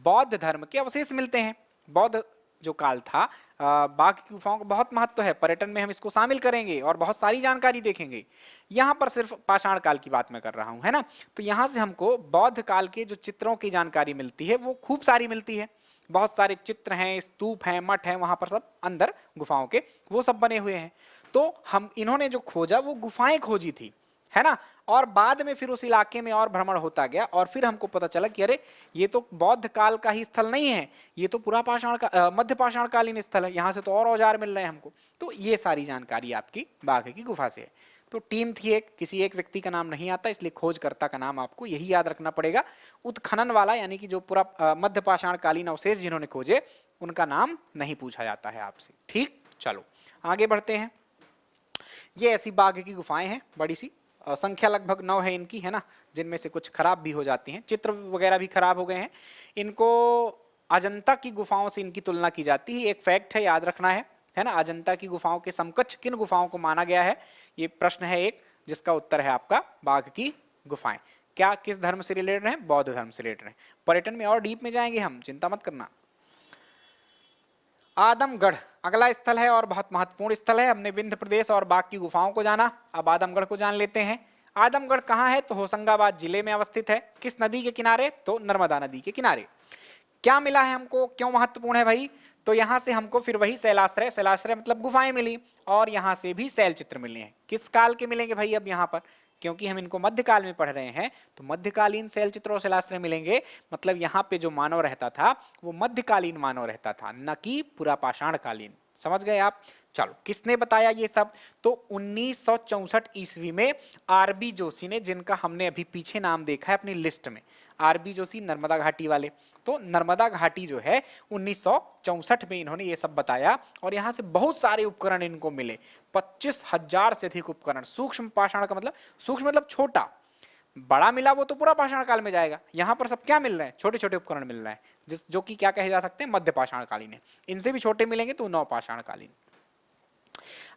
[SPEAKER 1] बौद्ध धर्म के अवशेष मिलते हैं। बौद्ध जो काल था, बाघ की गुफाओं का बहुत महत्व है, पर्यटन में हम इसको शामिल करेंगे और बहुत सारी जानकारी देखेंगे। यहाँ पर सिर्फ पाषाण काल की बात मैं कर रहा हूँ, है ना। तो यहाँ से हमको बौद्ध काल के जो चित्रों की जानकारी मिलती है वो खूब सारी मिलती है। बहुत सारे चित्र हैं, स्तूप हैं, मठ हैं, वहां पर सब अंदर गुफाओं के वो सब बने हुए हैं। तो हम इन्होंने जो खोजा वो गुफाएं खोजी थी, है ना। और बाद में फिर उस इलाके में और भ्रमण होता गया और फिर हमको पता चला कि अरे ये तो बौद्ध काल का ही स्थल नहीं है, ये तो पूरा पाषाण का मध्य पाषाण कालीन स्थल है, यहाँ से तो और औजार मिल रहे हैं हमको। तो ये सारी जानकारी आपकी बाघ की गुफा से है। तो टीम थी एक, किसी एक व्यक्ति का नाम नहीं आता, इसलिए खोजकर्ता का नाम आपको यही याद रखना पड़ेगा। उत्खनन वाला यानी कि जो पूरा मध्य पाषाण कालीन अवशेष जिन्होंने खोजे उनका नाम नहीं पूछा जाता है आपसे। ठीक, चलो आगे बढ़ते हैं। ये ऐसी बाघ की गुफाएं हैं, बड़ी सी संख्या लगभग 9 है इनकी, है ना, जिनमें से कुछ खराब भी हो जाती हैं, चित्र वगैरह भी खराब हो गए हैं। इनको अजंता की गुफाओं से इनकी तुलना की जाती है। एक फैक्ट है, याद रखना है ना। अजंता की गुफाओं के समकक्ष किन गुफाओं को माना गया है, ये प्रश्न है एक, जिसका उत्तर है आपका बाघ की गुफाएं। क्या किस धर्म से रिलेटेड है, बौद्ध धर्म से रिलेटेड है। पर्यटन में और डीप में जाएंगे हम, चिंता मत करना। आदमगढ़ अगला स्थल है और बहुत महत्वपूर्ण स्थल है। हमने विंध्य प्रदेश और बाघ की गुफाओं को जाना, अब आदमगढ़ को जान लेते हैं। आदमगढ़ कहाँ है, तो होशंगाबाद जिले में अवस्थित है। किस नदी के किनारे, तो नर्मदा नदी के किनारे। क्या मिला है हमको, क्यों महत्वपूर्ण है भाई, तो यहां से हमको फिर वही शैलाश्रय, शैलाश्रय मतलब गुफाएं मिली और यहां से भी शैल चित्र मिले हैं। किस काल के मिलेंगे भाई, अब यहाँ पर क्योंकि हम इनको मध्यकाल में पढ़ रहे हैं तो मध्यकालीन शैल चित्र और शैलाश्रय मिलेंगे। मतलब यहाँ पे जो मानव रहता था वो मध्यकालीन मानव रहता था, न कि पूरा पाषाण कालीन। समझ गए आप। चलो किसने बताया ये सब, तो 1964 ईस्वी में RB जोशी ने, जिनका हमने अभी पीछे नाम देखा है अपनी लिस्ट में, RB जोशी नर्मदा घाटी वाले। तो नर्मदा घाटी जो है 1964 में इन्होंने ये सब बताया और यहाँ से बहुत सारे उपकरण इनको मिले, 25,000 से अधिक उपकरण। सूक्ष्म पाषाण का मतलब, सूक्ष्म मतलब छोटा, बड़ा मिला वो तो पूरा पाषाण काल में जाएगा। यहां पर सब क्या मिल रहे हैं, छोटे छोटे उपकरण मिल रहे हैं जो कि क्या कहे जा सकते हैं, मध्य पाषाण कालीन है। इनसे भी छोटे मिलेंगे तो नवपाषाण कालीन।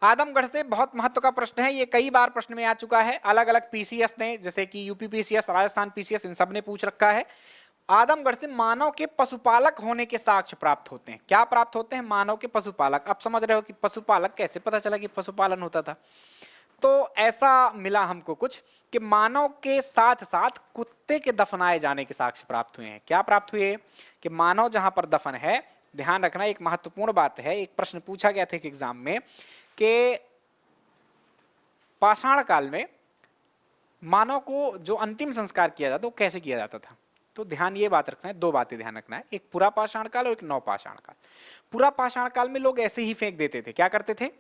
[SPEAKER 1] आदमगढ़ से बहुत महत्व का प्रश्न है, ये कई बार प्रश्न में आ चुका है। अलग अलग पीसीएस ने, जैसे कि यूपी पीसीएस, राजस्थान पीसीएस, इन सब ने पूछ रखा है। आदमगढ़ से मानव के पशुपालक होने के साक्ष्य प्राप्त होते हैं। क्या प्राप्त होते हैं, मानव के पशुपालक। अब समझ रहे हो कि पशुपालक कैसे पता चला कि पशुपालन होता था। तो ऐसा मिला हमको कुछ कि मानव के साथ साथ कुत्ते के दफनाए जाने के साक्ष्य प्राप्त हुए हैं। क्या प्राप्त हुए कि मानव जहां पर दफन है, ध्यान रखना एक महत्वपूर्ण बात है, एक प्रश्न पूछा गया था एक एग्जाम में कि पाषाण काल में मानव को जो अंतिम संस्कार किया जाता वो कैसे किया जाता था। तो ध्यान ये बात रखना है, दो बातें ध्यान रखना है, एक पुरा पाषाण काल और एक नवपाषाण काल। पुरा पाषाण काल में लोग ऐसे ही फेंक देते थे। क्या करते थे,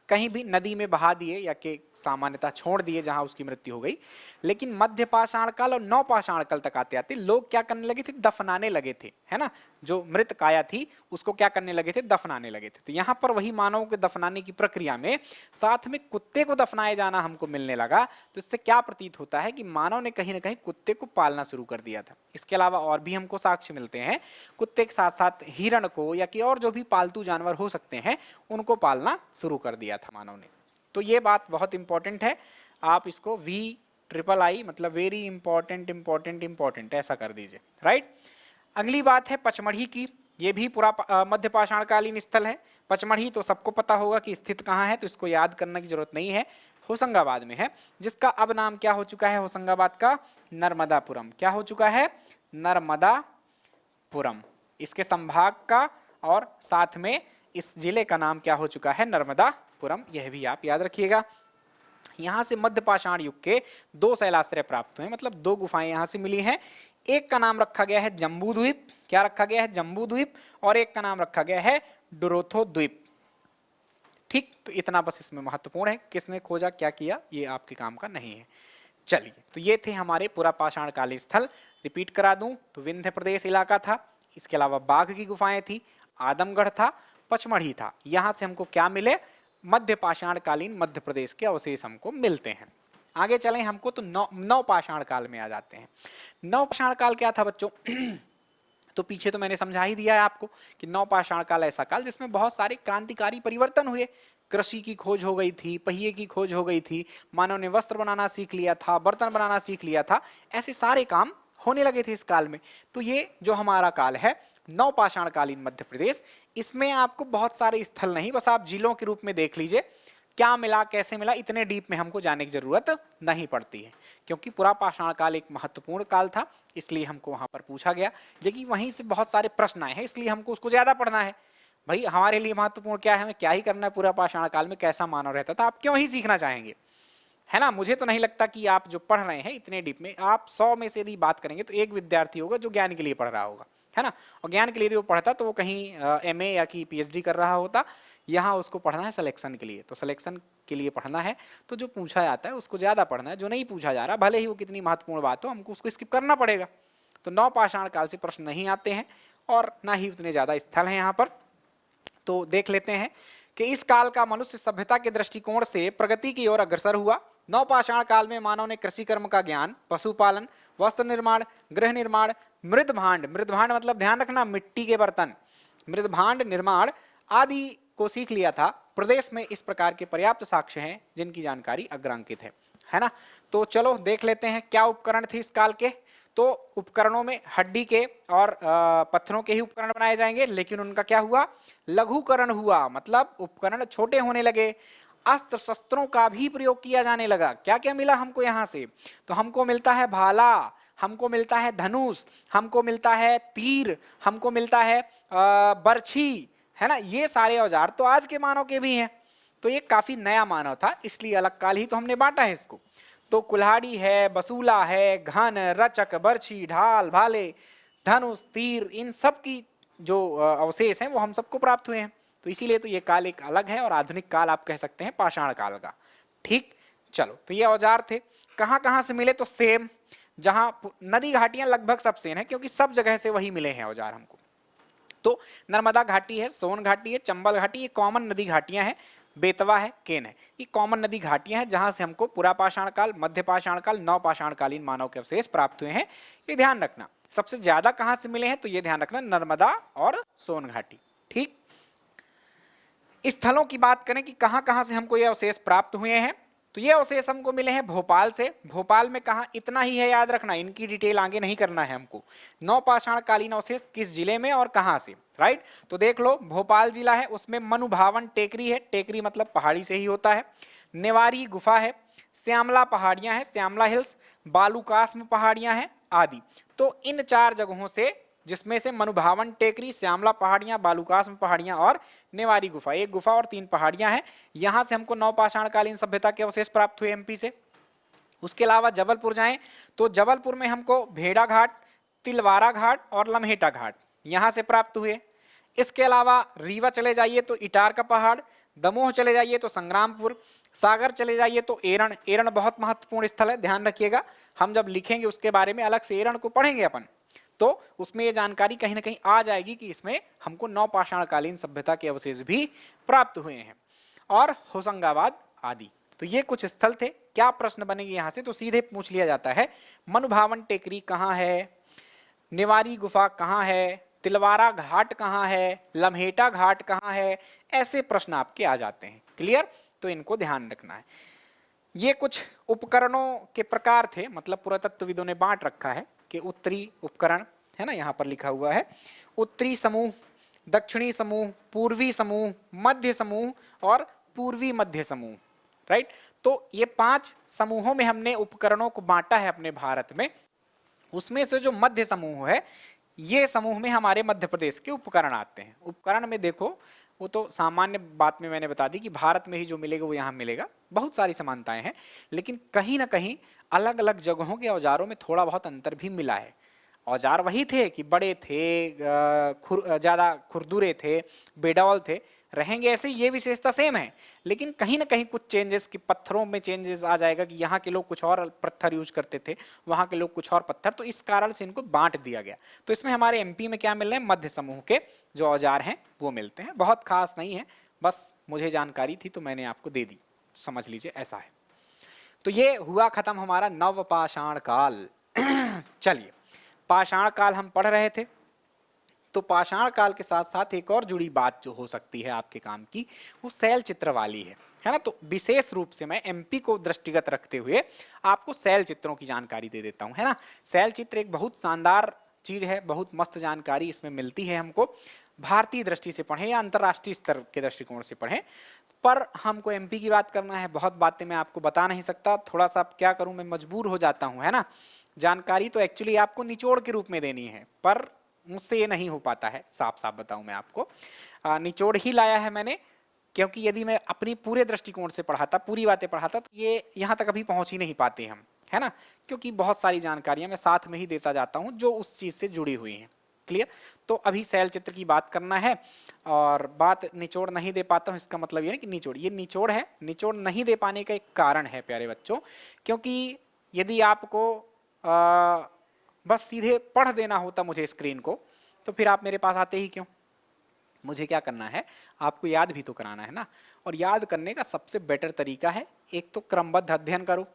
[SPEAKER 1] कहीं भी नदी में बहा दिए या कि सामान्यतः छोड़ दिए जहां उसकी मृत्यु हो गई। लेकिन मध्य पाषाण काल और नवपाषाण काल तक आते आते लोग क्या करने लगे थे, दफनाने लगे थे, है ना। जो मृत काया थी उसको क्या करने लगे थे, दफनाने लगे थे। तो यहाँ पर वही मानव के दफनाने की प्रक्रिया में साथ में कुत्ते को दफनाए जाना हमको मिलने लगा। तो इससे क्या प्रतीत होता है कि मानव ने कहीं ना कहीं कुत्ते को पालना शुरू कर दिया था। इसके अलावा और भी हमको साक्ष्य मिलते हैं, कुत्ते के साथ साथ हिरण को या कि और जो भी पालतू जानवर हो सकते हैं उनको पालना शुरू कर दिया था मानव ने। तो ये बात बहुत इंपॉर्टेंट है, आप इसको VIII मतलब वेरी इंपॉर्टेंट इंपॉर्टेंट इंपॉर्टेंट ऐसा कर दीजिए, राइट। अगली बात है पचमढ़ी की। ये भी पूरा मध्य पाषाणकालीन स्थल है। पचमढ़ी तो सबको पता होगा कि स्थित कहाँ है, तो इसको याद करने की जरूरत नहीं है, होशंगाबाद में है, जिसका अब नाम क्या हो चुका है होशंगाबाद का, नर्मदापुरम। क्या हो चुका है, नर्मदापुरम। इसके संभाग का और साथ में इस जिले का नाम क्या हो चुका है, नर्मदापुरम। यह भी आप याद रखिएगा। यहां से मध्य पाषाण युग के 2 शैलाश्रय प्राप्त हुए, मतलब 2 गुफाएं यहां से मिली हैं। एक का नाम रखा गया है जम्बू द्वीप। क्या रखा गया है, जम्बू द्वीप। और एक का नाम रखा गया है डुरोथो द्वीप। ठीक, तो इतना बस इसमें महत्वपूर्ण है। किसने खोजा, क्या किया, ये आपके काम का नहीं है। चलिए, तो ये थे हमारे पूरा पाषाणकालीन स्थल। रिपीट करा दूं तो विंध्य प्रदेश इलाका था, इसके अलावा बाघ की गुफाएं थी, आदमगढ़ था, पचमढ़ी था। यहां से हमको क्या मिले, मध्य पाषाणकालीन मध्य प्रदेश के अवशेष हमको मिलते हैं। आगे चलें हमको तो नवपाषाण काल में आ जाते हैं। नवपाषाण काल क्या था बच्चों तो पीछे तो मैंने समझा ही दिया है आपको कि नवपाषाण काल ऐसा काल जिसमें बहुत सारे क्रांतिकारी परिवर्तन हुए। कृषि की खोज हो गई थी, पहिए की खोज हो गई थी, मानव ने वस्त्र बनाना सीख लिया था, बर्तन बनाना सीख लिया था, ऐसे सारे काम होने लगे थे इस काल में। तो ये जो हमारा काल है नवपाषाणकालीन मध्य प्रदेश, इसमें आपको बहुत सारे स्थल नहीं, बस आप जिलों के रूप में देख लीजिए क्या मिला कैसे मिला, इतने डीप में हमको जाने की जरूरत नहीं पड़ती है, क्योंकि पूरा पाषाण काल एक महत्वपूर्ण काल था, इसलिए हमको वहां पर पूछा गया। लेकिन वहीं से बहुत सारे प्रश्न आए हैं, इसलिए हमको उसको ज्यादा पढ़ना है। भाई हमारे लिए महत्वपूर्ण क्या है, हमें क्या ही करना है, पूरा पाषाण काल में कैसा मानव रहता था, आप क्यों ही सीखना चाहेंगे, है ना। मुझे तो नहीं लगता कि आप जो पढ़ रहे हैं इतने डीप में, आप 100 में से यदि बात करेंगे तो एक विद्यार्थी होगा जो ज्ञान के लिए पढ़ रहा होगा, है ना। और ज्ञान के लिए यदि वो पढ़ता तो वो कहीं MA या कि PhD कर रहा होता। यहाँ उसको पढ़ना है सिलेक्शन के लिए, तो सिलेक्शन के लिए पढ़ना है तो जो पूछा जाता है उसको ज़्यादा पढ़ना है, जो नहीं पूछा जा रहा भले ही वो कितनी महत्वपूर्ण बात हो हमको उसको स्किप करना पड़ेगा। तो नवपाषाण काल से प्रश्न नहीं आते हैं और ना ही उतने ज़्यादा स्थल हैं यहाँ पर। तो देख लेते हैं कि इस काल का मनुष्य सभ्यता के दृष्टिकोण से प्रगति की ओर अग्रसर हुआ। नवपाषाण काल में मानव ने कृषि कर्म का ज्ञान, पशुपालन, वस्त्र निर्माण, गृह निर्माण, मृदभांड, मृदभांड मतलब ध्यान रखना मिट्टी के बर्तन, मृदभांड निर्माण आदि को सीख लिया था। प्रदेश में इस प्रकार के पर्याप्त साक्ष्य हैं जिनकी जानकारी अग्रांकित है ना। तो चलो देख लेते हैं क्या उपकरण थे इस काल के। तो उपकरणों में हड्डी के और पत्थरों के ही उपकरण बनाए जाएंगे, लेकिन उनका क्या हुआ, लघुकरण हुआ, मतलब उपकरण छोटे होने लगे। अस्त्र शस्त्रों का भी प्रयोग किया जाने लगा। क्या क्या मिला हमको यहाँ से, तो हमको मिलता है भाला, हमको मिलता है धनुष, हमको मिलता है तीर, हमको मिलता है बर्छी, है ना। ये सारे औजार तो आज के मानव के भी हैं, तो ये काफी नया मानव था, इसलिए अलग काल ही तो हमने बांटा है इसको। तो कुल्हाड़ी है, बसूला है, घन, रचक, बर्छी, ढाल, भाले, धनुष, तीर, इन सब की जो अवशेष हैं वो हम सबको प्राप्त हुए हैं। तो इसीलिए तो ये काल एक अलग है और आधुनिक काल आप कह सकते हैं पाषाण काल का। ठीक, चलो तो ये औजार थे। कहाँ कहाँ से मिले, तो सेम, जहां नदी घाटियां लगभग सब सेम है क्योंकि सब जगह से वही मिले हैं औजार हमको। तो नर्मदा घाटी है, सोन घाटी है, चंबल घाटी, ये कॉमन नदी घाटियां हैं। बेतवा है, केन है। ये कॉमन नदी घाटियां हैं जहां से हमको पुरा पाषाण काल, मध्य पाषाण काल, नव पाषाण कालीन मानव के अवशेष प्राप्त हुए हैं। ये ध्यान रखना। सबसे ज्यादा कहां से मिले हैं तो ये ध्यान रखना, नर्मदा और सोन घाटी। ठीक, स्थलों की बात करें कि कहां कहां से हमको ये अवशेष प्राप्त हुए हैं, तो ये अवशेष हमको मिले हैं भोपाल से। भोपाल में कहा, इतना ही है याद रखना, इनकी डिटेल आगे नहीं करना है हमको। नवपाषाण कालीन अवशेष किस जिले में और कहां से, राइट। तो देख लो, भोपाल जिला है, उसमें मनुभावन टेकरी है, टेकरी मतलब पहाड़ी से ही होता है। नेवारी गुफा है, श्यामला पहाड़ियां हैं, श्यामला हिल्स, बालूकास्म पहाड़ियां हैं आदि। तो इन 4 जगहों से, जिसमें से मनुभावन टेकरी, श्यामला पहाड़ियां, बालूकास्म पहाड़ियां और नेवारी गुफा, एक गुफा और 3 पहाड़ियां हैं, यहां से हमको नवपाषाण कालीन सभ्यता के अवशेष प्राप्त हुए एमपी से। उसके अलावा जबलपुर जाएं तो जबलपुर में हमको भेड़ा घाट, तिलवारा घाट और लम्हेटा घाट यहां से प्राप्त हुए। इसके अलावा रीवा चले जाइए तो इटार का पहाड़, दमोह चले जाइए तो संग्रामपुर, सागर चले जाइए तो एरण। एरण बहुत महत्वपूर्ण स्थल है, ध्यान रखिएगा, हम जब लिखेंगे उसके बारे में अलग से एरण को पढ़ेंगे अपन, तो उसमें ये जानकारी कहीं ना कहीं आ जाएगी कि इसमें हमको नवपाषाण कालीन सभ्यता के अवशेष भी प्राप्त हुए हैं। और होशंगाबाद आदि। तो ये कुछ स्थल थे। क्या प्रश्न बनेंगे यहां से, तो सीधे पूछ लिया जाता है, मनुभावन टेकरी कहां है, नेवारी गुफा कहां है, तिलवारा घाट कहां है, लम्हेटा घाट कहां है, ऐसे प्रश्न आपके आ जाते हैं। क्लियर, तो इनको ध्यान रखना है। ये कुछ उपकरणों के प्रकार थे, मतलब पुरातत्वविदों ने बांट रखा है कि उत्तरी उपकरण है ना, यहां पर लिखा हुआ है उत्तरी समूह, दक्षिणी समूह, पूर्वी समूह, मध्य समूह और पूर्वी मध्य समूह, राइट। तो ये 5 समूहों में हमने उपकरणों को बांटा है अपने भारत में। उसमें से जो मध्य समूह है, ये समूह में हमारे मध्य प्रदेश के उपकरण आते हैं। उपकरण में देखो, वो तो सामान्य बात में मैंने बता दी कि भारत में ही जो मिलेगा वो यहाँ मिलेगा, बहुत सारी समानताएं हैं, लेकिन कहीं ना कहीं अलग अलग जगहों के औजारों में थोड़ा बहुत अंतर भी मिला है। औजार वही थे कि बड़े थे, ज़्यादा खुरदुरे थे, बेडौल थे, रहेंगे ऐसे, ये विशेषता सेम है, लेकिन कहीं ना कहीं कुछ चेंजेस, कि पत्थरों में चेंजेस आ जाएगा कि यहाँ के लोग कुछ और पत्थर यूज करते थे, वहाँ के लोग कुछ और पत्थर, तो इस कारण से इनको बांट दिया गया। तो इसमें हमारे एमपी में क्या मिल रहे हैं, मध्य समूह के जो औजार हैं वो मिलते हैं। बहुत खास नहीं है, बस मुझे जानकारी थी तो मैंने आपको दे दी, समझ लीजिए, ऐसा है। तो ये हुआ खत्म हमारा नवपाषाण काल। चलिए, पाषाण काल हम पढ़ रहे थे, तो पाषाण काल के साथ साथ एक और जुड़ी बात जो हो सकती है आपके काम की, वो शैल चित्र वाली है ना। तो विशेष रूप से मैं एमपी को दृष्टिगत रखते हुए आपको शैल चित्रों की जानकारी दे देता हूं, है ना। शैल चित्र एक बहुत शानदार चीज है, बहुत मस्त जानकारी इसमें मिलती है हमको। भारतीय दृष्टि से पढ़ें या अंतर्राष्ट्रीय स्तर के दृष्टिकोण से पढ़ें, पर हमको एमपी की बात करना है। बहुत बातें मैं आपको बता नहीं सकता, थोड़ा सा क्या करूं, मैं मजबूर हो जाता हूं, है ना। जानकारी तो एक्चुअली आपको निचोड़ के रूप में देनी है, पर मुझसे ये नहीं हो पाता है, साफ साफ बताऊं मैं आपको। निचोड़ ही लाया है मैंने, क्योंकि यदि मैं अपनी पूरे दृष्टिकोण से पढ़ाता, पूरी बातें पढ़ाता, तो ये यहाँ तक अभी पहुंच ही नहीं पाते हम, है ना। क्योंकि बहुत सारी जानकारियां मैं साथ में ही देता जाता हूं जो उस चीज से जुड़ी हुई हैं। क्लियर। तो अभी शैल चित्र की बात करना है, और बात निचोड़ नहीं दे पाता हूं, इसका मतलब ये नहीं कि निचोड़, ये निचोड़ है। निचोड़ नहीं दे पाने का एक कारण है प्यारे बच्चों, क्योंकि यदि आपको बस सीधे पढ़ देना होता मुझे स्क्रीन को, तो फिर आप मेरे पास आते ही क्यों। मुझे क्या करना है, आपको याद भी तो कराना है ना। और याद करने का सबसे बेटर तरीका है, एक तो क्रमबद्ध अध्ययन करो,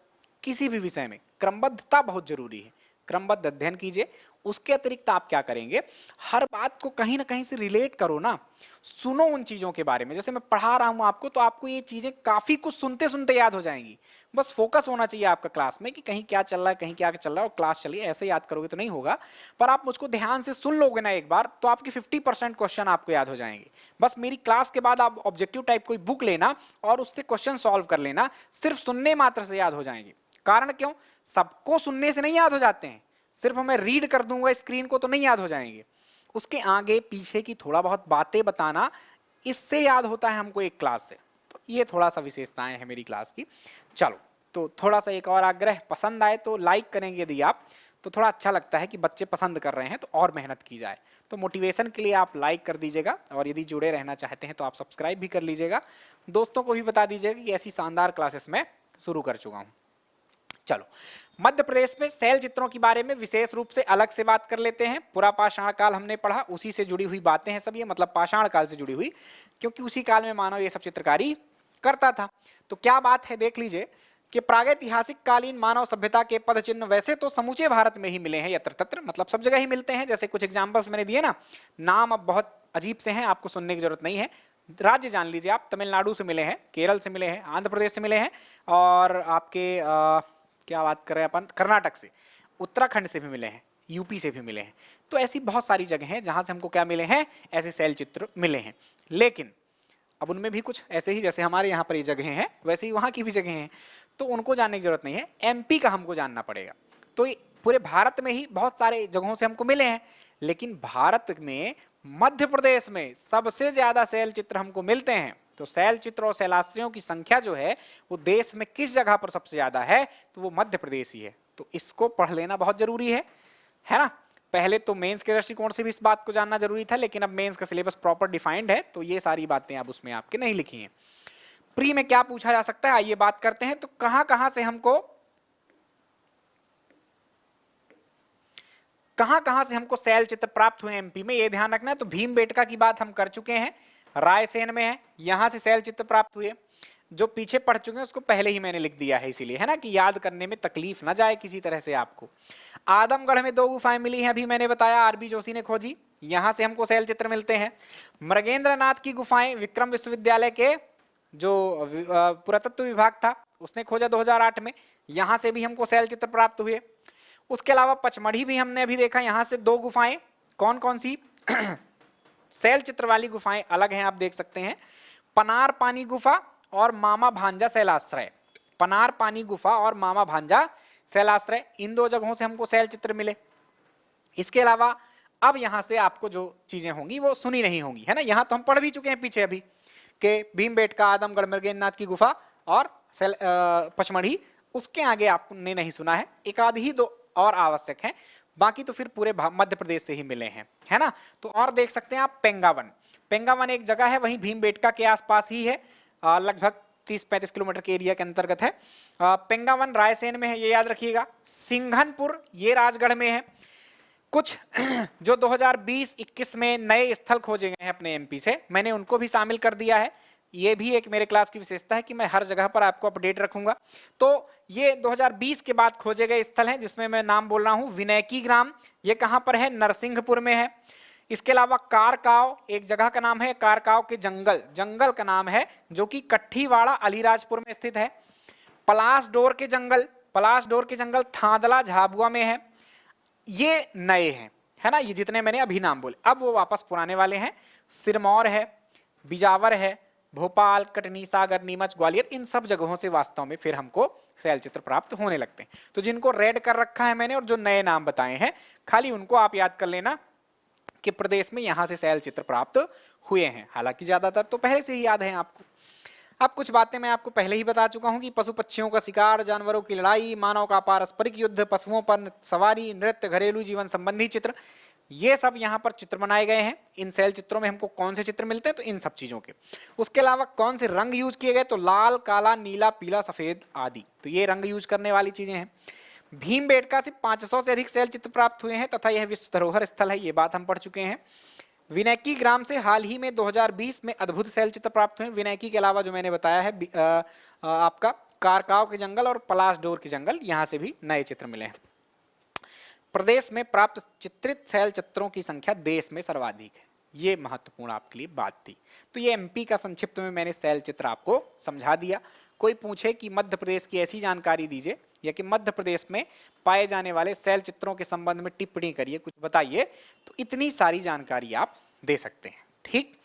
[SPEAKER 1] किसी भी विषय में क्रमबद्धता बहुत जरूरी है। क्रमबद्ध अध्ययन कीजिए। उसके अतिरिक्त आप क्या करेंगे, हर बात को कहीं ना कहीं से रिलेट करो ना, सुनो उन चीजों के बारे में। जैसे मैं पढ़ा रहा हूं आपको, तो आपको ये चीजें काफी कुछ सुनते सुनते याद हो जाएंगी। बस फोकस होना चाहिए आपका क्लास में कि कहीं क्या चल रहा है, कहीं क्या चल रहा है, और क्लास चलिए। ऐसे याद करोगे तो नहीं होगा, पर आप मुझको ध्यान से सुन लोगे ना एक बार, तो आपके 50% क्वेश्चन आपको याद हो जाएंगे। बस मेरी क्लास के बाद आप ऑब्जेक्टिव टाइप कोई बुक लेना और उससे क्वेश्चन सॉल्व कर लेना, सिर्फ सुनने मात्र से याद हो जाएंगे। कारण क्यों, सबको सुनने से नहीं याद हो जाते हैं, सिर्फ मैं रीड कर दूंगा स्क्रीन को तो नहीं याद हो जाएंगे। उसके आगे पीछे की थोड़ा बहुत बातें बताना, इससे याद होता है हमको एक क्लास से। तो ये थोड़ा सा विशेषताएं हैं मेरी क्लास की। चलो, तो थोड़ा सा एक और आग्रह, पसंद आए तो लाइक करेंगे यदि आप, तो थोड़ा अच्छा लगता है कि बच्चे पसंद कर रहे हैं, तो और मेहनत की जाए। तो मोटिवेशन के लिए आप लाइक कर दीजिएगा, और यदि जुड़े रहना चाहते हैं तो आप सब्सक्राइब भी कर लीजिएगा। दोस्तों को भी बता दीजिएगा कि ऐसी शानदार क्लासेस मैं शुरू कर चुका हूँ। चलो, मध्य प्रदेश में शैल चित्रों के बारे में विशेष रूप से अलग से बात कर लेते हैं। पूरा पाषाण काल हमने पढ़ा, उसी से जुड़ी हुई बातें हैं सब ये, मतलब पाषाण काल से जुड़ी हुई, क्योंकि उसी काल में मानव ये सब चित्रकारी करता था। तो क्या बात है, देख लीजिए कि प्रागैतिहासिक कालीन मानव सभ्यता के पद चिन्ह वैसे तो समूचे भारत में ही मिले हैं, यत्र तत्र, मतलब सब जगह ही मिलते हैं। जैसे कुछ एग्जांपल्स मैंने दिए ना, नाम अब बहुत अजीब से हैं, आपको सुनने की जरूरत नहीं है। राज्य जान लीजिए आप, तमिलनाडु से मिले हैं, केरल से मिले हैं, आंध्र प्रदेश से मिले हैं, और आपके क्या बात कर रहे हैं अपन, कर्नाटक से, उत्तराखंड से भी मिले हैं, यूपी से भी मिले हैं। तो ऐसी बहुत सारी जगह हैं जहां से हमको क्या मिले हैं, ऐसे शैल चित्र मिले हैं। लेकिन अब उनमें भी कुछ ऐसे ही, जैसे हमारे यहाँ पर ये जगह हैं वैसे ही वहाँ की भी जगह हैं, तो उनको जानने की जरूरत नहीं है, एमपी का हमको जानना पड़ेगा। तो पूरे भारत में ही बहुत सारे जगहों से हमको मिले हैं, लेकिन भारत में मध्य प्रदेश में सबसे ज्यादा शैल चित्र हमको मिलते हैं। तो शैल चित्र और शैलाश्रियों की संख्या जो है वो देश में किस जगह पर सबसे ज्यादा है, तो वो मध्य प्रदेश ही है। तो इसको पढ़ लेना बहुत जरूरी है ना। पहले तो मेंस के दृष्टिकोण से भी इस बात को जानना जरूरी था, लेकिन अब मेंस का सिलेबस प्रॉपर डिफाइंड है, तो ये सारी बातें अब उसमें आपके नहीं लिखी हैं। प्री में क्या पूछा जा सकता है, आइए बात करते हैं। तो कहां कहां से हमको शैल चित्र प्राप्त हुए एमपी में, ये ध्यान रखना है। तो भीमबेटका की बात हम कर चुके हैं, रायसेन में है, यहां से शैल चित्र प्राप्त हुए। जो पीछे पढ़ चुके हैं उसको पहले ही मैंने लिख दिया है, इसीलिए, है ना, कि याद करने में तकलीफ ना जाए किसी तरह से आपको। आदमगढ़ में 2 गुफाएं मिली हैं, अभी मैंने बताया, आरबी जोशी ने खोजी, यहां से हमको शैल चित्र मिलते हैं। मृगेंद्रनाथ की गुफाएं विक्रम विश्वविद्यालय के जो पुरातत्व विभाग था उसने खोजा 2008 में, यहां से भी हमको शैल चित्र प्राप्त हुए। उसके अलावा पचमढ़ी भी हमने अभी देखा, यहां से 2 गुफाएं, कौन कौन सी शैल चित्र वाली गुफाएं अलग हैं, आप देख सकते हैं, पनार पानी गुफा और मामा भांजा शैलाश्रय। पनार पानी गुफा और मामा भांजा शैलाश्रय, इन 2 जगहों से हमको शैल चित्र मिले। इसके अलावा अब यहां से आपको जो चीजें होंगी वो सुनी नहीं होंगी, है ना, यहां तो हम पढ़ भी चुके हैं पीछे अभी, के भीमबेटका, आदमगढ़, मृगेंद्रनाथ की गुफा और पचमढ़ी, उसके आगे आपने नहीं सुना है। एक आध ही 2 और आवश्यक हैं, बाकी तो फिर पूरे मध्य प्रदेश से ही मिले हैं, है ना। तो और देख सकते हैं आप पेंगावन, पेंगावन एक जगह है, वहीं भीमबेटका के आसपास ही है, लगभग 30-35 किलोमीटर के एरिया के अंतर्गत है। पेंगावन रायसेन में है, ये याद रखिएगा। सिंघनपुर ये राजगढ़ में है। कुछ जो 2020-21 में नए स्थल खोजे गए हैं अपने एमपी से, मैंने उनको भी शामिल कर दिया है। ये भी एक मेरे क्लास की विशेषता है कि मैं हर जगह पर आपको अपडेट रखूंगा। तो ये 2020 के बाद खोजे गए स्थल हैं, जिसमें मैं नाम बोल रहा हूं विनयकी ग्राम, ये कहां पर है, नरसिंहपुर में है। इसके अलावा कारकाव एक जगह का नाम है, कारकाव के जंगल का नाम है, जो कि कट्ठीवाड़ा अलीराजपुर में स्थित है। पलाश डोर के जंगल थांदला झाबुआ में है। ये नए हैं, है ना, ये जितने मैंने अभी नाम बोले, अब वो वापस पुराने वाले हैं। सिरमौर है, बिजावर है, भोपाल, कटनी, सागर, नीमच, ग्वालियर, इन सब जगहों से वास्तव में फिर हमको शैल चित्र प्राप्त होने लगते हैं। तो जिनको रेड कर रखा है मैंने और जो नए नाम बताए हैं, खाली उनको आप याद कर लेना कि प्रदेश में यहां से शैल चित्र प्राप्त हुए हैं। हालांकि ज्यादातर तो पहले से ही याद है आपको। अब कुछ बातें मैं आपको पहले ही बता चुका हूं कि पशु पक्षियों का शिकार, जानवरों की लड़ाई, मानव का पारस्परिक युद्ध, पशुओं पर सवारी, नृत्य, घरेलू जीवन संबंधी चित्र, ये सब यहाँ पर चित्र बनाए गए हैं। इन शैल चित्रों में हमको कौन से चित्र मिलते हैं, तो इन सब चीजों के। उसके अलावा कौन से रंग यूज किए गए, तो लाल, काला, नीला, पीला, सफेद आदि, तो ये रंग यूज करने वाली चीजें हैं। भीमबेटका से 500 से अधिक शैल चित्र प्राप्त हुए हैं तथा यह विश्व धरोहर स्थल है, ये बात हम पढ़ चुके हैं। विनयकी ग्राम से हाल ही में 2020 में अद्भुत शैल चित्र प्राप्त हुए। विनयकी के अलावा जो मैंने बताया है आपका कारकाव के जंगल और पलाश डोर के जंगल, यहां से भी नए चित्र मिले हैं। प्रदेश में प्राप्त चित्रित शैल चित्रों की संख्या देश में सर्वाधिक है, ये महत्वपूर्ण आपके लिए बात थी। तो ये एमपी का संक्षिप्त में मैंने शैल चित्र आपको समझा दिया। कोई पूछे कि मध्य प्रदेश की ऐसी जानकारी दीजिए या कि मध्य प्रदेश में पाए जाने वाले शैल चित्रों के संबंध में टिप्पणी करिए, कुछ बताइए, तो इतनी सारी जानकारी आप दे सकते हैं। ठीक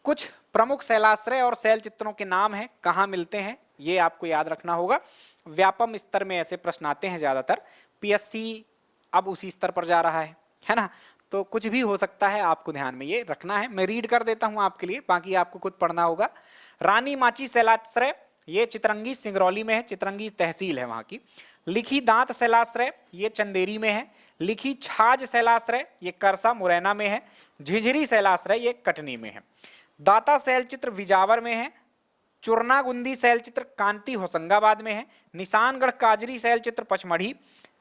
[SPEAKER 1] कुछ प्रमुख शैलाश्रय और शैल चित्रों के नाम हैं, कहाँ मिलते हैं, ये आपको याद रखना होगा। व्यापम स्तर में ऐसे प्रश्न आते हैं ज्यादातर, पीएससी अब उसी स्तर पर जा रहा है ना, तो कुछ भी हो सकता है, आपको ध्यान में ये रखना है। मैं रीड कर देता हूं आपके लिए, बाकी आपको खुद पढ़ना होगा। रानी माची शैलाश्रय, ये चितरंगी सिंगरौली में है, चितरंगी तहसील है वहां की। लिखी दांत शैलाश्रय, ये चंदेरी में है। लिखी छाज शैलाश्रय, ये करसा मुरैना में है। झिझरी शैलाश्रय, ये कटनी में है। दाता शैल चित्र विजावर में है। चुरनागुंदी शैल चित्र कांति होशंगाबाद में है। निशानगढ़ काजरी शैल चित्र पचमढ़ी।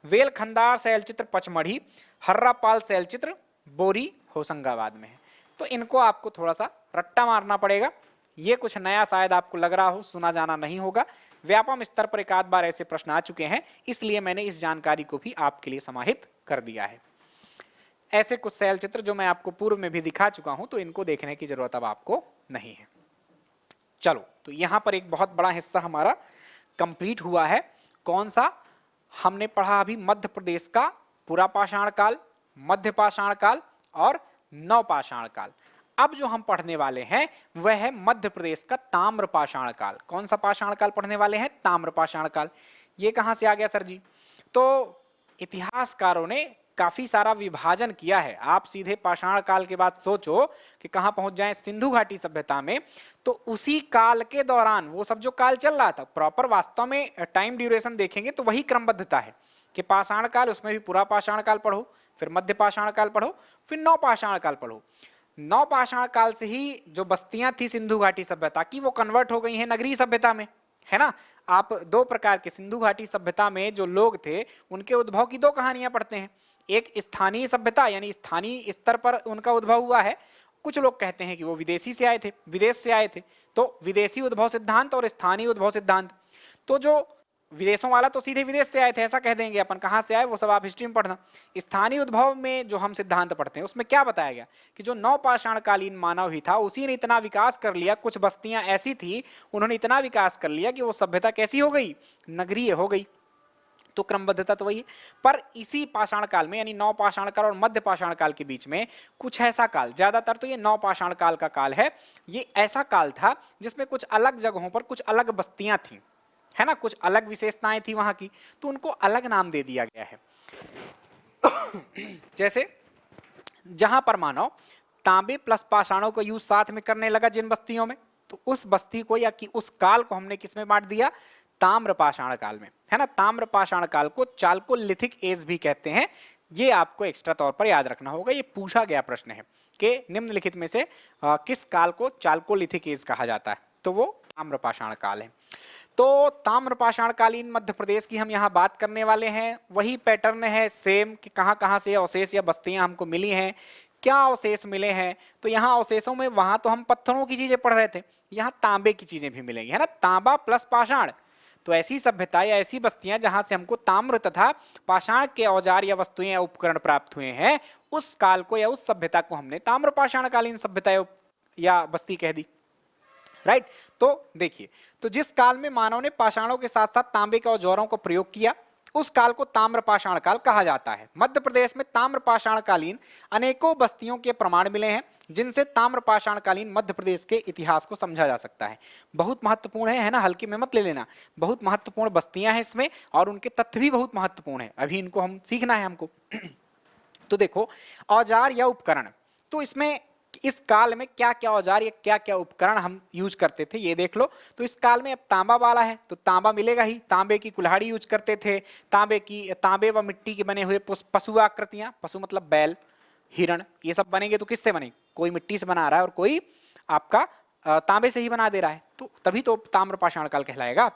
[SPEAKER 1] वेलखंदार शैल चित्र पचमढ़ी। हर्रापाल शैल चित्र बोरी होशंगाबाद में है। तो इनको आपको थोड़ा सा रट्टा मारना पड़ेगा, ये कुछ नया शायद आपको लग रहा हो, सुना जाना नहीं होगा। व्यापम स्तर पर एक आध बार ऐसे प्रश्न आ चुके हैं, इसलिए मैंने इस जानकारी को भी आपके लिए समाहित कर दिया है। ऐसे कुछ शैल चित्र जो मैं आपको पूर्व में भी दिखा चुका हूं, तो इनको देखने की जरूरत अब आपको नहीं है। चलो, तो यहां पर एक बहुत बड़ा हिस्सा हमारा कंप्लीट हुआ है। कौन सा? हमने पढ़ा अभी मध्य प्रदेश का पुरापाषाण काल, मध्य पाषाण काल और नवपाषाण काल। अब जो हम पढ़ने वाले हैं वह है मध्य प्रदेश का ताम्रपाषाण काल। कौन सा पाषाण काल पढ़ने वाले हैं? ताम्रपाषाण काल। ये कहां से आ गया सर जी? तो इतिहासकारों ने काफी सारा विभाजन किया है। आप सीधे पाषाण काल के बाद सोचो कि कहां पहुंच जाएं, सिंधु घाटी सभ्यता में, तो उसी काल के दौरान वो सब जो काल चल रहा था, प्रॉपर वास्तव में टाइम ड्यूरेशन देखेंगे तो वही क्रमबद्धता है कि पाषाण काल, उसमें भी पूरा पाषाण काल पढ़ो, फिर मध्य पाषाण काल पढ़ो, फिर नवपाषाण काल पढ़ो। नवपाषाण काल से ही जो बस्तियां थी सिंधु घाटी सभ्यता की, वो कन्वर्ट हो गई हैं नगरीय सभ्यता में, है ना। आप दो प्रकार के सिंधु घाटी सभ्यता में जो लोग थे उनके उद्भव की दो कहानियां पढ़ते हैं। एक स्थानीय सभ्यता यानी स्थानीय स्तर पर उनका उद्भव हुआ है। कुछ लोग कहते हैं कि वो विदेशी से आए थे, विदेश से आए थे, तो विदेशी उद्भव सिद्धांत और स्थानीय उद्भव सिद्धांत। तो जो विदेशों वाला तो सीधे विदेश से आए थे ऐसा कह देंगे अपन, कहां से आए वो सब आप हिस्ट्री में पढ़ना। स्थानीय उद्भव में जो हम सिद्धांत पढ़ते हैं उसमें क्या बताया गया कि जो नवपाषाण कालीन मानव ही था उसी ने इतना विकास कर लिया, कुछ बस्तियां ऐसी थी उन्होंने इतना विकास कर लिया कि वो सभ्यता कैसी हो गई? नगरीय हो गई। तो क्रमबद्धता तो वही है। पर इसी पाषाण काल में यानी नवपाषाण काल और मध्य पाषाण काल के बीच में कुछ ऐसा काल, ज्यादातर तो ये नवपाषाण काल का काल है, ये ऐसा काल था जिसमें कुछ अलग जगहों पर कुछ अलग बस्तियां थी, है ना, कुछ अलग विशेषताएं थी वहां की, तो उनको अलग नाम दे दिया गया है। जैसे जहां पर मानो तांबे प्लस पाषाणों का यूज साथ में करने लगा जिन बस्तियों में, तो उस बस्ती को या कि उस काल को हमने किस में बांट दिया? ताम्रपाषाण काल में, है ना। ताम्रपाषाण काल को चालकोलिथिक एज भी कहते हैं। ये आपको एक्स्ट्रा तौर पर याद रखना होगा, ये पूछा गया प्रश्न है कि निम्नलिखित में से किस काल को चालकोलिथिक एज कहा जाता है, तो वो ताम्रपाषाण काल है। तो ताम्रपाषाण कालीन मध्य प्रदेश की हम यहाँ बात करने वाले हैं। वही पैटर्न है सेम कि कहाँ कहाँ से अवशेष या बस्तियां हमको मिली हैं, क्या अवशेष मिले हैं। तो यहाँ अवशेषों में, वहां तो हम पत्थरों की चीजें पढ़ रहे थे, यहाँ तांबे की चीजें भी मिलेंगी, है ना। तांबा प्लस पाषाण, तो ऐसी सभ्यता या ऐसी बस्तियां जहां से हमको ताम्र तथा पाषाण के औजार या वस्तुएं या उपकरण प्राप्त हुए हैं, उस काल को या उस सभ्यता को हमने ताम्रपाषाण कालीन सभ्यता या बस्ती कह दी, राइट। तो देखिए, तो जिस काल में मानव ने पाषाणों के साथ साथ तांबे के औजारों को प्रयोग किया उस काल को ताम्रपाषाण काल कहा जाता है। मध्य प्रदेश में ताम्रपाषाण कालीन अनेकों बस्तियों के प्रमाण मिले हैं जिनसे ताम्रपाषाण कालीन मध्य प्रदेश के इतिहास को समझा जा सकता है। बहुत महत्वपूर्ण है ना, हल्के में मत ले लेना। बहुत महत्वपूर्ण बस्तियां हैं इसमें और उनके तथ्य भी बहुत महत्वपूर्ण है, अभी इनको हम सीखना है हमको। तो देखो, औजार या उपकरण, तो इसमें इस काल में क्या क्या औजार या क्या क्या उपकरण हम यूज करते थे ये देख लो। तो इस काल में अब तांबा वाला है तो तांबा मिलेगा ही, तांबे की कुल्हाड़ी यूज करते थे, तांबे व मिट्टी के बने हुए पशु आकृतियां, पशु मतलब बैल, हिरण, ये सब बनेंगे तो किससे बने? कोई मिट्टी से बना रहा है और कोई आपका तांबे से ही बना दे रहा है, तो तभी तो ताम्रपाषाण काल कहलाएगा।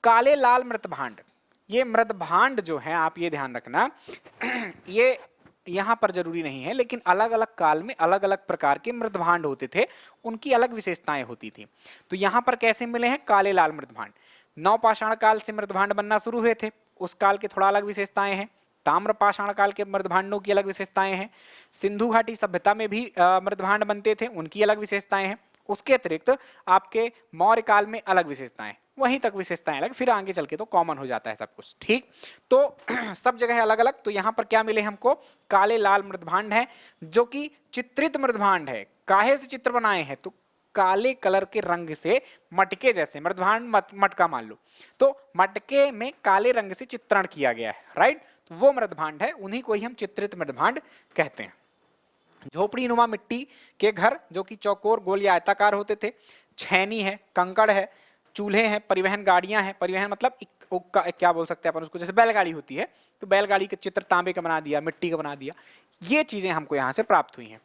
[SPEAKER 1] काले लाल मृतभांड, ये मृतभांड जो है आप ये ध्यान रखना, ये यहाँ पर जरूरी नहीं है, लेकिन अलग अलग काल में अलग अलग प्रकार के मृतभांड होते थे, उनकी अलग विशेषताएं होती थी। तो यहाँ पर कैसे मिले हैं? काले लाल मृतभांड। नवपाषाण काल से मृतभांड बनना शुरू हुए थे, उस काल के थोड़ा अलग विशेषताएं हैं। ताम्रपाषाण काल के मृतभांडों की अलग विशेषताएं हैं। सिंधु घाटी सभ्यता में भी मृतभांड बनते थे, उनकी अलग विशेषताएं हैं। उसके अतिरिक्त आपके मौर्य काल में अलग विशेषताएं, वहीं तक विशेषताएं अलग, फिर आगे चल के तो कॉमन हो जाता है सब कुछ, ठीक। तो सब जगह अलग अलग। तो यहाँ पर क्या मिले हमको? काले लाल मृतभांड है जो कि चित्रित मृतभांड है। काहे से चित्र बनाए हैं? तो काले कलर के रंग से, मटके जैसे, मृतभांड मटका मान लो, तो मटके में काले रंग से चित्रण किया गया है, राइट। तो वो मृतभांड है, उन्हीं को ही हम चित्रित मृतभांड कहते हैं। झोपड़ी नुमा मिट्टी के घर जो कि चौकोर, गोल या आयताकार होते थे। छेनी है, कंकड़ है, चूल्हे हैं, परिवहन गाड़ियां हैं। परिवहन मतलब क्या बोल सकते हैं अपन उसको, जैसे बैलगाड़ी होती है तो बैलगाड़ी का चित्र तांबे का बना दिया, मिट्टी का बना दिया। ये चीजें हमको यहाँ से प्राप्त हुई हैं।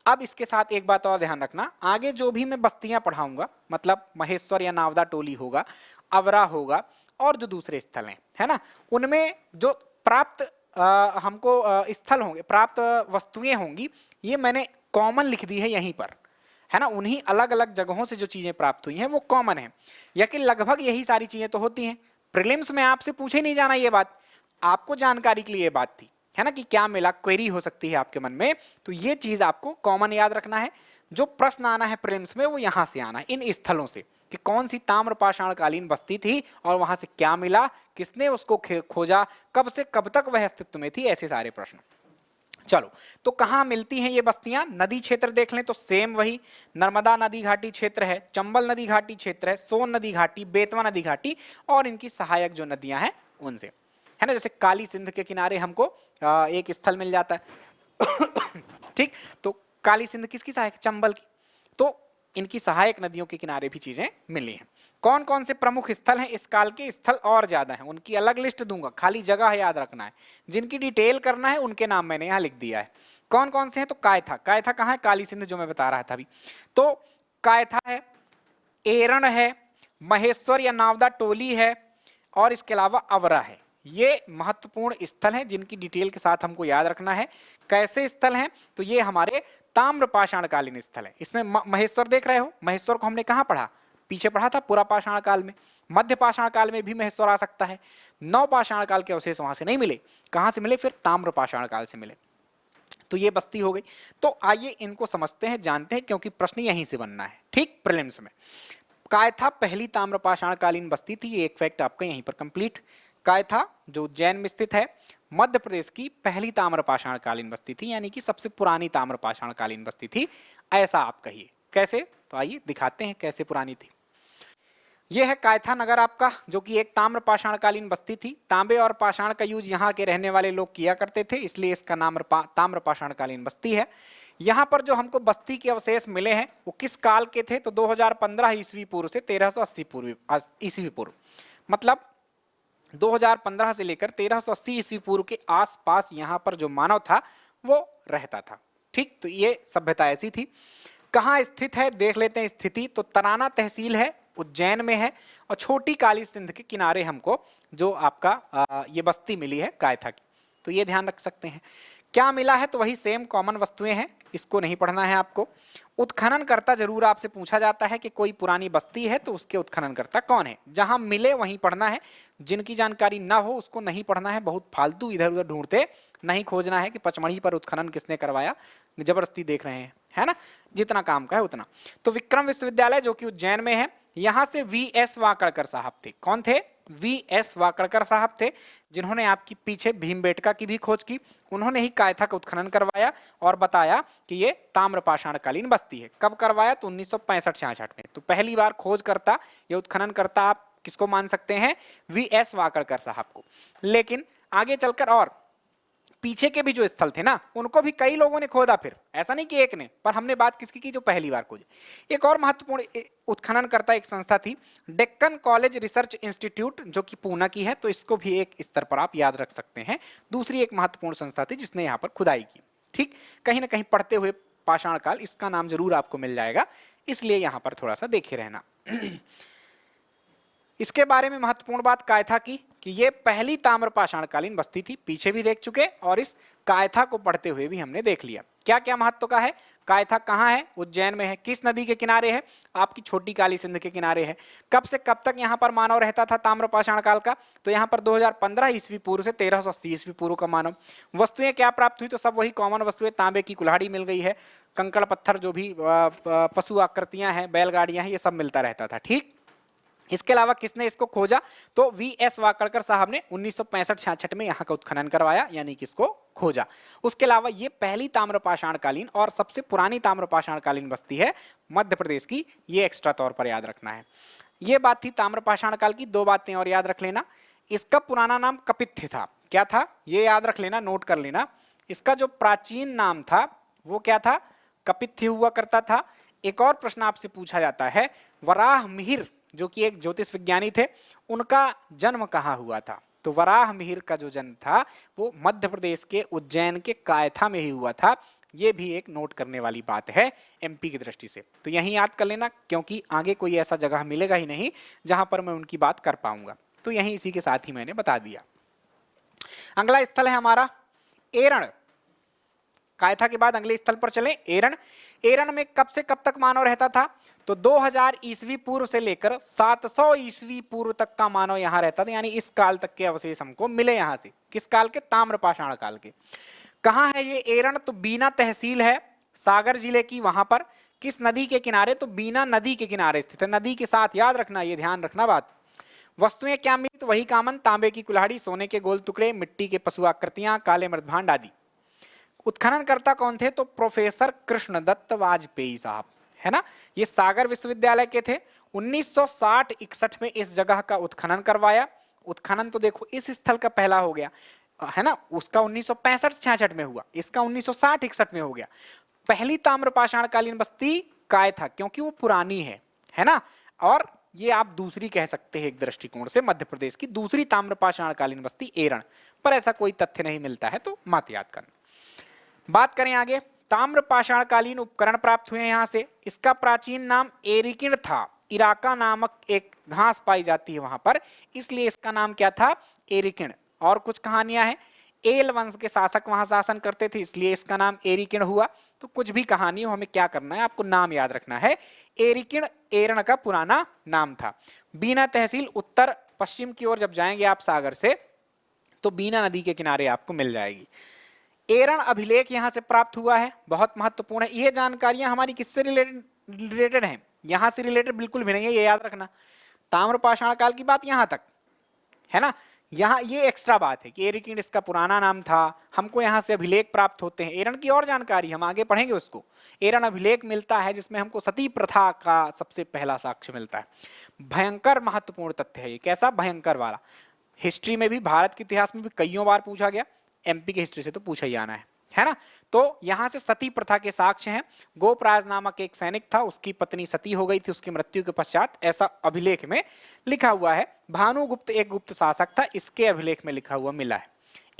[SPEAKER 1] अब इसके साथ एक बात और ध्यान रखना, आगे जो भी मैं बस्तियां पढ़ाऊंगा, मतलब महेश्वर या नावदा टोली होगा, अवरा होगा और जो दूसरे स्थल हैं, है ना, उनमें जो प्राप्त हमको स्थल होंगे, प्राप्त वस्तुएं होंगी, ये मैंने कॉमन लिख दी है यहीं पर, है ना, उन्हीं अलग अलग जगहों से जो चीजें प्राप्त हुई हैं वो कॉमन है, या कि लगभग यही सारी चीजें तो होती हैं। प्रीलिम्स में आपसे पूछे नहीं जाना ये बात, आपको जानकारी के लिए ये बात थी, है ना, कि क्या मिला, क्वेरी हो सकती है आपके मन में, तो ये चीज आपको कॉमन याद रखना है। जो प्रश्न आना है प्रीलिम्स में वो यहां से आना है, इन स्थलों से, कि कौन सी ताम्र पाषाणकालीन बस्ती थी और वहां से क्या मिला, किसने उसको खोजा, कब से कब तक वह अस्तित्व में थी, ऐसे सारे प्रश्न। चलो, तो कहां मिलती हैं ये बस्तियां? नदी क्षेत्र देख लें तो सेम वही, नर्मदा नदी घाटी क्षेत्र है, चंबल नदी घाटी क्षेत्र है, सोन नदी घाटी, बेतवा नदी घाटी और इनकी सहायक जो नदियां हैं उनसे, है ना। जैसे काली सिंध के किनारे हमको एक स्थल मिल जाता है ठीक, तो काली सिंध किसकी सहायक? चंबल की। तो इनकी सहायक नदियों के किनारे भी चीजें मिली हैं। कौन कौन से प्रमुख स्थल हैं इस काल के? स्थल और ज्यादा हैं, उनकी अलग लिस्ट दूंगा, खाली जगह है याद रखना है, जिनकी डिटेल करना है उनके नाम मैंने यहां लिख दिया है। कौन कौन से हैं? तो कायथा, कायथा कहां है? काली सिंध, जो मैं बता रहा था अभी। तो कायथा है, एरण है, महेश्वर या नावदा टोली है, और इसके अलावा अवरा है। ये महत्वपूर्ण स्थल हैं जिनकी डिटेल के साथ हमको याद रखना है। कैसे स्थल हैं? तो ये हमारे ताम्र पाषाणकालीन स्थल है। इसमें महेश्वर देख रहे हो, महेश्वर को हमने कहां पढ़ा? पीछे पढ़ा था पुरा पाषाण काल में। मध्य पाषाण काल में भी महेश्वर आ सकता है। नव पाषाण काल के अवशेष वहां से नहीं मिले, कहां से मिले? फिर ताम्र पाषाण काल से मिले। तो ये बस्ती हो गई। तो आइए इनको समझते हैं, जानते हैं, क्योंकि प्रश्न यहीं से बनना है, ठीक, प्रीलिम्स में। कायथा पहली ताम्र पाषाणकालीन बस्ती थी, ये एक फैक्ट आपका यहीं पर कंप्लीट। कायथा जो उज्जैन में स्थित है, मध्य प्रदेश की पहली ताम्र पाषाणकालीन बस्ती थी, यानी कि सबसे पुरानी ताम्र पाषाणकालीन बस्ती थी, ऐसा आप कहिए। कैसे? तो आइए दिखाते हैं कैसे पुरानी थी। यह है कायथा नगर आपका, जो कि एक ताम्र पाषाणकालीन बस्ती थी। तांबे और पाषाण का यूज यहाँ के रहने वाले लोग किया करते थे, इसलिए इसका नाम ताम्र पाषाणकालीन बस्ती है। यहाँ पर जो हमको बस्ती के अवशेष मिले हैं वो किस काल के थे? तो 2015 ईस्वी पूर्व से 1380 ईस्वी पूर्व, मतलब 2015 से लेकर 1380 ईस्वी पूर्व के आसपास यहाँ पर जो मानव था वो रहता था, ठीक। तो ये सभ्यता ऐसी थी। कहाँ स्थित है देख लेते हैं स्थिति। तो तराना तहसील है, उज्जैन में है, और छोटी काली सिंध के किनारे हमको जो आपका ये बस्ती मिली है कायथा की, तो ये ध्यान रख सकते हैं। क्या मिला है? तो वही सेम कॉमन वस्तुएं हैं, इसको नहीं पढ़ना है आपको। उत्खननकर्ता जरूर आपसे पूछा जाता है कि कोई पुरानी बस्ती है तो उसके उत्खननकर्ता कौन है। जहां मिले वहीं पढ़ना है, जिनकी जानकारी ना हो उसको नहीं पढ़ना है। बहुत फालतू इधर उधर ढूंढते नहीं खोजना है कि पचमढ़ी पर उत्खनन किसने करवाया, जबरदस्ती देख रहे हैं, है ना। जितना काम का है उतना। तो विक्रम विश्वविद्यालय जो कि उज्जैन में है, यहां से वी.एस. वाकड़कर साहब थे। कौन थे? वी.एस. वाकड़कर साहब थे, जिन्होंने आपकी पीछे भीमबेटका की भी खोज की। उन्होंने ही कायथा का उत्खनन करवाया और बताया कि ये ताम्र पाषाणकालीन बस्ती है। कब करवाया? तो 1965-66 में। तो पहली बार खोज करता या उत्खनन करता आप किसको मान सकते हैं? वी.एस. वाकड़कर साहब को। लेकिन आगे चलकर और पीछे के भी जो स्थल थे ना, उनको भी कई लोगों ने खोदा, फिर ऐसा नहीं कि एक ने, पर हमने बात किसकी की? जो पहली बार खोजी। एक और महत्वपूर्ण उत्खनन करता एक संस्था थी, डेक्कन कॉलेज रिसर्च इंस्टीट्यूट, जो कि पूना की है, तो इसको भी एक स्तर पर आप याद रख सकते हैं। दूसरी एक महत्वपूर्ण संस्था थी जिसने यहाँ पर खुदाई की, ठीक। कहीं ना कहीं पढ़ते हुए पाषाण काल, इसका नाम जरूर आपको मिल जाएगा, इसलिए यहाँ पर थोड़ा सा देखे रहना। इसके बारे में महत्वपूर्ण बात कायथा की कि ये पहली ताम्र पाषाणकालीन बस्ती थी, पीछे भी देख चुके, और इस कायथा को पढ़ते हुए भी हमने देख लिया। क्या क्या महत्व का है? कायथा कहाँ है? उज्जैन में है। किस नदी के किनारे है? आपकी छोटी काली सिंध के किनारे है। कब से कब तक यहाँ पर मानव रहता था ताम्र पाषाण काल का? तो यहाँ पर 2015 ईस्वी पूर्व से 1380 ईस्वी पूर्व का मानव। वस्तुएं क्या प्राप्त हुई? तो सब वही कॉमन वस्तुएं। तांबे की कुल्हाड़ी मिल गई है, कंकड़ पत्थर, जो भी पशु आकृतियां हैं, बैलगाड़ियां हैं, ये सब मिलता रहता था, ठीक। इसके अलावा किसने इसको खोजा? तो वी.एस. वाकड़कर साहब ने 1965-66 में यहाँ का उत्खनन करवाया, यानी कि इसको खोजा। उसके अलावा ये पहली ताम्र पाषाणकालीन और सबसे पुरानी ताम्र पाषाणकालीन बस्ती है मध्य प्रदेश की, ये एक्स्ट्रा तौर पर याद रखना है। ये बात थी ताम्र पाषाण काल की। दो बातें और याद रख लेना। इसका पुराना नाम कपित्थ था। क्या था? ये याद रख लेना, नोट कर लेना। इसका जो प्राचीन नाम था वो क्या था? कपित्थ हुआ करता था। एक और प्रश्न आपसे पूछा जाता है, वराह मिहिर जो कि एक ज्योतिष विज्ञानी थे, उनका जन्म कहाँ हुआ था? तो वराह मिहिर का जो जन्म था वो मध्य प्रदेश के उज्जैन के कायथा में ही हुआ था। ये भी एक नोट करने वाली बात है एमपी की दृष्टि से, तो यही याद कर लेना, क्योंकि आगे कोई ऐसा जगह मिलेगा ही नहीं जहां पर मैं उनकी बात कर पाऊंगा, तो यही इसी के साथ ही मैंने बता दिया। अगला स्थल है हमारा एरण। कायथा के बाद अगले स्थल पर चलें, एरण। एरण में कब से कब तक मानव रहता था? तो 2000 ईस्वी पूर्व से लेकर 700 ईस्वी पूर्व तक का मानव यहाँ रहता था, यानी इस काल तक के अवशेष हमको मिले यहाँ से। किस काल के? ताम्रपाषाण काल के। कहाँ है ये एरण? तो बीना तहसील है सागर जिले की, वहां पर। किस नदी के किनारे? तो बीना नदी के किनारे स्थित है। नदी के साथ याद रखना, ये ध्यान रखना बात। वस्तुएं क्या मिली? तो वही कॉमन, तांबे की कुल्हाड़ी, सोने के गोल टुकड़े, मिट्टी के पशु आकृतियां, काले मृदभांड आदि। उत्खननकर्ता कौन थे? तो प्रोफेसर कृष्णदत्त वाजपेयी साहब, है ना। ये सागर विश्वविद्यालय के थे। 1960-61 में इस जगह का उत्खनन करवाया। उत्खनन तो देखो इस स्थल का पहला हो गया, है ना। उसका 1965-66 में हुआ, इसका 1960-61 में हो गया। पहली ताम्रपाषाण कालीन बस्ती कायथा, क्योंकि वो पुरानी है ना। और ये आप दूसरी कह सकते हैं एक दृष्टिकोण से, मध्य प्रदेश की दूसरी ताम्रपाषाण कालीन बस्ती एरण। पर ऐसा कोई तथ्य नहीं मिलता है, तो मत याद करना। बात करें आगे, ताम्रपाषाण कालीन उपकरण प्राप्त हुए यहां से। इसका प्राचीन नाम एरिकिण था। इराका नामक एक घास पाई जाती है वहां पर, इसलिए इसका नाम क्या था? एरिकिण। और कुछ कहानियां हैं, एल वंश के शासक वहां शासन करते थे, इसलिए इसका नाम एरिकिण हुआ। तो कुछ भी कहानी हो, हमें क्या करना है? आपको नाम याद रखना है। एरिकिण एरण का पुराना नाम था। बीना तहसील उत्तर पश्चिम की ओर जब जाएंगे आप सागर से, तो बीना नदी के किनारे आपको मिल जाएगी। एरण अभिलेख यहां से प्राप्त हुआ है, बहुत महत्वपूर्ण है। ये जानकारियां हमारी किससे रिलेटेड हैं? यहां से रिलेटेड बिल्कुल भी नहीं है, ये याद रखना। ताम्रपाषाण काल की बात यहां तक है ना। यहाँ ये एक्स्ट्रा बात है कि एरिकिण इसका पुराना नाम था, हमको यहाँ से अभिलेख प्राप्त होते हैं। एरण की और जानकारी हम आगे पढ़ेंगे उसको। एरण अभिलेख मिलता है जिसमें हमको सती प्रथा का सबसे पहला साक्ष्य मिलता है। भयंकर महत्वपूर्ण तथ्य है ये। कैसा? भयंकर वाला। हिस्ट्री में भी, भारत के इतिहास में भी कईयों बार पूछा गया, एमपी के हिस्ट्री से तो पूछा ही आना है ना। तो यहां से सती प्रथा के साक्ष्य हैं। गोपराज नामक एक सैनिक था, उसकी पत्नी सती हो गई थी उसकी मृत्यु के पश्चात, ऐसा अभिलेख में लिखा हुआ है। भानुगुप्त एक गुप्त शासक था, इसके अभिलेख में लिखा हुआ मिला है।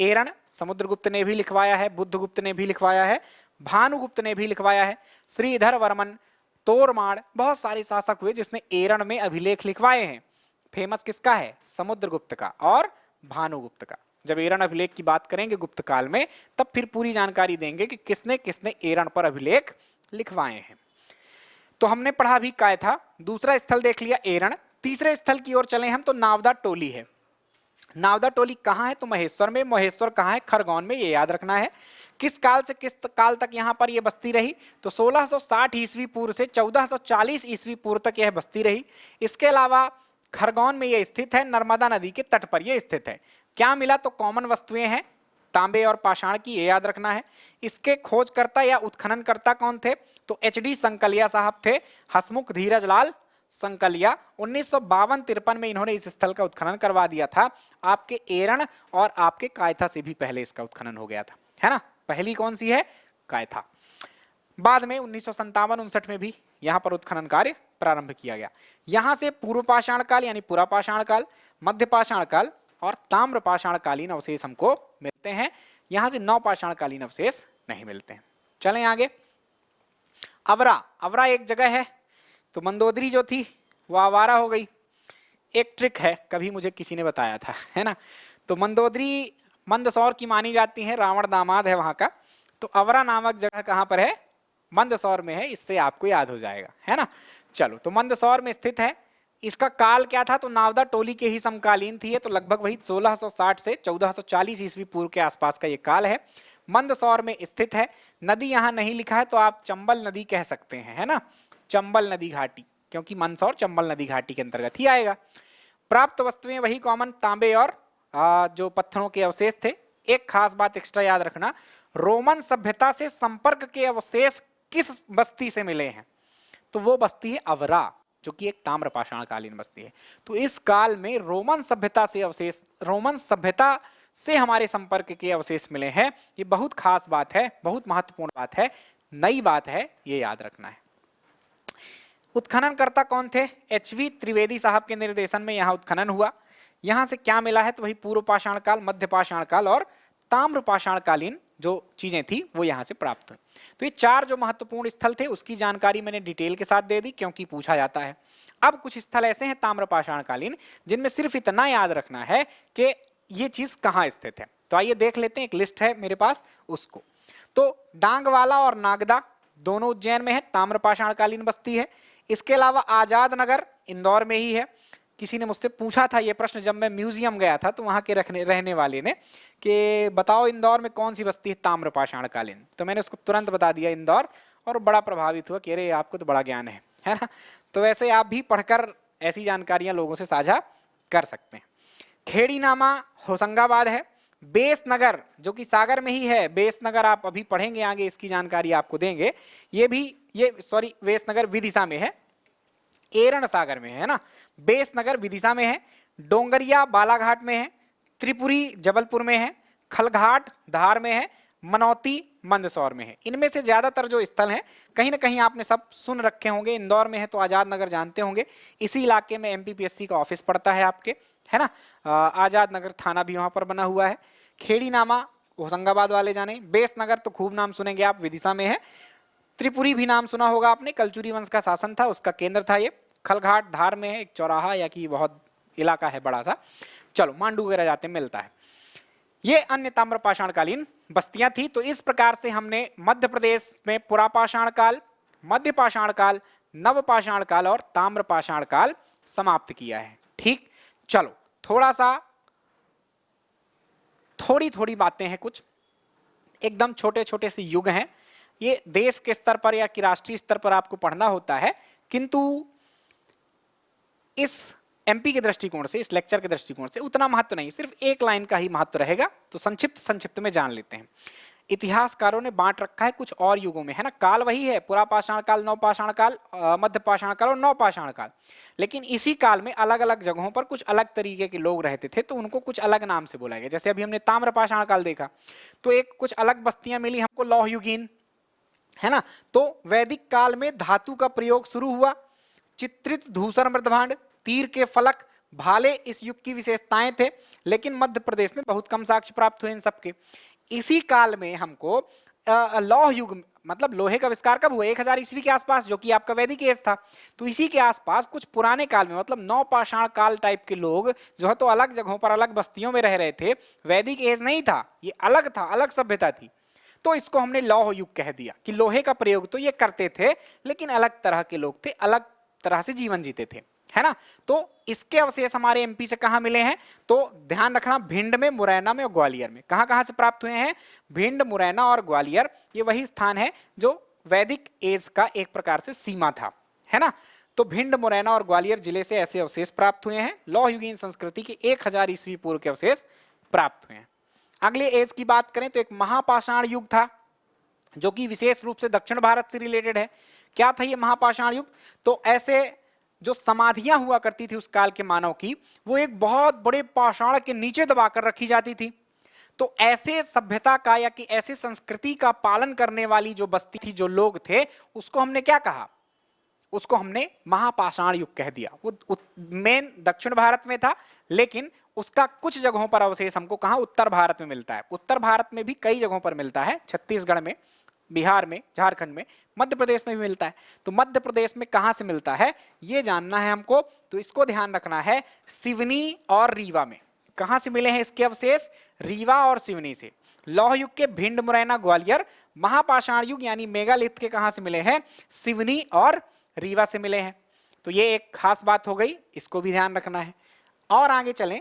[SPEAKER 1] एरण समुद्रगुप्त ने भी लिखवाया है, बुद्धगुप्त ने भी लिखवाया है, भानुगुप्त ने भी लिखवाया है, श्रीधर वर्मन, तोरमाड़, बहुत सारे शासक हुए जिसने एरण में अभिलेख लिखवाए हैं। फेमस किसका है? समुद्रगुप्त का और भानुगुप्त का। जब एरण अभिलेख की बात करेंगे गुप्त काल में, तब फिर पूरी जानकारी देंगे कि किसने किसने एरण पर अभिलेख लिखवाए हैं। तो हमने पढ़ा भी कायथा, दूसरा स्थल देख लिया एरण। तीसरे स्थल की ओर चले हम, तो नावदा टोली है। नावदा टोली कहाँ है? तो महेश्वर में। महेश्वर कहाँ है? खरगोन में, ये याद रखना है। किस काल से किस काल तक यहाँ पर यह बस्ती रही? तो 1660 ईस्वी पूर्व से 1440 ईस्वी पूर्व तक यह बस्ती रही। इसके अलावा खरगोन में यह स्थित है, नर्मदा नदी के तट पर यह स्थित है। क्या मिला? तो कॉमन वस्तुएं हैं तांबे और पाषाण की, ये याद रखना है। इसके खोजकर्ता या उत्खननकर्ता कौन थे? तो एचडी संकलिया साहब थे, हसमुख धीरज लाल संकलिया। 1952-53 में इन्होंने इस स्थल का उत्खनन करवा दिया था। आपके एरण और आपके कायथा से भी पहले इसका उत्खनन हो गया था, है ना। पहली कौन सी है? कायथा। बाद में 1957-59 में भी यहाँ पर उत्खनन कार्य प्रारंभ किया गया। यहाँ से पूर्व पाषाण काल यानी पुरा पाषाण काल, मध्य पाषाण काल और ताम्र पाषाण कालीन अवशेष हमको मिलते हैं। यहाँ से नव पाषाण कालीन अवशेष नहीं मिलते हैं। चलें आगे। अवरा, अवरा एक जगह है। तो मंदोदरी जो थी वो आवारा हो गई। एक ट्रिक है, कभी मुझे किसी ने बताया था, है ना। तो मंदोदरी मंदसौर की मानी जाती है, रावण दामाद है वहां का। तो अवरा नामक जगह कहां पर है? मंदसौर में है। इससे आपको याद हो जाएगा, है ना। चलो, तो मंदसौर में स्थित है। इसका काल क्या था? तो नावदा टोली के ही समकालीन थी। तो लगभग वही 1660 से 1440 ईस्वी पूर्व के आसपास का ये काल है। मंदसौर में स्थित है। नदी यहाँ नहीं लिखा है, तो आप चंबल नदी कह सकते हैं, है ना। चंबल नदी घाटी, क्योंकि मंदसौर चंबल नदी घाटी के अंतर्गत ही आएगा। प्राप्त वस्तुएं वही कॉमन, तांबे और जो पत्थरों के अवशेष थे। एक खास बात एक्स्ट्रा याद रखना, रोमन सभ्यता से संपर्क के अवशेष किस बस्ती से मिले हैं? तो वो बस्ती है अवरा, जो कि एक ताम्रपाषाण कालीन बस्ती है। तो इस काल में रोमन सभ्यता से अवशेष, रोमन सभ्यता से हमारे संपर्क के अवशेष मिले हैं। ये बहुत खास बात है, बहुत महत्वपूर्ण बात है, नई बात है, ये याद रखना है। उत्खननकर्ता कौन थे? एचवी त्रिवेदी साहब के निर्देशन में यहाँ उत्खनन हुआ। यहाँ से क्या मिला है? तो वही पूर्व पाषाण काल, मध्य पाषाण काल और ताम्र पाषाण कालीन जो चीजें थी वो यहाँ से प्राप्त हुई। तो ये चार जो महत्वपूर्ण स्थल थे उसकी जानकारी मैंने डिटेल के साथ दे दी, क्योंकि पूछा जाता है। अब कुछ स्थल ऐसे हैं ताम्र पाषाण कालीन जिनमें सिर्फ इतना याद रखना है कि ये चीज कहाँ स्थित है। तो आइए देख लेते हैं, एक लिस्ट है मेरे पास उसको। तो डांगवाला और नागदा दोनों उज्जैन में है, ताम्रपाषाणकालीन बस्ती है। इसके अलावा आजाद नगर इंदौर में ही है। किसी ने मुझसे पूछा था ये प्रश्न जब मैं म्यूजियम गया था, तो वहां के रहने वाले ने कि बताओ इंदौर में कौन सी बस्ती है ताम्रपाषाणकालीन, तो मैंने उसको तुरंत बता दिया इंदौर, और बड़ा प्रभावित हुआ कि अरे आपको तो बड़ा ज्ञान है ना। तो वैसे आप भी पढ़कर ऐसी जानकारियां लोगों से साझा कर सकते हैं। खेड़ी नामा होशंगाबाद है। बेस नगर जो कि सागर में ही है, बेस नगर आप अभी पढ़ेंगे आगे, इसकी जानकारी आपको देंगे। बेस नगर विदिशा में है, एरण सागर में है ना। बेस नगर विदिशा में है, डोंगरिया बालाघाट में है, त्रिपुरी जबलपुर में है, खलघाट धार में है, मनौती मंदसौर में है। इनमें से ज्यादातर जो स्थल हैं कहीं ना कहीं आपने सब सुन रखे होंगे। इंदौर में है तो आजाद नगर जानते होंगे, इसी इलाके में एमपीपीएससी का ऑफिस पड़ता है आपके, है ना। आजाद नगर थाना भी वहां पर बना हुआ है। खेड़ी नामा होशंगाबाद वाले जाने। बेस नगर तो खूब नाम सुनेंगे आप, विदिशा में है। त्रिपुरी भी नाम सुना होगा आपने, कलचुरी वंश का शासन था, उसका केंद्र था ये। खलघाट धार में है, एक चौराहा या कि बहुत इलाका है बड़ा सा। चलो मांडू वगैरह जाते मिलता है। ये अन्य ताम्रपाषाणकालीन बस्तियां थी। तो इस प्रकार से हमने मध्य प्रदेश में पुरापाषाण काल, मध्य पाषाण काल, नवपाषाण काल और ताम्रपाषाण काल समाप्त किया है। ठीक, चलो थोड़ी बातें हैं, कुछ एकदम छोटे छोटे से युग हैं। ये देश के स्तर पर या कि राष्ट्रीय स्तर पर आपको पढ़ना होता है, किंतु इस एमपी के दृष्टिकोण से, इस लेक्चर के दृष्टिकोण से उतना महत्व नहीं, सिर्फ एक लाइन का ही महत्व रहेगा। तो संक्षिप्त में जान लेते हैं। इतिहासकारों ने बांट रखा है कुछ और युगों में, है ना। काल वही है, पुरापाषाण काल, नवपाषाण काल, मध्य पाषाण काल और नवपाषाण काल। लेकिन इसी काल में अलग अलग जगहों पर कुछ अलग तरीके के लोग रहते थे, तो उनको कुछ अलग नाम से बोला गया। जैसे अभी हमने ताम्रपाषाण काल देखा, तो एक कुछ अलग बस्तियां मिली हमको, लौह युगीन, है ना। तो वैदिक काल में धातु का प्रयोग शुरू हुआ। चित्रित धूसर मृदभांड, तीर के फलक, भाले इस युग की विशेषताएं थे, लेकिन मध्य प्रदेश में बहुत कम साक्ष्य प्राप्त हुए इन सबके। इसी काल में हमको लौह युग, मतलब लोहे का आविष्कार कब हुआ, 1000 ईस्वी के आसपास, जो कि आपका वैदिक एज था। तो इसी के आसपास कुछ पुराने काल में, मतलब नवपाषाण काल टाइप के लोग जो है तो अलग जगहों पर अलग बस्तियों में रह रहे थे। वैदिक एज नहीं था, ये अलग था, अलग सभ्यता थी। तो इसको हमने लौह युग कह दिया कि लोहे का प्रयोग तो ये करते थे, लेकिन अलग तरह के लोग थे, अलग तरह से जीवन जीते थे, है ना। तो इसके अवशेष हमारे एमपी से कहां मिले हैं, तो ध्यान रखना, भिंड में, मुरैना में और ग्वालियर में। कहां से प्राप्त हुए हैं, भिंड, मुरैना और ग्वालियर। ये वही स्थान है जो वैदिक एज का एक प्रकार से सीमा था, है ना। तो भिंड, मुरैना और ग्वालियर जिले से ऐसे अवशेष प्राप्त हुए हैं। लौह युगीन संस्कृति के 1000 ईस्वी पूर्व के अवशेष प्राप्त हुए हैं। अगले एज की बात करें तो एक महापाषाण युग था, जो कि विशेष रूप से दक्षिण भारत से रिलेटेड है। क्या था ये महापाषाण युग, तो ऐसे जो समाधियां हुआ करती थी उस काल के मानव की, वो एक बहुत बड़े पाषाण के नीचे दबाकर रखी जाती थी। तो ऐसे सभ्यता का या कि ऐसे संस्कृति का पालन करने वाली जो बस्ती थी, जो लोग थे, उसको हमने क्या कहा, उसको हमने महापाषाण युग कह दिया। वो मेन दक्षिण भारत में था, लेकिन उसका कुछ जगहों पर अवशेष हमको कहां, उत्तर भारत में मिलता है। उत्तर भारत में भी कई जगहों पर मिलता है, छत्तीसगढ़ में, बिहार में, झारखंड में, मध्य प्रदेश में भी मिलता है। तो मध्य प्रदेश में कहां से मिलता है ये जानना है हमको, तो इसको ध्यान रखना है। सिवनी और रीवा में कहां से मिले हैं इसके अवशेष, रीवा और सिवनी से। लौह युग के भिंड, मुरैना, ग्वालियर। महापाषाण युग यानी मेगालिथ के कहां से मिले हैं, सिवनी और रीवा से मिले हैं। तो ये एक खास बात हो गई, इसको भी ध्यान रखना है। और आगे चलें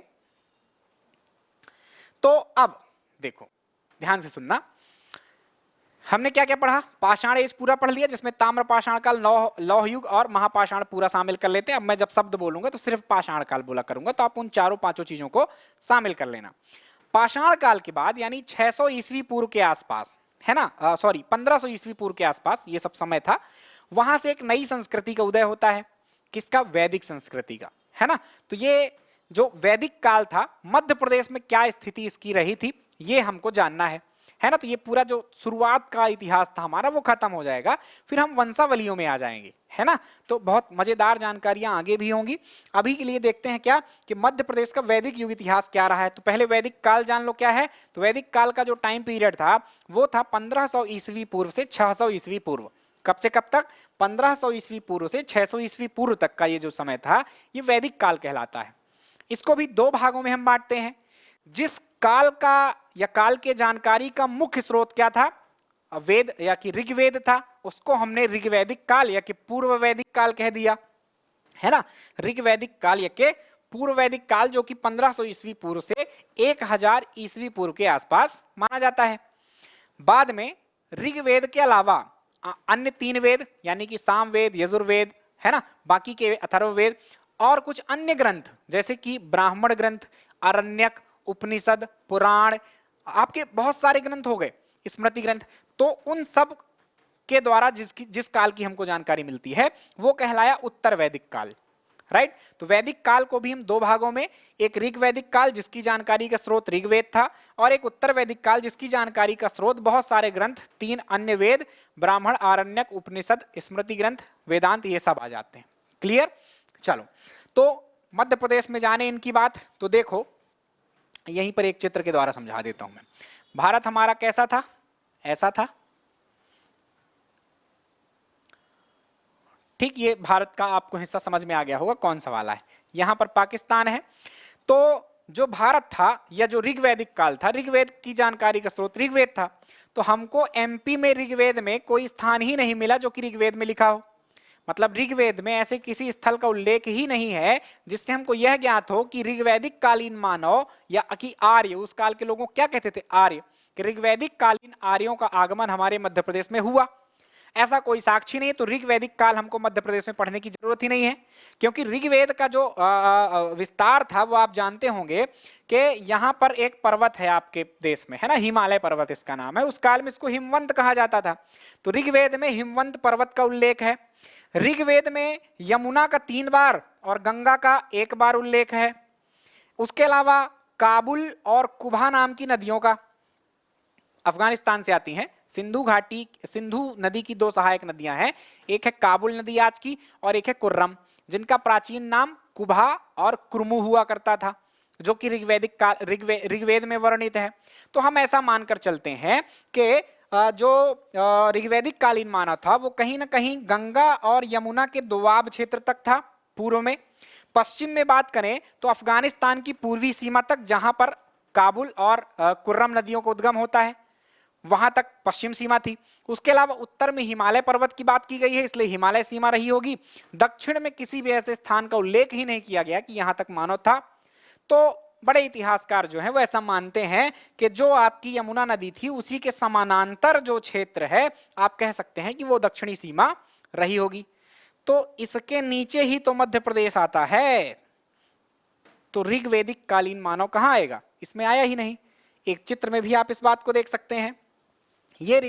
[SPEAKER 1] तो अब देखो, ध्यान से सुनना, हमने क्या क्या पढ़ा, पाषाण एज पूरा पढ़ लिया, जिसमें ताम्रपाषाण काल, लौह युग और महापाषाण पूरा शामिल कर लेते हैं। अब मैं जब शब्द बोलूंगा तो सिर्फ पाषाण काल बोला करूंगा, तो आप उन चारों पांचों चीजों को शामिल कर लेना। पाषाण काल के बाद यानी 600 ईस्वी पूर्व के आसपास, है ना, 1500 ईस्वी पूर्व के आसपास ये सब समय था। वहां से एक नई संस्कृति का उदय होता है, किसका, वैदिक संस्कृति का, है ना। तो ये जो वैदिक काल था, मध्य प्रदेश में क्या स्थिति इसकी रही थी ये हमको जानना है ना। तो ये पूरा जो शुरुआत का इतिहास था हमारा वो खत्म हो जाएगा, फिर हम वंशावलियों में आ जाएंगे, है ना। तो बहुत मजेदार जानकारियां आगे भी होंगी। अभी के लिए देखते हैं क्या कि मध्य प्रदेश का वैदिक युग इतिहास क्या रहा है। तो पहले वैदिक काल जान लो क्या है। तो वैदिक काल का जो टाइम पीरियड था वो था 1500 ईस्वी पूर्व से 600 ईस्वी पूर्व। कब से कब तक, 1500 ईस्वी पूर्व से 600 ईस्वी पूर्व तक का ये जो समय था ये वैदिक काल कहलाता है। इसको भी दो भागों में हम बांटते हैं। जिस काल का या काल के जानकारी का मुख्य स्रोत क्या था, वेद या कि ऋग्वेद था उसको हमने ऋग्वैदिक काल या कि पूर्व वैदिक काल कह दिया, है ना। ऋग्वैदिक काल या के पूर्व वैदिक काल जो कि 1500 ईस्वी पूर्व से 1000 ईस्वी पूर्व के आसपास माना जाता है। बाद में ऋग्वेद के अलावा अन्य 3 वेद यानी कि सामवेद, यजुर्वेद, है ना, बाकी के अथर्ववेद और कुछ अन्य ग्रंथ जैसे कि ब्राह्मण ग्रंथ, आरण्यक, उपनिषद, पुराण, आपके बहुत सारे ग्रंथ हो गए, स्मृति ग्रंथ, तो उन सब के द्वारा जिस काल की हमको जानकारी मिलती है वो कहलाया उत्तर वैदिक काल, राइट। तो वैदिक काल को भी हम 2 भागों में, एक ऋग वैदिक काल जिसकी जानकारी का स्रोत ऋग्वेद था और एक उत्तर वैदिक काल जिसकी जानकारी का स्रोत बहुत सारे ग्रंथ, 3 अन्य वेद, ब्राह्मण, आरण्यक, उपनिषद, स्मृति ग्रंथ, वेदांत, ये सब आ जाते हैं। क्लियर। चलो, तो मध्य प्रदेश में जाने इनकी बात, तो देखो यहीं पर एक चित्र के द्वारा समझा देता हूं मैं। भारत हमारा कैसा था, ऐसा था, ठीक। ये भारत का आपको हिस्सा समझ में आ गया होगा कौन सा वाला है। यहां पर पाकिस्तान है। तो जो भारत था या जो ऋग्वैदिक काल था, ऋग्वेद की जानकारी का स्रोत ऋग्वेद था, तो हमको एमपी में ऋग्वेद में कोई स्थान ही नहीं मिला जो कि ऋग्वेद में लिखा हो। मतलब ऋग्वेद में ऐसे किसी स्थल का उल्लेख ही नहीं है जिससे हमको यह ज्ञात हो कि ऋग्वैदिक कालीन मानव या कि आर्य, उस काल के लोगों क्या कहते थे, आर्य, कि ऋग्वैदिक कालीन आर्यों का आगमन हमारे मध्य प्रदेश में हुआ, ऐसा कोई साक्षी नहीं है। तो ऋग्वैदिक काल हमको मध्य प्रदेश में पढ़ने की जरूरत ही नहीं है, क्योंकि ऋग्वेद का जो विस्तार था वो आप जानते होंगे कि यहाँ पर एक पर्वत है आपके देश में, है ना, हिमालय पर्वत इसका नाम है। उस काल में इसको हिमवंत कहा जाता था। तो ऋग्वेद में हिमवंत पर्वत का उल्लेख है। ऋग्वेद में यमुना का 3 बार और गंगा का 1 बार उल्लेख है। उसके अलावा काबुल और कुबा नाम की नदियों का, अफगानिस्तान से आती हैं, सिंधु घाटी, सिंधु नदी की 2 सहायक नदियां हैं, एक है काबुल नदी आज की और एक है कुर्रम, जिनका प्राचीन नाम कुबा और कुर्मु हुआ करता था, जो कि ऋग्वेद में वर्णित है। तो हम ऐसा मानकर चलते हैं कि जो ऋग्वैदिक कालीन मानव था वो कहीं ना कहीं गंगा और यमुना के दोआब क्षेत्र तक था पूर्व में। पश्चिम में बात करें तो अफगानिस्तान की पूर्वी सीमा तक, जहां पर काबुल और कुर्रम नदियों का उद्गम होता है, वहां तक पश्चिम सीमा थी। उसके अलावा उत्तर में हिमालय पर्वत की बात की गई है, इसलिए हिमालय सीमा रही होगी। दक्षिण में किसी भी ऐसे स्थान का उल्लेख ही नहीं किया गया कि यहां तक मानव था। तो बड़े इतिहासकार जो हैं वो ऐसा मानते हैं कि जो आपकी यमुना नदी थी उसी के समानांतर जो क्षेत्र है, आप कह सकते हैं कि वो दक्षिणी सीमा रही होगी। तो इसके नीचे ही तो मध्य प्रदेश आता है। तो ऋग्वैदिक कालीन मानव कहाँ आएगा, इसमें आया ही नहीं। एक चित्र में भी आप इस बात को देख सकते हैं। ये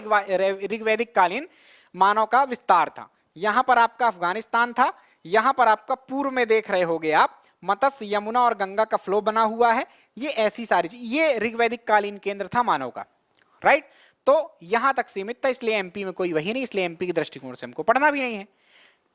[SPEAKER 1] ऋग्वैदिक कालीन मानव का विस्तार था। यहां पर आपका अफगानिस्तान था, यहां पर आपका पूर्व में देख रहे होगे आप मत्स्य, यमुना और गंगा का फ्लो बना हुआ है। ये ऐसी सारी चीज, ये ऋग्वैदिक कालीन केंद्र था मानव का, राइट। तो यहां तक सीमित था, इसलिए एमपी में कोई वही नहीं, इसलिए एमपी के दृष्टिकोण से हमको पढ़ना भी नहीं है।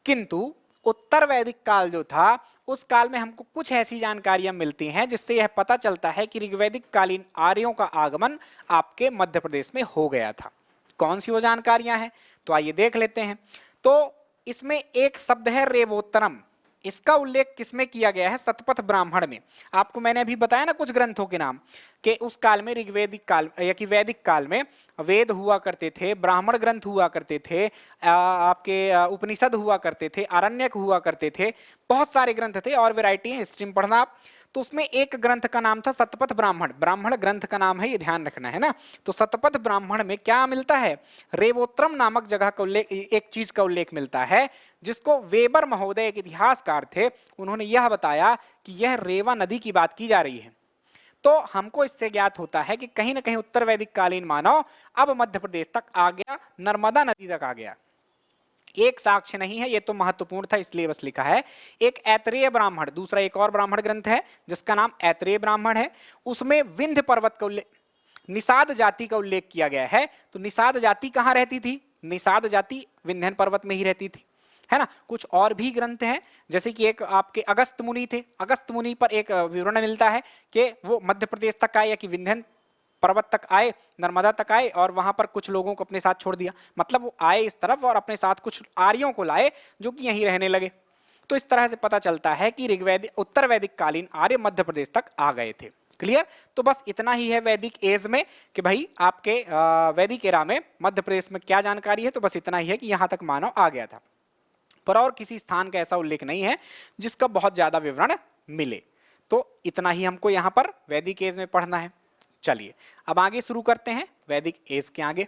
[SPEAKER 1] किंतु उत्तर वैदिक काल जो था, उस काल में हमको कुछ ऐसी जानकारियां मिलती हैं जिससे यह पता चलता है कि ऋग्वैदिक कालीन आर्यों का आगमन आपके मध्य प्रदेश में हो गया था। कौन सी वो जानकारियां हैं, तो आइए देख लेते हैं। तो इसमें एक शब्द है रेवोत्तरम। इसका उल्लेख किसमें किया गया है, शतपथ ब्राह्मण में। आपको मैंने अभी बताया ना कुछ ग्रंथों के नाम, कि उस काल में ऋग्वैदिक काल या कि वैदिक काल में वेद हुआ करते थे, ब्राह्मण ग्रंथ हुआ करते थे, आपके उपनिषद हुआ करते थे, आरण्यक हुआ करते थे, बहुत सारे ग्रंथ थे और वैरायटी है, हिस्ट्री में पढ़ना आप। तो उसमें एक ग्रंथ का नाम था शतपथ ब्राह्मण, ब्राह्मण ग्रंथ का नाम है, ये ध्यान रखना है ना। तो शतपथ ब्राह्मण में क्या मिलता है, रेवोत्तरम नामक जगह का उल्लेख, एक चीज का उल्लेख मिलता है, जिसको वेबर महोदय एक इतिहासकार थे, उन्होंने यह बताया कि यह रेवा नदी की बात की जा रही है। तो हमको इससे ज्ञात होता है कि कहीं ना कहीं उत्तर वैदिक कालीन मानव अब मध्य प्रदेश तक आ गया, नर्मदा नदी तक आ गया। एक साक्ष्य नहीं है, ये तो महत्वपूर्ण था इसलिए बस लिखा है। एक ऐतरेय ब्राह्मण, दूसरा एक और ब्राह्मण ग्रंथ है जिसका नाम ऐतरेय ब्राह्मण है, उसमें विंध्य पर्वत का उल्लेख, निषाद जाति का उल्लेख किया गया है। तो निषाद जाति कहाँ रहती थी, निषाद जाति विंध्यन पर्वत में ही रहती थी, है ना। कुछ और भी ग्रंथ हैं, जैसे कि एक आपके अगस्त मुनि थे, अगस्त मुनि पर एक विवरण मिलता है कि वो मध्य प्रदेश तक आए या कि विंध्यन पर्वत तक आए, नर्मदा तक आए और वहां पर कुछ लोगों को अपने साथ छोड़ दिया। मतलब वो आए इस तरफ और अपने साथ कुछ आर्यों को लाए जो कि यहीं रहने लगे। तो इस तरह से पता चलता है कि ऋग्वैदिक उत्तर वैदिक कालीन आर्य मध्य प्रदेश तक आ गए थे। क्लियर? तो बस इतना ही है वैदिक एज में कि भाई आपके वैदिक एरा में मध्य प्रदेश में क्या जानकारी है, तो बस इतना ही है कि यहां तक मानव आ गया था, पर और किसी स्थान का ऐसा उल्लेख नहीं है जिसका बहुत ज्यादा विवरण मिले। तो इतना ही हमको यहां पर वैदिक एज में पढ़ना है। चलिए अब आगे शुरू करते हैं वैदिक एज के आगे।